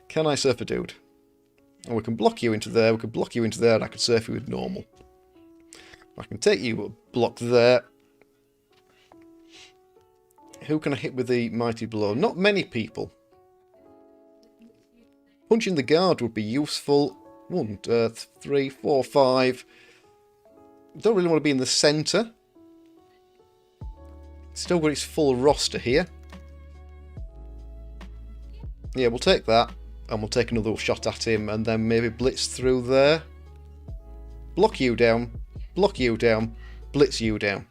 Can I surf a dude? And we can block you into there. We can block you into there. And I can surf you with normal. I can take you block there. Who can I hit with the mighty blow? Not many people. Punching the guard would be useful. 1, 2, 3, 4, 5. Don't really want to be in the centre. Still got its full roster here. Yeah, we'll take that. And we'll take another shot at him. And then maybe blitz through there. Block you down. Block you down. Blitz you down.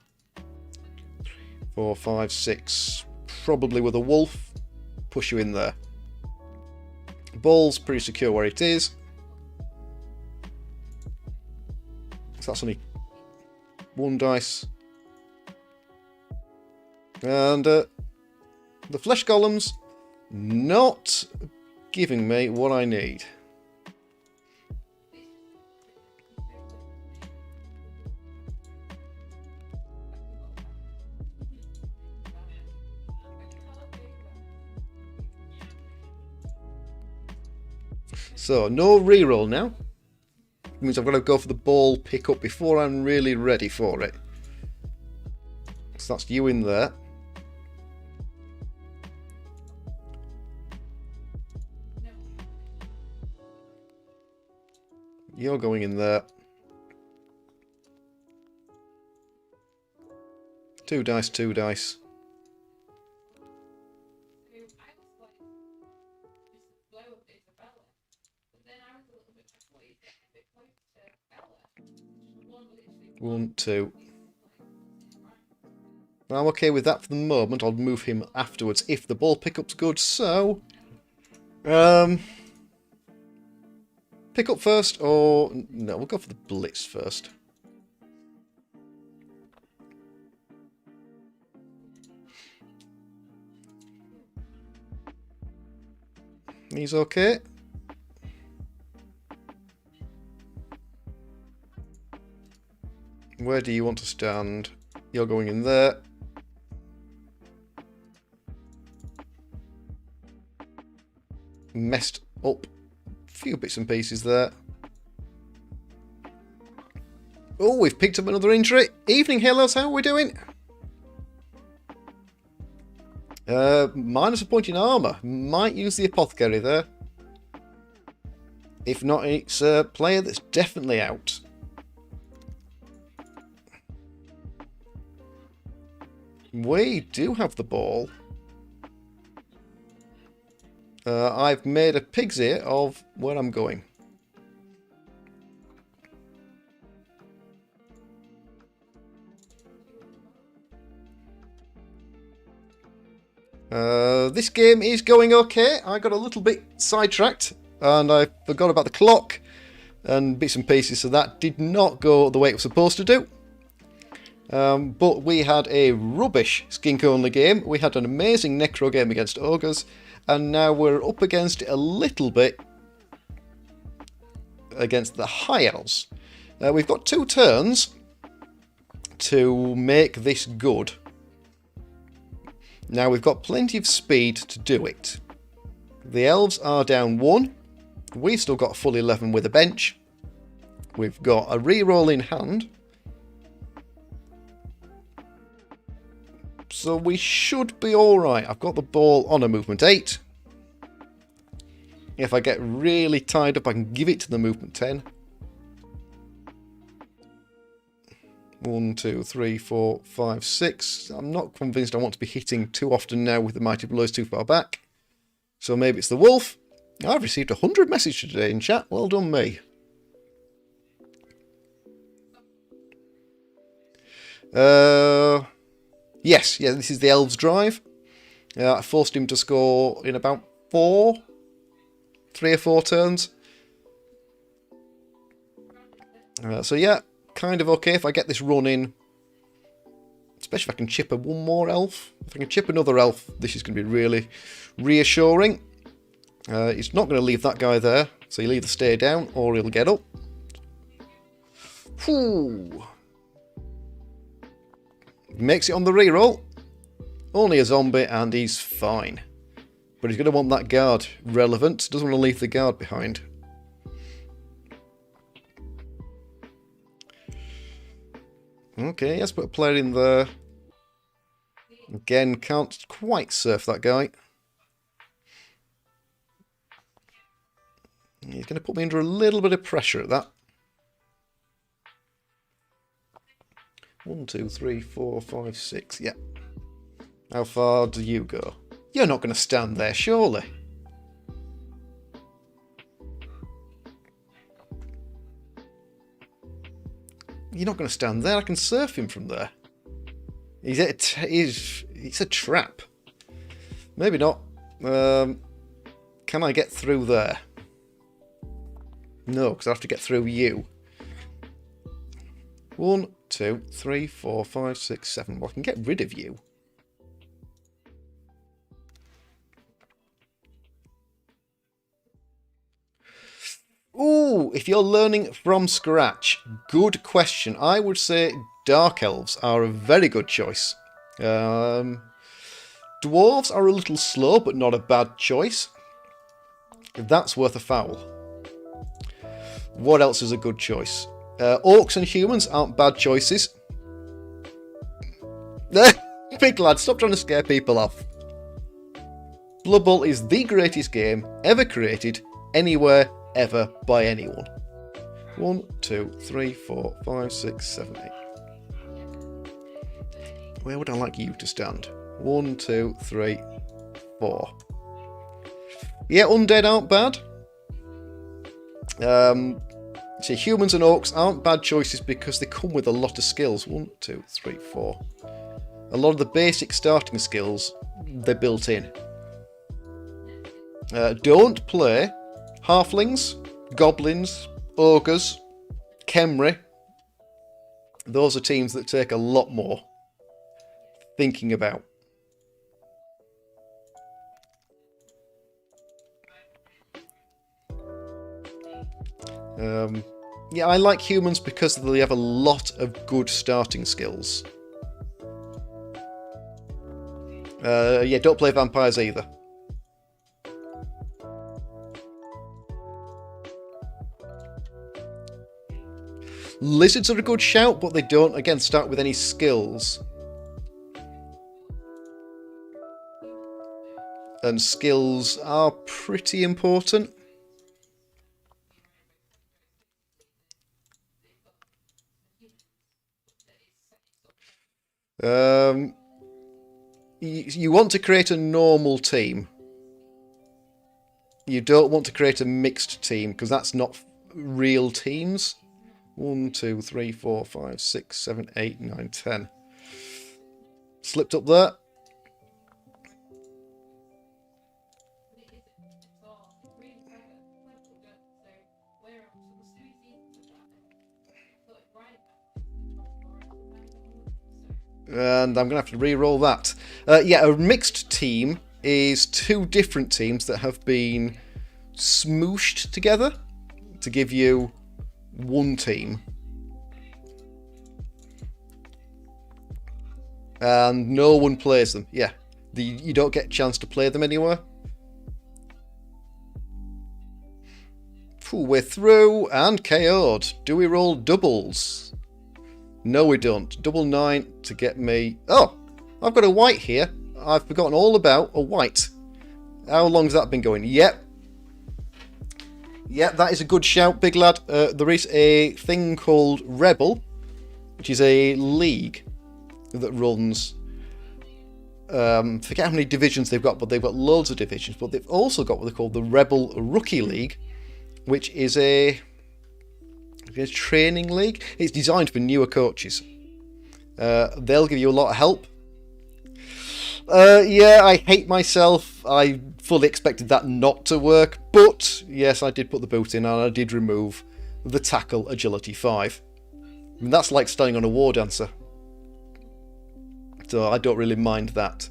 4, 5, 6. Probably with a wolf. Push you in there. Ball's pretty secure where it is. So that's only 1 dice. And the flesh golems not giving me what I need. So, no reroll now. It means I've got to go for the ball pick-up before I'm really ready for it. So that's you in there. You're going in there. 2 dice, 2 dice. One, 2. I'm okay with that for the moment. I'll move him afterwards if the ball pickup's good. So, pick up first, or no? We'll go for the blitz first. He's okay. Where do you want to stand? You're going in there. Messed up a few bits and pieces there. Oh, we've picked up another injury. Evening, Halos, how are we doing? Minus a point in armour. Might use the apothecary there. If not, it's a player that's definitely out. We do have the ball. I've made a pig's ear of where I'm going. This game is going okay. I got a little bit sidetracked and I forgot about the clock and bits and pieces, so that did not go the way it was supposed to do. But we had a rubbish skink-only game. We had an amazing necro game against ogres, and now we're up against it a little bit against the high elves. We've got 2 turns to make this good. Now we've got plenty of speed to do it. The elves are down 1. We've still got a full 11 with a bench. We've got a reroll in hand. So we should be alright. I've got the ball on a movement 8. If I get really tied up, I can give it to the movement 10. 1, 2, 3, 4, 5, 6. I'm not convinced I want to be hitting too often now with the mighty blows too far back. So maybe it's the wolf. I've received 100 messages today in chat. Well done, me. Yes, this is the elves' drive. I forced him to score in about 3 or 4 turns. So yeah, kind of okay if I get this run in. Especially if I can chip one more elf. If I can chip another elf, this is going to be really reassuring. He's not going to leave that guy there, so he'll either stay down or he'll get up. Whew. Makes it on the reroll. Only a zombie and he's fine. But he's going to want that guard relevant. Doesn't want to leave the guard behind. Okay, let's put a player in there. Again, can't quite surf that guy. He's going to put me under a little bit of pressure at that. 1, 2, 3, 4, 5, 6. Yeah. How far do you go? You're not going to stand there, surely. You're not going to stand there. I can surf him from there. It's a trap. Maybe not. Can I get through there? No, because I have to get through you. 1, 2, 3, 4, 5, 6, 7. Well, I can get rid of you. Ooh, if you're learning from scratch, good question. I would say Dark Elves are a very good choice. Dwarves are a little slow, but not a bad choice. That's worth a foul. What else is a good choice? Orcs and humans aren't bad choices. Big lad, stop trying to scare people off. Blood Bowl is the greatest game ever created, anywhere, ever, by anyone. 1, 2, 3, 4, 5, 6, 7, 8. Where would I like you to stand? 1, 2, 3, 4. Yeah, undead aren't bad. See, humans and orcs aren't bad choices because they come with a lot of skills. 1, 2, 3, 4. A lot of the basic starting skills, they're built in. Don't play halflings, goblins, ogres, Khemri. Those are teams that take a lot more thinking about. Yeah, I like humans because they have a lot of good starting skills. Yeah, don't play vampires either. Lizards are a good shout, but they don't, again, start with any skills. And skills are pretty important. You want to create a normal team. You don't want to create a mixed team, because that's not real teams. 1, 2, 3, 4, 5, 6, 7, 8, 9, 10. Slipped up there. And I'm going to have to re-roll that. Yeah, a mixed team is 2 different teams that have been smooshed together to give you 1 team. And no one plays them. Yeah, you don't get a chance to play them anywhere. We're through and KO'd. Do we roll doubles? No, we don't. Double 9 to get me... Oh! I've got a white here. I've forgotten all about a white. How long has that been going? Yep. Yep, that is a good shout, big lad. There is a thing called Rebel, which is a league that runs... forget how many divisions they've got, but they've got loads of divisions. But they've also got what they call the Rebel Rookie League, which is a training league. It's designed for newer coaches. They'll give you a lot of help. Yeah, I hate myself. I fully expected that not to work, but yes, I did put the boot in and I did remove the tackle agility 5. I mean, that's like standing on a war dancer. So I don't really mind that.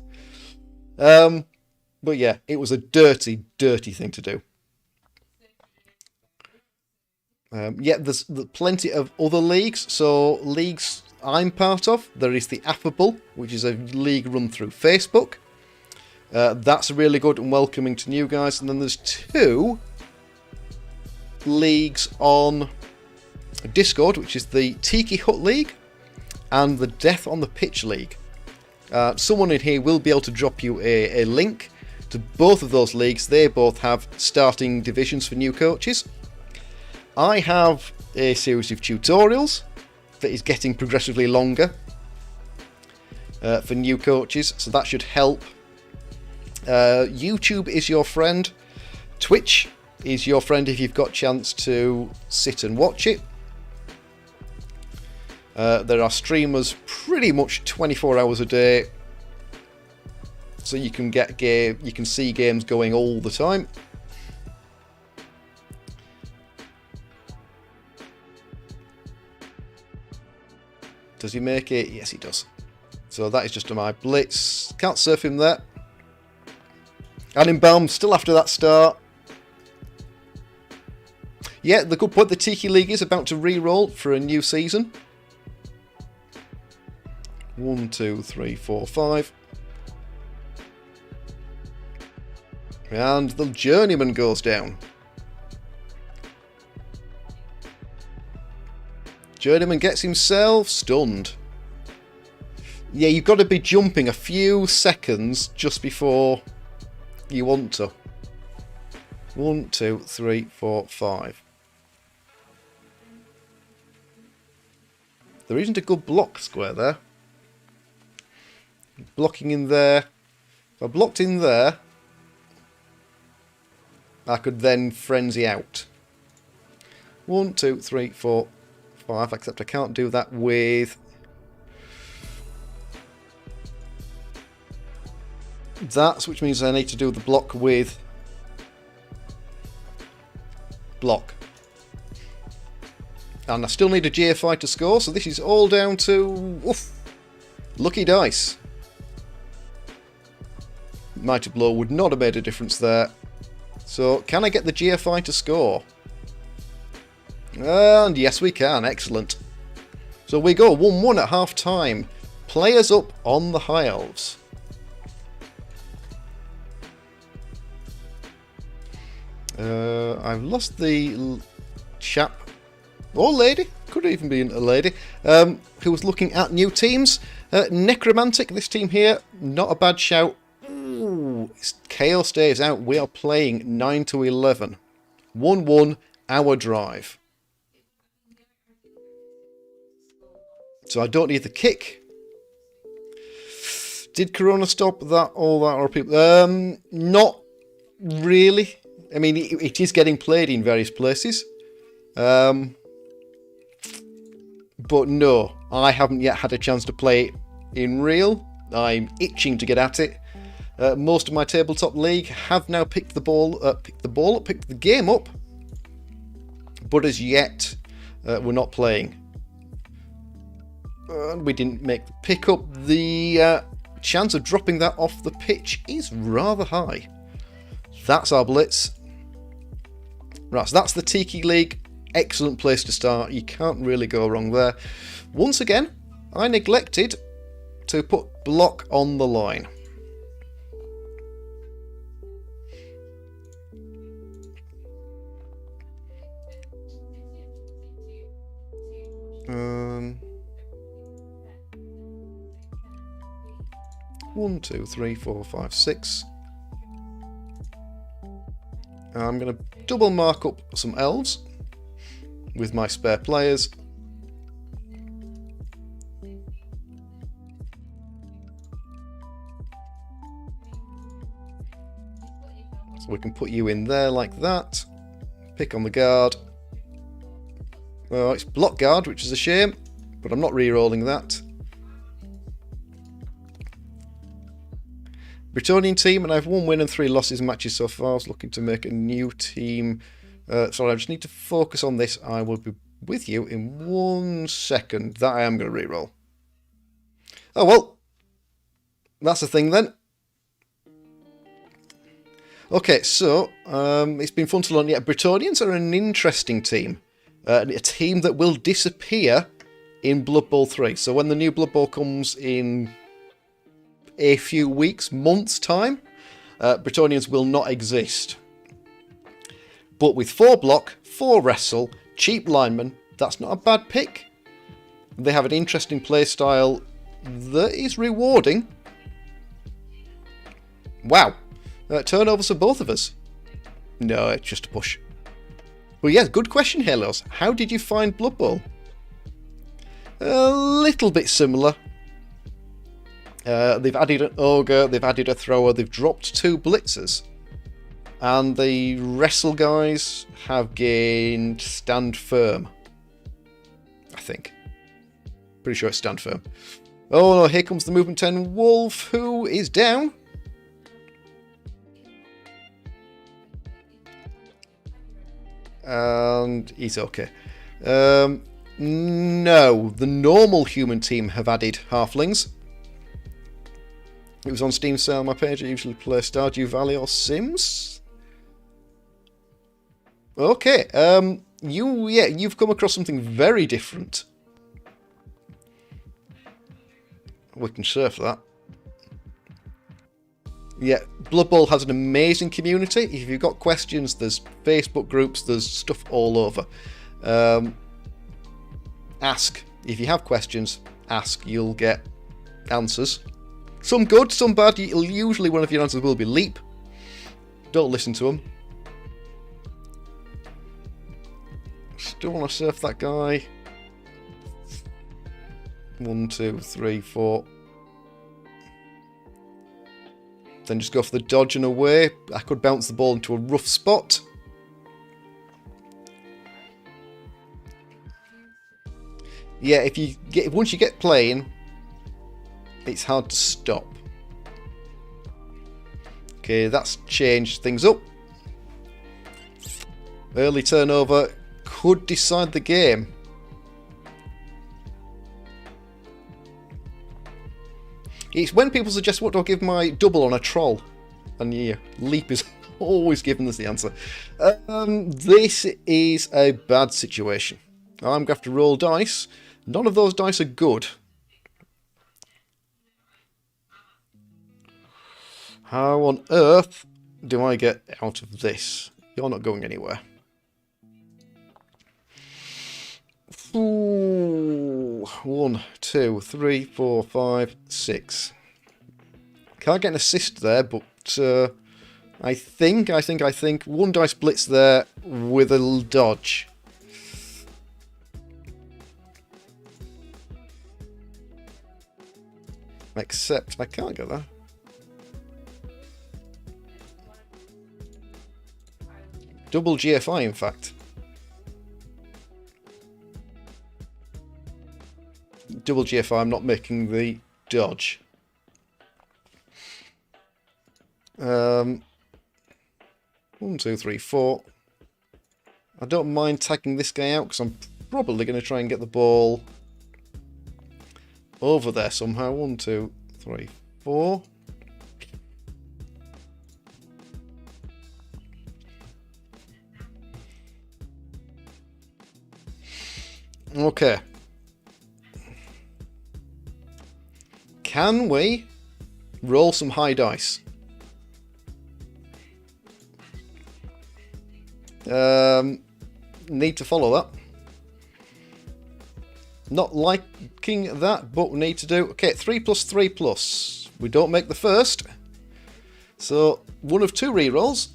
But yeah, it was a dirty, dirty thing to do. Yeah, there's plenty of other leagues. So leagues I'm part of, there is the Affable, which is a league run through Facebook. That's really good and welcoming to new guys. And then there's 2 leagues on Discord, which is the Tiki Hut League and the Death on the Pitch League. Someone in here will be able to drop you a link to both of those leagues. They both have starting divisions for new coaches. I have a series of tutorials that is getting progressively longer for new coaches, so that should help. YouTube is your friend. Twitch is your friend if you've got a chance to sit and watch it. There are streamers pretty much 24 hours a day, so you can see games going all the time. Does he make it? Yes, he does. So that is just my blitz. Can't surf him there. Annenbaum still after that start. Yeah, the good point, the Tiki League is about to re-roll for a new season. 1, 2, 3, 4, 5. And the Journeyman goes down. Journeyman gets himself stunned. Yeah, you've got to be jumping a few seconds just before you want to. 1, 2, 3, 4, 5. There isn't a good block square there. Blocking in there. If I blocked in there, I could then frenzy out. 1, 2, 3, 4, 5. Except I can't do that with that, which means I need to do the block with block. And I still need a GFI to score, so this is all down to lucky dice. Mighty Blow would not have made a difference there. So, can I get the GFI to score? And yes, we can. Excellent. So we go 1-1 at half time. Players up on the High Elves. I've lost the chap, or lady, could even be a lady, who was looking at new teams. Necromantic, this team here, not a bad shout. Ooh, Chaos Day is out. We are playing 9 to 11. 1-1, our drive. So I don't need the kick. Did Corona stop that? All that? Or people? Not really. I mean, it is getting played in various places. But no, I haven't yet had a chance to play it in real. I'm itching to get at it. Most of my tabletop league have now picked the game up, but as yet we're not playing. We didn't make the pickup. The chance of dropping that off the pitch is rather high. That's our blitz. Right, so that's the Tiki League. Excellent place to start. You can't really go wrong there. Once again, I neglected to put block on the line. 1, 2, 3, 4, 5, 6. I'm going to double mark up some elves with my spare players. So we can put you in there like that. Pick on the guard. Well, it's block guard, which is a shame, but I'm not re-rolling that. Bretonian team, and I have 1 win and 3 losses in matches so far. I was looking to make a new team. Sorry, I just need to focus on this. I will be with you in 1 second. That I am going to re-roll. Oh, well. That's the thing then. Okay, so it's been fun to learn. Yeah, Bretonians are an interesting team. A team that will disappear in Blood Bowl 3. So when the new Blood Bowl comes in a few weeks, months' time, Bretonians will not exist. But with 4 block, 4 wrestle, cheap linemen, that's not a bad pick. They have an interesting play style that is rewarding. Wow. Turnovers for both of us. No, it's just a push. Well, yes, good question, Halos. How did you find Blood Bowl? A little bit similar. They've added an ogre, they've added a thrower, they've dropped 2 blitzers. And the wrestle guys have gained stand firm. I think. Pretty sure it's stand firm. Oh no, here comes the movement 10 wolf, who is down. And he's okay. No, the normal human team have added halflings. It was on Steam sale on my page. I usually play Stardew Valley or Sims. Okay, you've come across something very different. We can surf that. Yeah, Blood Bowl has an amazing community. If you've got questions, there's Facebook groups, there's stuff all over. Ask. If you have questions, ask. You'll get answers. Some good, some bad. Usually one of your answers will be leap. Don't listen to them. Still want to surf that guy. 1, 2, 3, 4. Then just go for the dodge and away. I could bounce the ball into a rough spot. Yeah, once you get playing, it's hard to stop. Okay, that's changed things up. Early turnover could decide the game. It's when people suggest, what do I give my double on a troll? And yeah, leap is always giving us the answer. This is a bad situation. I'm going to have to roll dice. None of those dice are good. How on earth do I get out of this? You're not going anywhere. Ooh, 1, 2, 3, 4, 5, 6. Can't get an assist there, but I think 1 dice blitz there with a little dodge. Except I can't get that. Double GFI, in fact. Double GFI, I'm not making the dodge. 1, 2, 3, 4. I don't mind tagging this guy out because I'm probably going to try and get the ball over there somehow. 1, 2, 3, 4. Okay. Can we roll some high dice? Need to follow that. Not liking that, but we need to do. Okay, 3 plus 3 plus. We don't make the first. So, one of 2 rerolls.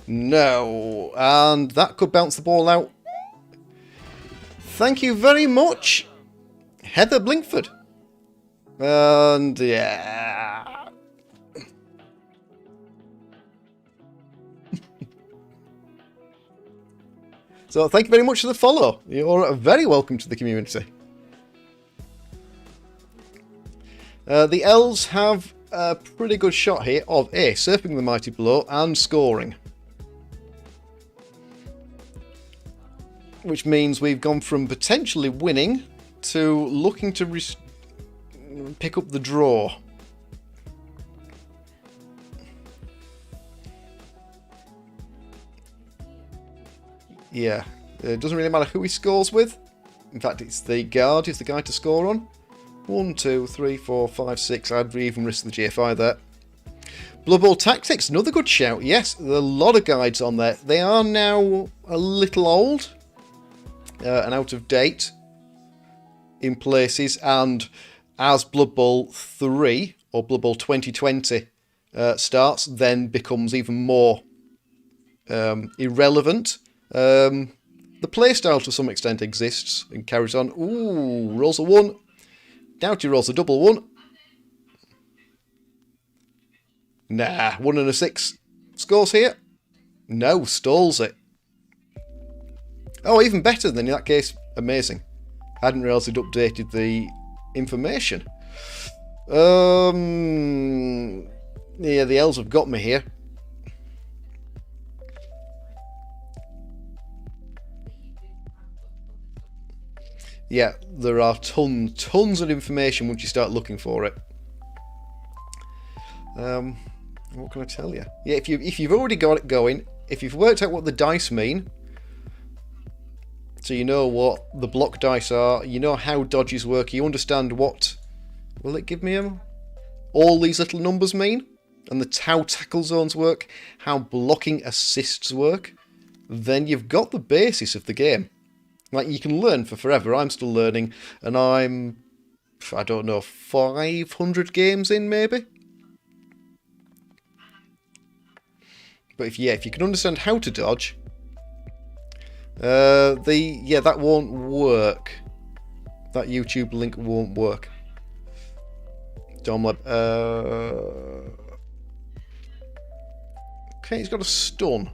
No. And that could bounce the ball out. Thank you very much, Heather Blinkford. And yeah. So thank you very much for the follow. You're very welcome to the community. The elves have a pretty good shot here of A, surfing the mighty blow and scoring. Which means we've gone from potentially winning to looking to pick up the draw. Yeah, it doesn't really matter who he scores with. In fact, it's the guard who's the guy to score on. 1, 2, 3, 4, 5, 6. I'd even risk the GFI there. Blood Bowl Tactics, another good shout. Yes, there are a lot of guides on there. They are now a little old. And out of date in places, and as Blood Bowl 3 or Blood Bowl 2020 starts, then becomes even more irrelevant. The playstyle to some extent exists and carries on. Ooh, rolls a 1. Doughty rolls a double 1. Nah, 1 and a 6. Scores here? No, stalls it. Oh, even better than in that case. Amazing. I hadn't realised he'd updated the information. Yeah, the elves have got me here. Yeah, there are tons of information once you start looking for it. What can I tell you? Yeah, if you've already got it going, if you've worked out what the dice mean, so you know what the block dice are, you know how dodges work, you understand what... Will it give me them? All these little numbers mean? And how tackle zones work, how blocking assists work, then you've got the basis of the game. Like, you can learn for forever. I'm still learning, and I'm, I don't know, 500 games in, maybe? But if you can understand how to dodge, that won't work. That YouTube link won't work. Domlab. Okay, he's got a stun.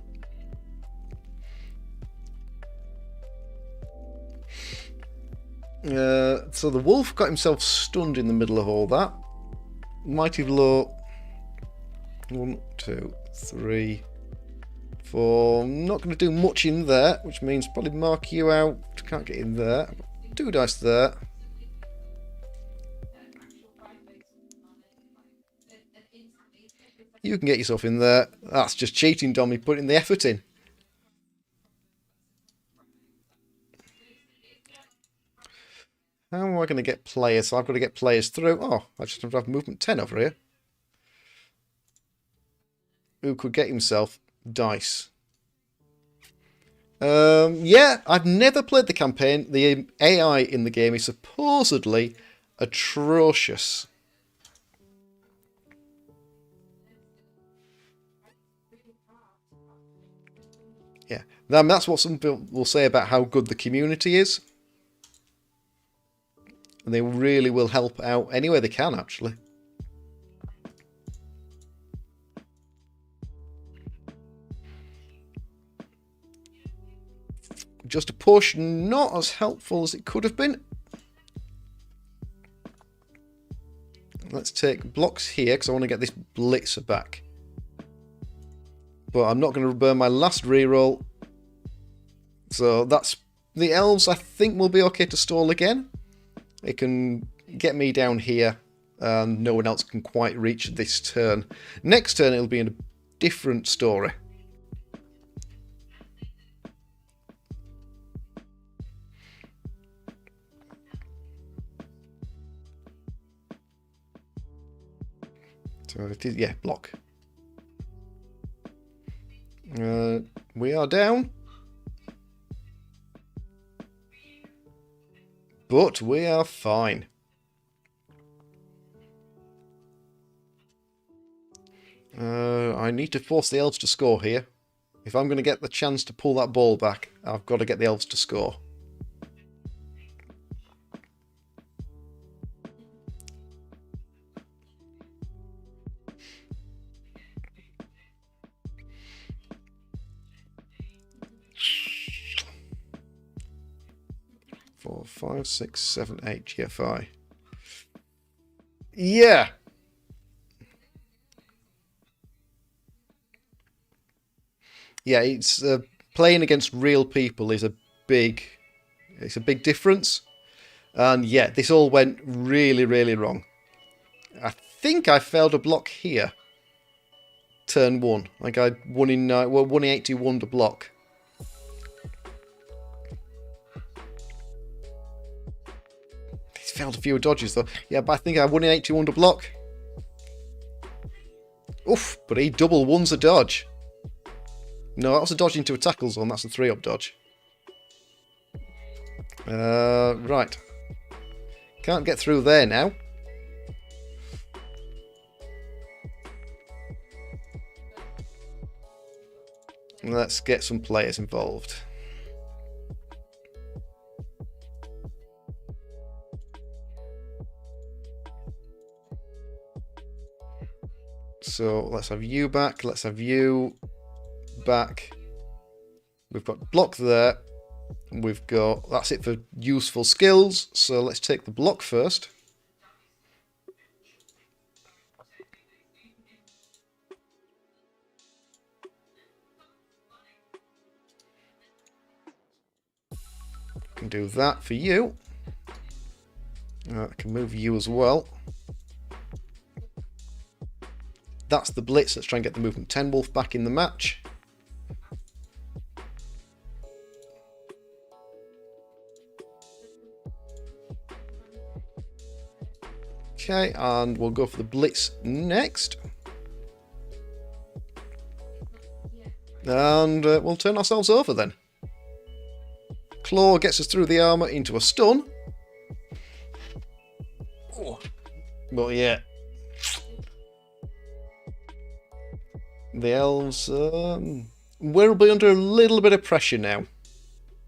So the wolf got himself stunned in the middle of all that. Mighty blow. 1, 2, 3, 4. I'm not going to do much in there, which means probably mark you out. Can't get in there. 2 dice there. You can get yourself in there. That's just cheating, Dom. You're putting the effort in. How am I going to get players? So I've got to get players through. Oh, I just have to have movement 10 over here. Who could get himself dice? Yeah, I've never played the campaign. The AI in the game is supposedly atrocious. Yeah, that's what some people will say about how good the community is. And they really will help out any way they can, actually. Just a push, not as helpful as it could have been. Let's take blocks here, because I want to get this blitzer back. But I'm not going to burn my last reroll. So that's... The elves, I think, will be okay to stall again. It can get me down here, and no one else can quite reach this turn. Next turn, it'll be in a different story. So it is, yeah, block. We are down. But we are fine. I need to force the elves to score here. If I'm going to get the chance to pull that ball back, I've got to get the elves to score. Four, 5, 6, 7, 8 GFI. Yeah. Yeah, it's playing against real people is a big difference. And yeah, this all went really, really wrong. I think I failed a block here. Turn 1. Like I won in 181 to block. He's failed a few dodges though. Yeah, but I think I won in 81 to block. Oof, but he double ones a dodge. No, that was a dodge into a tackle zone. That's a 3-up dodge. Right. Can't get through there now. Let's get some players involved. So let's have you back. Let's have you back. We've got block there. We've got, that's it for useful skills. So let's take the block first. Can do that for you. I can move you as well. That's the blitz. Let's try and get the movement 10 wolf back in the match. Okay, and we'll go for the blitz next. And we'll turn ourselves over then. Claw gets us through the armour into a stun. Oh. But yeah. The elves will be under a little bit of pressure now.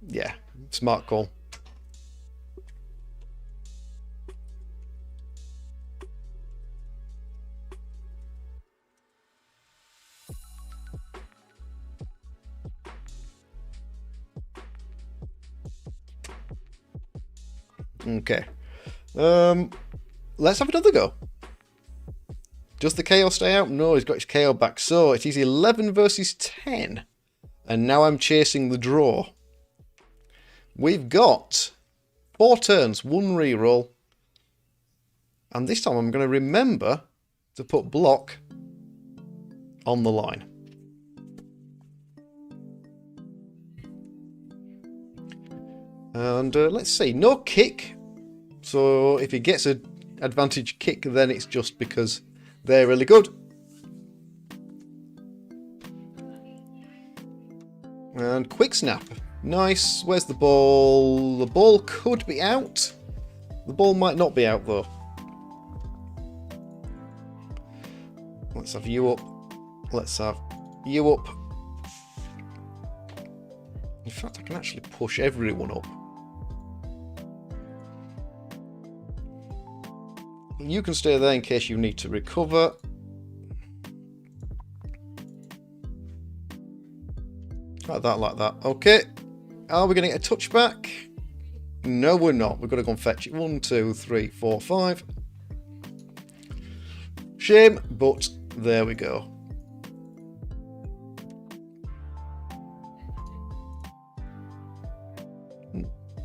Yeah, smart call. Okay. Let's have another go. Does the KO stay out? No, he's got his KO back. So it is 11 versus 10. And now I'm chasing the draw. We've got 4 turns, 1 reroll. And this time I'm going to remember to put block on the line. And let's see, no kick. So if he gets an advantage kick, then it's just because they're really good. And quick snap. Nice. Where's the ball? The ball could be out. The ball might not be out though. Let's have you up. Let's have you up. In fact, I can actually push everyone up. You can stay there in case you need to recover. Like that, like that. Okay. Are we going to get a touchback? No, we're not. We've got to go and fetch it. 1, 2, 3, 4, 5. Shame, but there we go.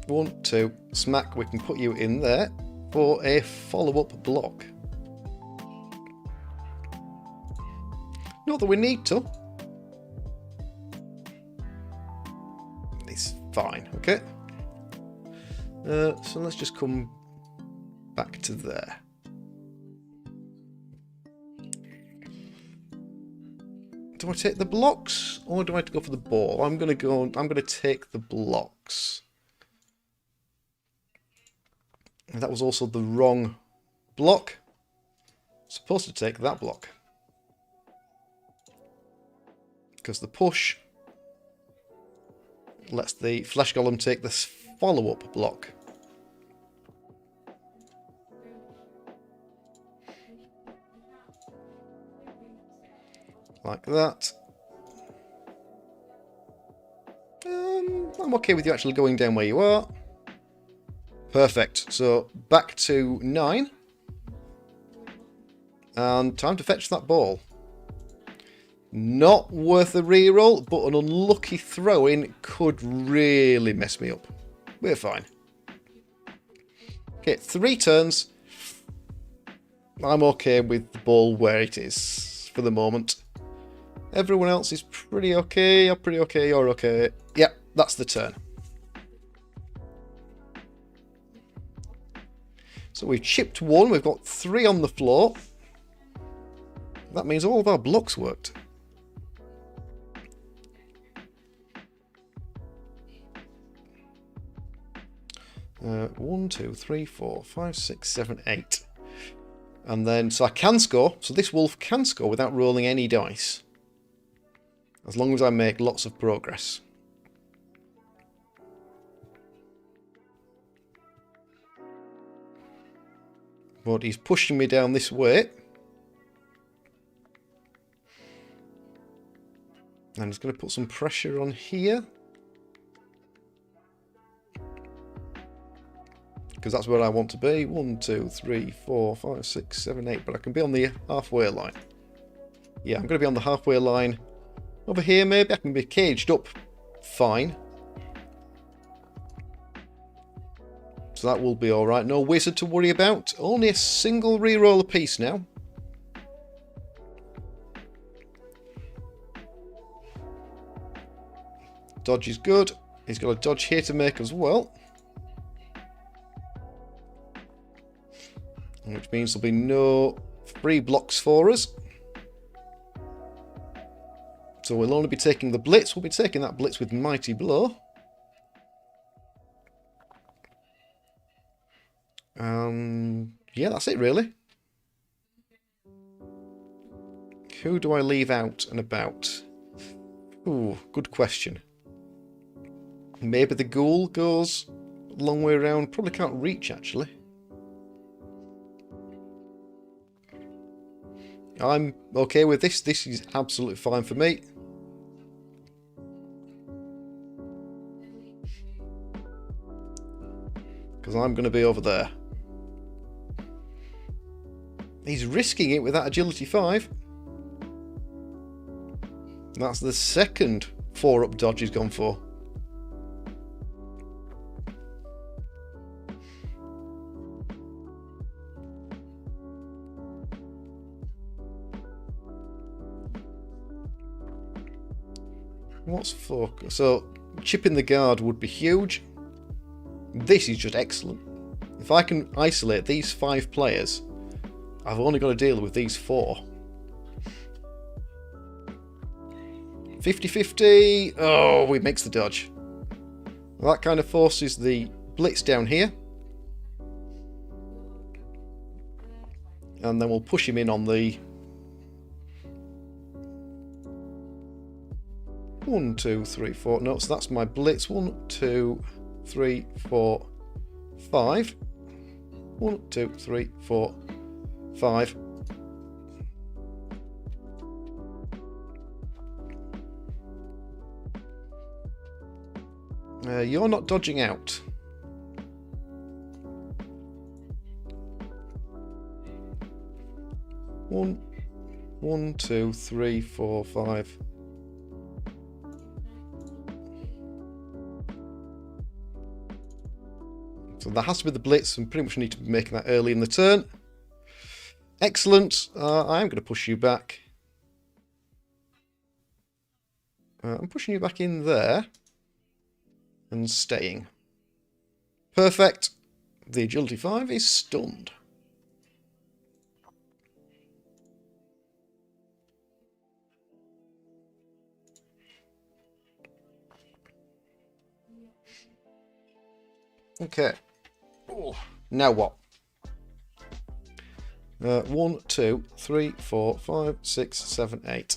One, two, smack. We can put you in there for a follow-up block. Not that we need to. It's fine, okay? So let's just come back to there. Do I take the blocks or do I have to go for the ball? I'm going to take the blocks. And that was also the wrong block. Supposed to take that block. because the push lets the flesh golem take this follow-up block. Like that. I'm okay with you actually going down where you are. Perfect. So back to 9. And time to fetch that ball. Not worth a reroll, but an unlucky throw-in could really mess me up. We're fine. Okay, 3 turns. I'm okay with the ball where it is for the moment. Everyone else is pretty okay. You're pretty okay. You're okay. Yeah, that's the turn. So we've chipped 1. We've got 3 on the floor. That means all of our blocks worked. One, 2, 3, 4, 5, 6, 7, 8. And then, so I can score. So this wolf can score without rolling any dice. As long as I make lots of progress. But he's pushing me down this way. And he's going to put some pressure on here. Because that's where I want to be. 1, 2, 3, 4, 5, 6, 7, 8. But I can be on the halfway line. Yeah, I'm going to be on the halfway line. Over here, maybe I can be caged up. Fine. So that will be alright. No wizard to worry about. Only a single reroll apiece now. Dodge is good. He's got a dodge here to make as well. Which means there'll be no free blocks for us. So we'll only be taking the blitz. We'll be taking that blitz with Mighty Blow. Yeah, that's it really. Who do I leave out and about? Ooh, good question. Maybe the ghoul goes a long way around. Probably can't reach, actually. I'm okay with this. This is absolutely fine for me. Because I'm going to be over there. He's risking it with that agility 5. That's the second 4-up dodge he's gone for. What's focus? So chipping the guard would be huge. This is just excellent. If I can isolate these 5 players, I've only got to deal with these 4. 50-50. Oh, we mix the dodge. That kind of forces the blitz down here. And then we'll push him in on the 1, 2, 3, 4. No, so that's my blitz. 1, 2, 3, 4, 5. 1, 2, 3, 4, 5. You're not dodging out. One, 2, 3, 4, 5. So that has to be the blitz, and pretty much need to be making that early in the turn. Excellent. I am going to push you back. I'm pushing you back in there. And staying. Perfect. The agility 5 is stunned. Okay. Oh, now what? 1, 2, 3, 4, 5, 6, 7, 8.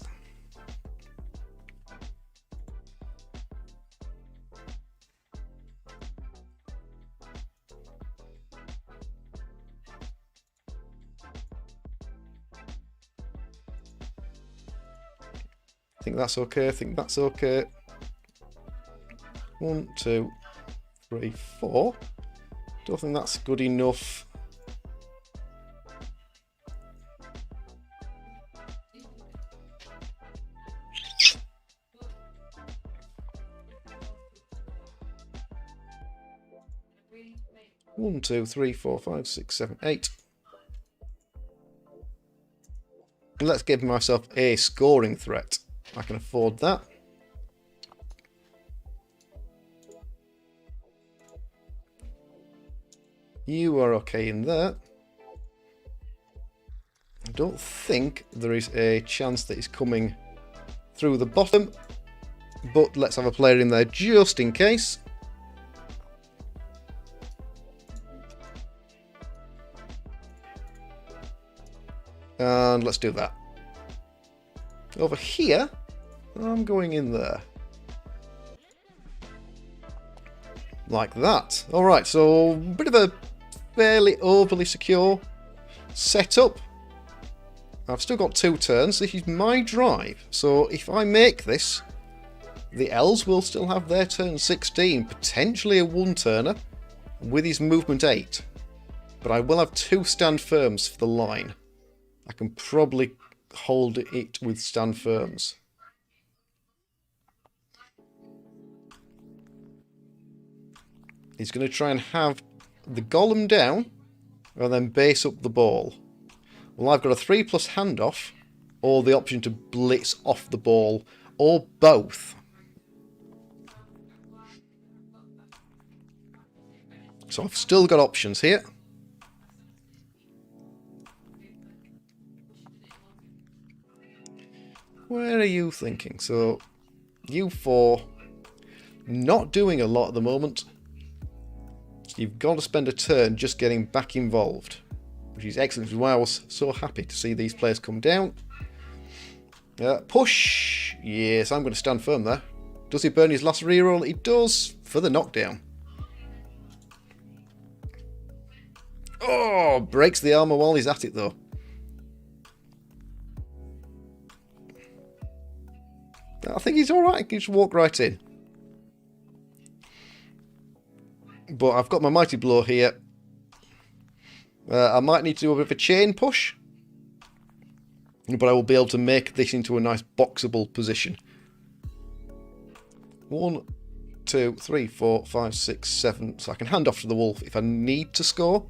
I think that's okay. I think that's okay. 1, 2, 3, 4. Don't think that's good enough. One, 2, 3, 4, 5, 6, 7, 8. And let's give myself a scoring threat. I can afford that. You are okay in there. I don't think there is a chance that he's coming through the bottom, but let's have a player in there just in case. And let's do that. Over here, I'm going in there. Like that. Alright, so a bit of a fairly overly secure setup. I've still got 2 turns. This is my drive. So if I make this, the L's will still have their turn 16, potentially a 1-turner, with his movement 8. But I will have 2 stand firms for the line. I can probably hold it with stand firms. He's going to try and have the golem down and then base up the ball. Well, I've got a 3+ handoff, or the option to blitz off the ball, or both. So I've still got options here. Where are you thinking? So, you 4, not doing a lot at the moment. So you've got to spend a turn just getting back involved, which is excellent, which is why I was so happy to see these players come down. Push! Yes, I'm going to stand firm there. Does he burn his last reroll? He does, for the knockdown. Oh, breaks the armor while he's at it though. I think he's alright, he can just walk right in. But I've got my mighty blow here. I might need to do a bit of a chain push, but I will be able to make this into a nice boxable position. 1, 2, 3, 4, 5, 6, 7. So I can hand off to the wolf if I need to score.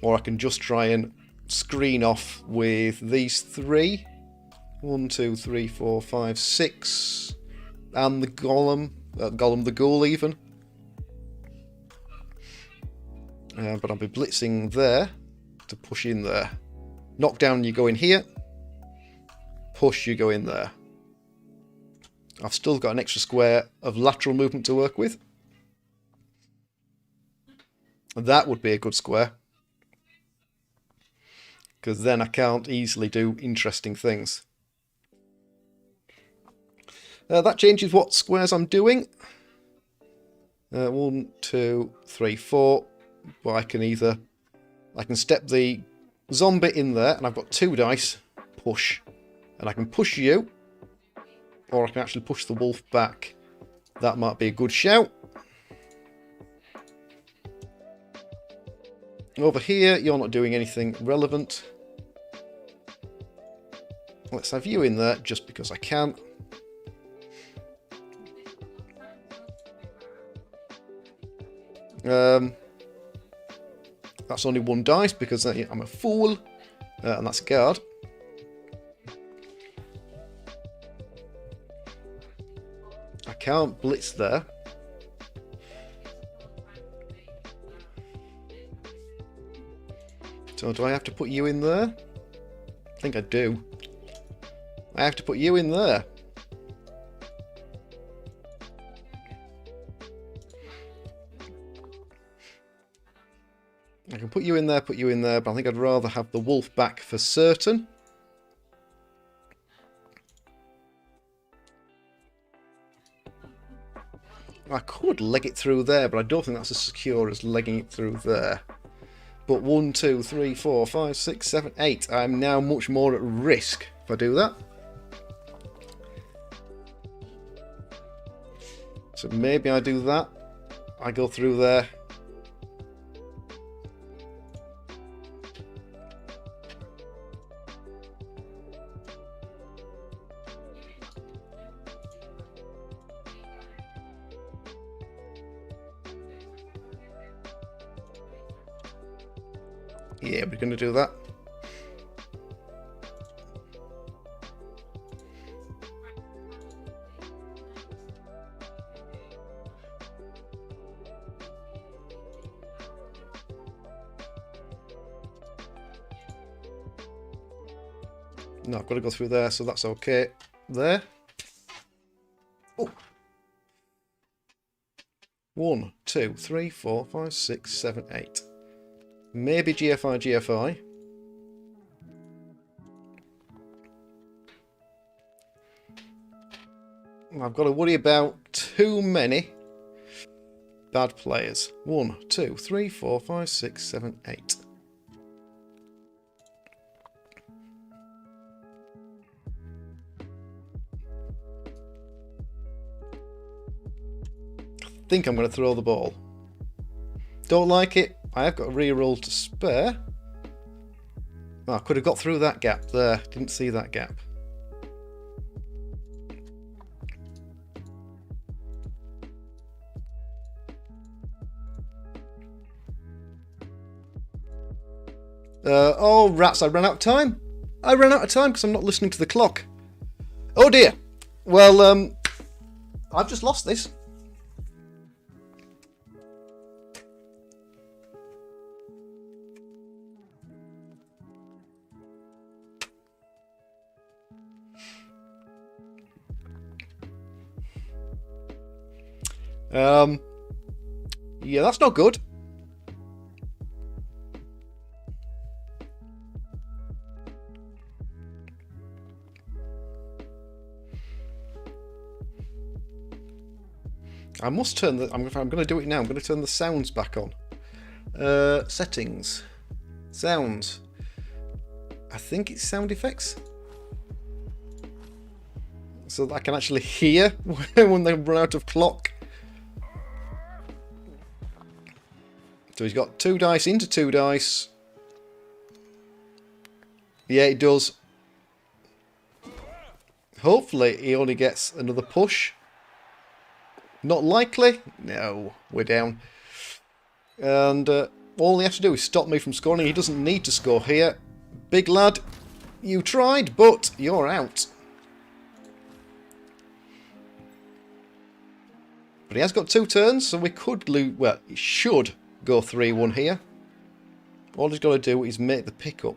Or I can just try and screen off with these 3. 1, 2, 3, 4, 5, 6. And the golem. The ghoul even. But I'll be blitzing there to push in there. Knockdown, you go in here. Push, you go in there. I've still got an extra square of lateral movement to work with. That would be a good square. Because then I can't easily do interesting things. That changes what squares I'm doing. 1, 2, 3, 4. But I can step the zombie in there, and I've got 2 dice. Push. And I can push you. Or I can actually push the wolf back. That might be a good shout. Over here, you're not doing anything relevant. Let's have you in there, just because I can. That's only 1 dice because I'm a fool, and that's a guard. I can't blitz there. So do I have to put you in there? I think I do. I have to put you in there. I can put you in there, but I think I'd rather have the wolf back for certain. I could leg it through there, but I don't think that's as secure as legging it through there. But 1, 2, 3, 4, 5, 6, 7, 8. I'm now much more at risk if I do that. So maybe I do that. I go through there. Yeah, we're going to do that. No, I've got to go through there, so that's okay. There. Oh. 1, 2, 3, 4, 5, 6, 7, 8. Maybe GFI, GFI. I've got to worry about too many bad players. 1, 2, 3, 4, 5, 6, 7, 8. I think I'm going to throw the ball. Don't like it. I have got a reroll to spare. Oh, I could have got through that gap there. Didn't see that gap. Oh, rats, I ran out of time. I ran out of time because I'm not listening to the clock. Oh dear. Well, I've just lost this. Yeah, that's not good. I must turn the... I'm going to do it now. I'm going to turn the sounds back on. Settings. Sounds. I think it's sound effects. So that I can actually hear when they run out of clock. So he's got 2 dice into 2 dice. Yeah, it does. Hopefully he only gets another push. Not likely. No, we're down. And all he has to do is stop me from scoring. He doesn't need to score here. Big lad, you tried, but you're out. But he has got 2 turns, so we could lose. Well, he should go 3-1 here. All he's got to do is make the pickup.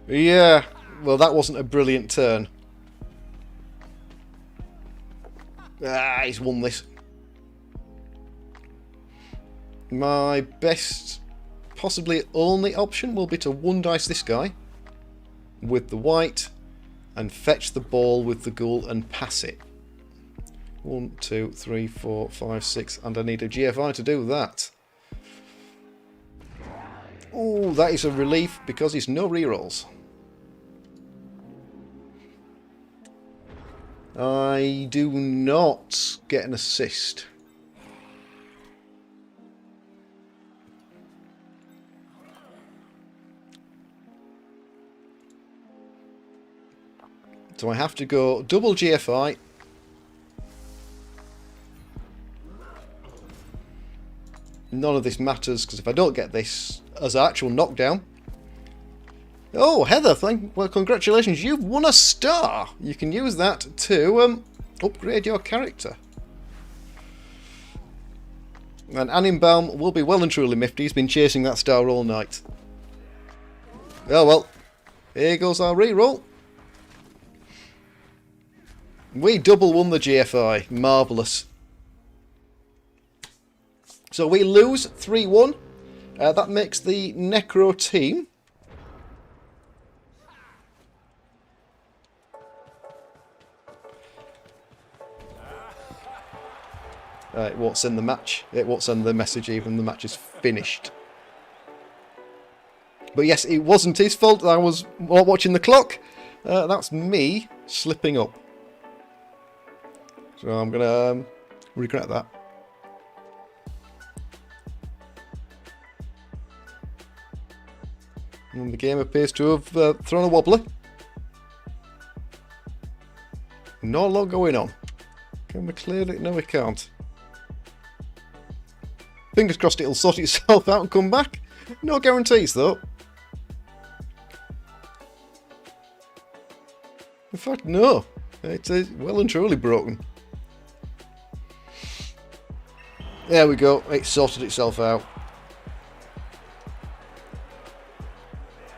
Yeah, well, that wasn't a brilliant turn. Ah, he's won this. My best, possibly only option will be to 1 dice this guy with the white and fetch the ball with the ghoul and pass it. 1, 2, 3, 4, 5, 6, and I need a GFI to do that. Oh, that is a relief because he's no rerolls. I do not get an assist. So I have to go double GFI. None of this matters because if I don't get this as an actual knockdown. Oh, Heather, well, congratulations, you've won a star. You can use that to upgrade your character. And Annenbaum will be well and truly miffed. He's been chasing that star all night. Oh well, here goes our reroll. We double won the GFI. Marvellous. So we lose 3-1. That makes the Necro team it won't send the match. It won't send the message even. The match is finished. But yes, it wasn't his fault. I was not watching the clock. That's me slipping up. So I'm going to regret that. And the game appears to have thrown a wobbly. No lot going on. Can we clear it? No, we can't. Fingers crossed it'll sort itself out and come back. No guarantees, though. In fact, no. It is well and truly broken. There we go. It sorted itself out.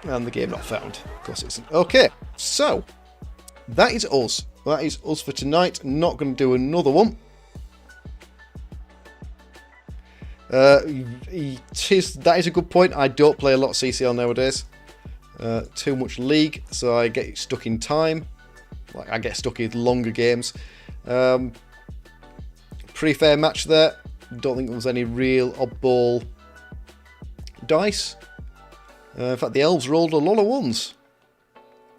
And the game not found. Of course it isn't. Okay, so that is us. That is us for tonight. Not going to do another one. That is a good point. I don't play a lot of CCL nowadays. Too much league, so I get stuck in time. Like I get stuck in longer games. Pretty fair match there. Don't think there was any real oddball dice. In fact, the elves rolled a lot of ones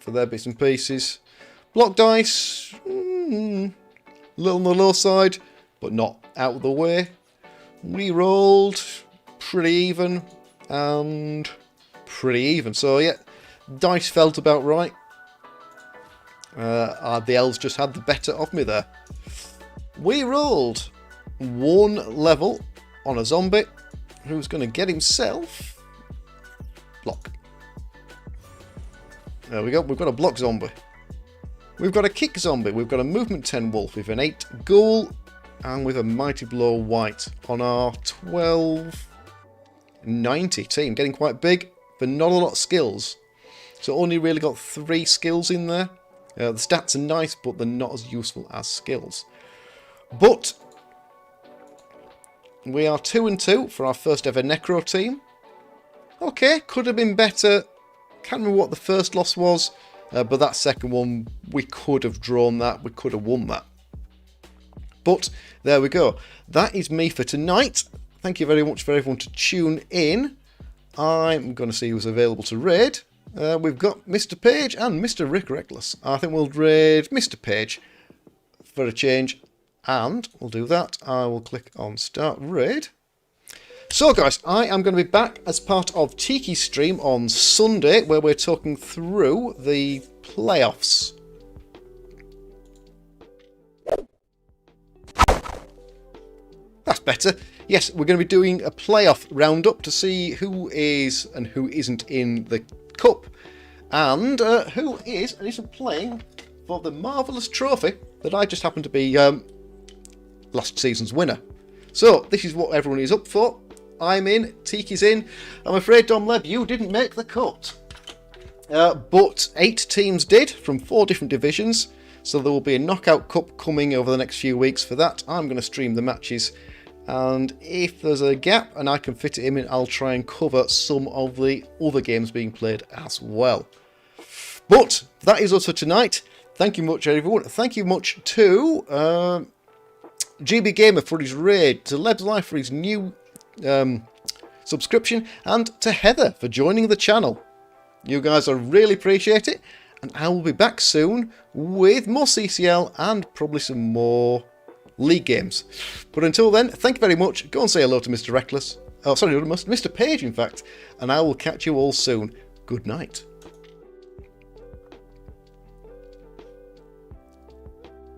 for their bits and pieces. Block dice, little on the low side, but not out of the way. Re-rolled, pretty even, and pretty even. So yeah, dice felt about right. The elves just had the better of me there. We rolled 1 level on a zombie who's going to get himself block. There we go. We've got a block zombie. We've got a kick zombie. We've got a movement 10 wolf with an 8 ghoul and with a mighty blow white on our 1290 team. Getting quite big, but not a lot of skills. So only really got 3 skills in there. The stats are nice, but they're not as useful as skills. But we are 2-2 for our first ever Necro team. Okay, could have been better. Can't remember what the first loss was, but that second one, we could have drawn that. We could have won that. But there we go. That is me for tonight. Thank you very much for everyone to tune in. I'm going to see who's available to raid. We've got Mr. Page and Mr. Rick Reckless. I think we'll raid Mr. Page for a change. And we'll do that. I will click on Start Raid. So guys, I am going to be back as part of Tiki's stream on Sunday, where we're talking through the playoffs. That's better. Yes, we're going to be doing a playoff roundup to see who is and who isn't in the cup, and who is and isn't playing for the marvellous trophy that I just happened to be last season's winner. So this is what everyone is up for. I'm in, Tiki's in. I'm afraid, Dom Leb, you didn't make the cut. But 8 teams did from 4 different divisions. So there will be a knockout cup coming over the next few weeks for that. I'm going to stream the matches. And if there's a gap and I can fit it in, I'll try and cover some of the other games being played as well. But that is us for tonight. Thank you much, everyone. Thank you much to GB Gamer for his raid, to Leb's Life for his new subscription, and to Heather for joining the channel. You guys, I really appreciate it, and I will be back soon with more CCL and probably some more League games. But until then, thank you very much. Go and say hello to Mr. Reckless. Oh, sorry, Mr. Page, in fact, and I will catch you all soon. Good night.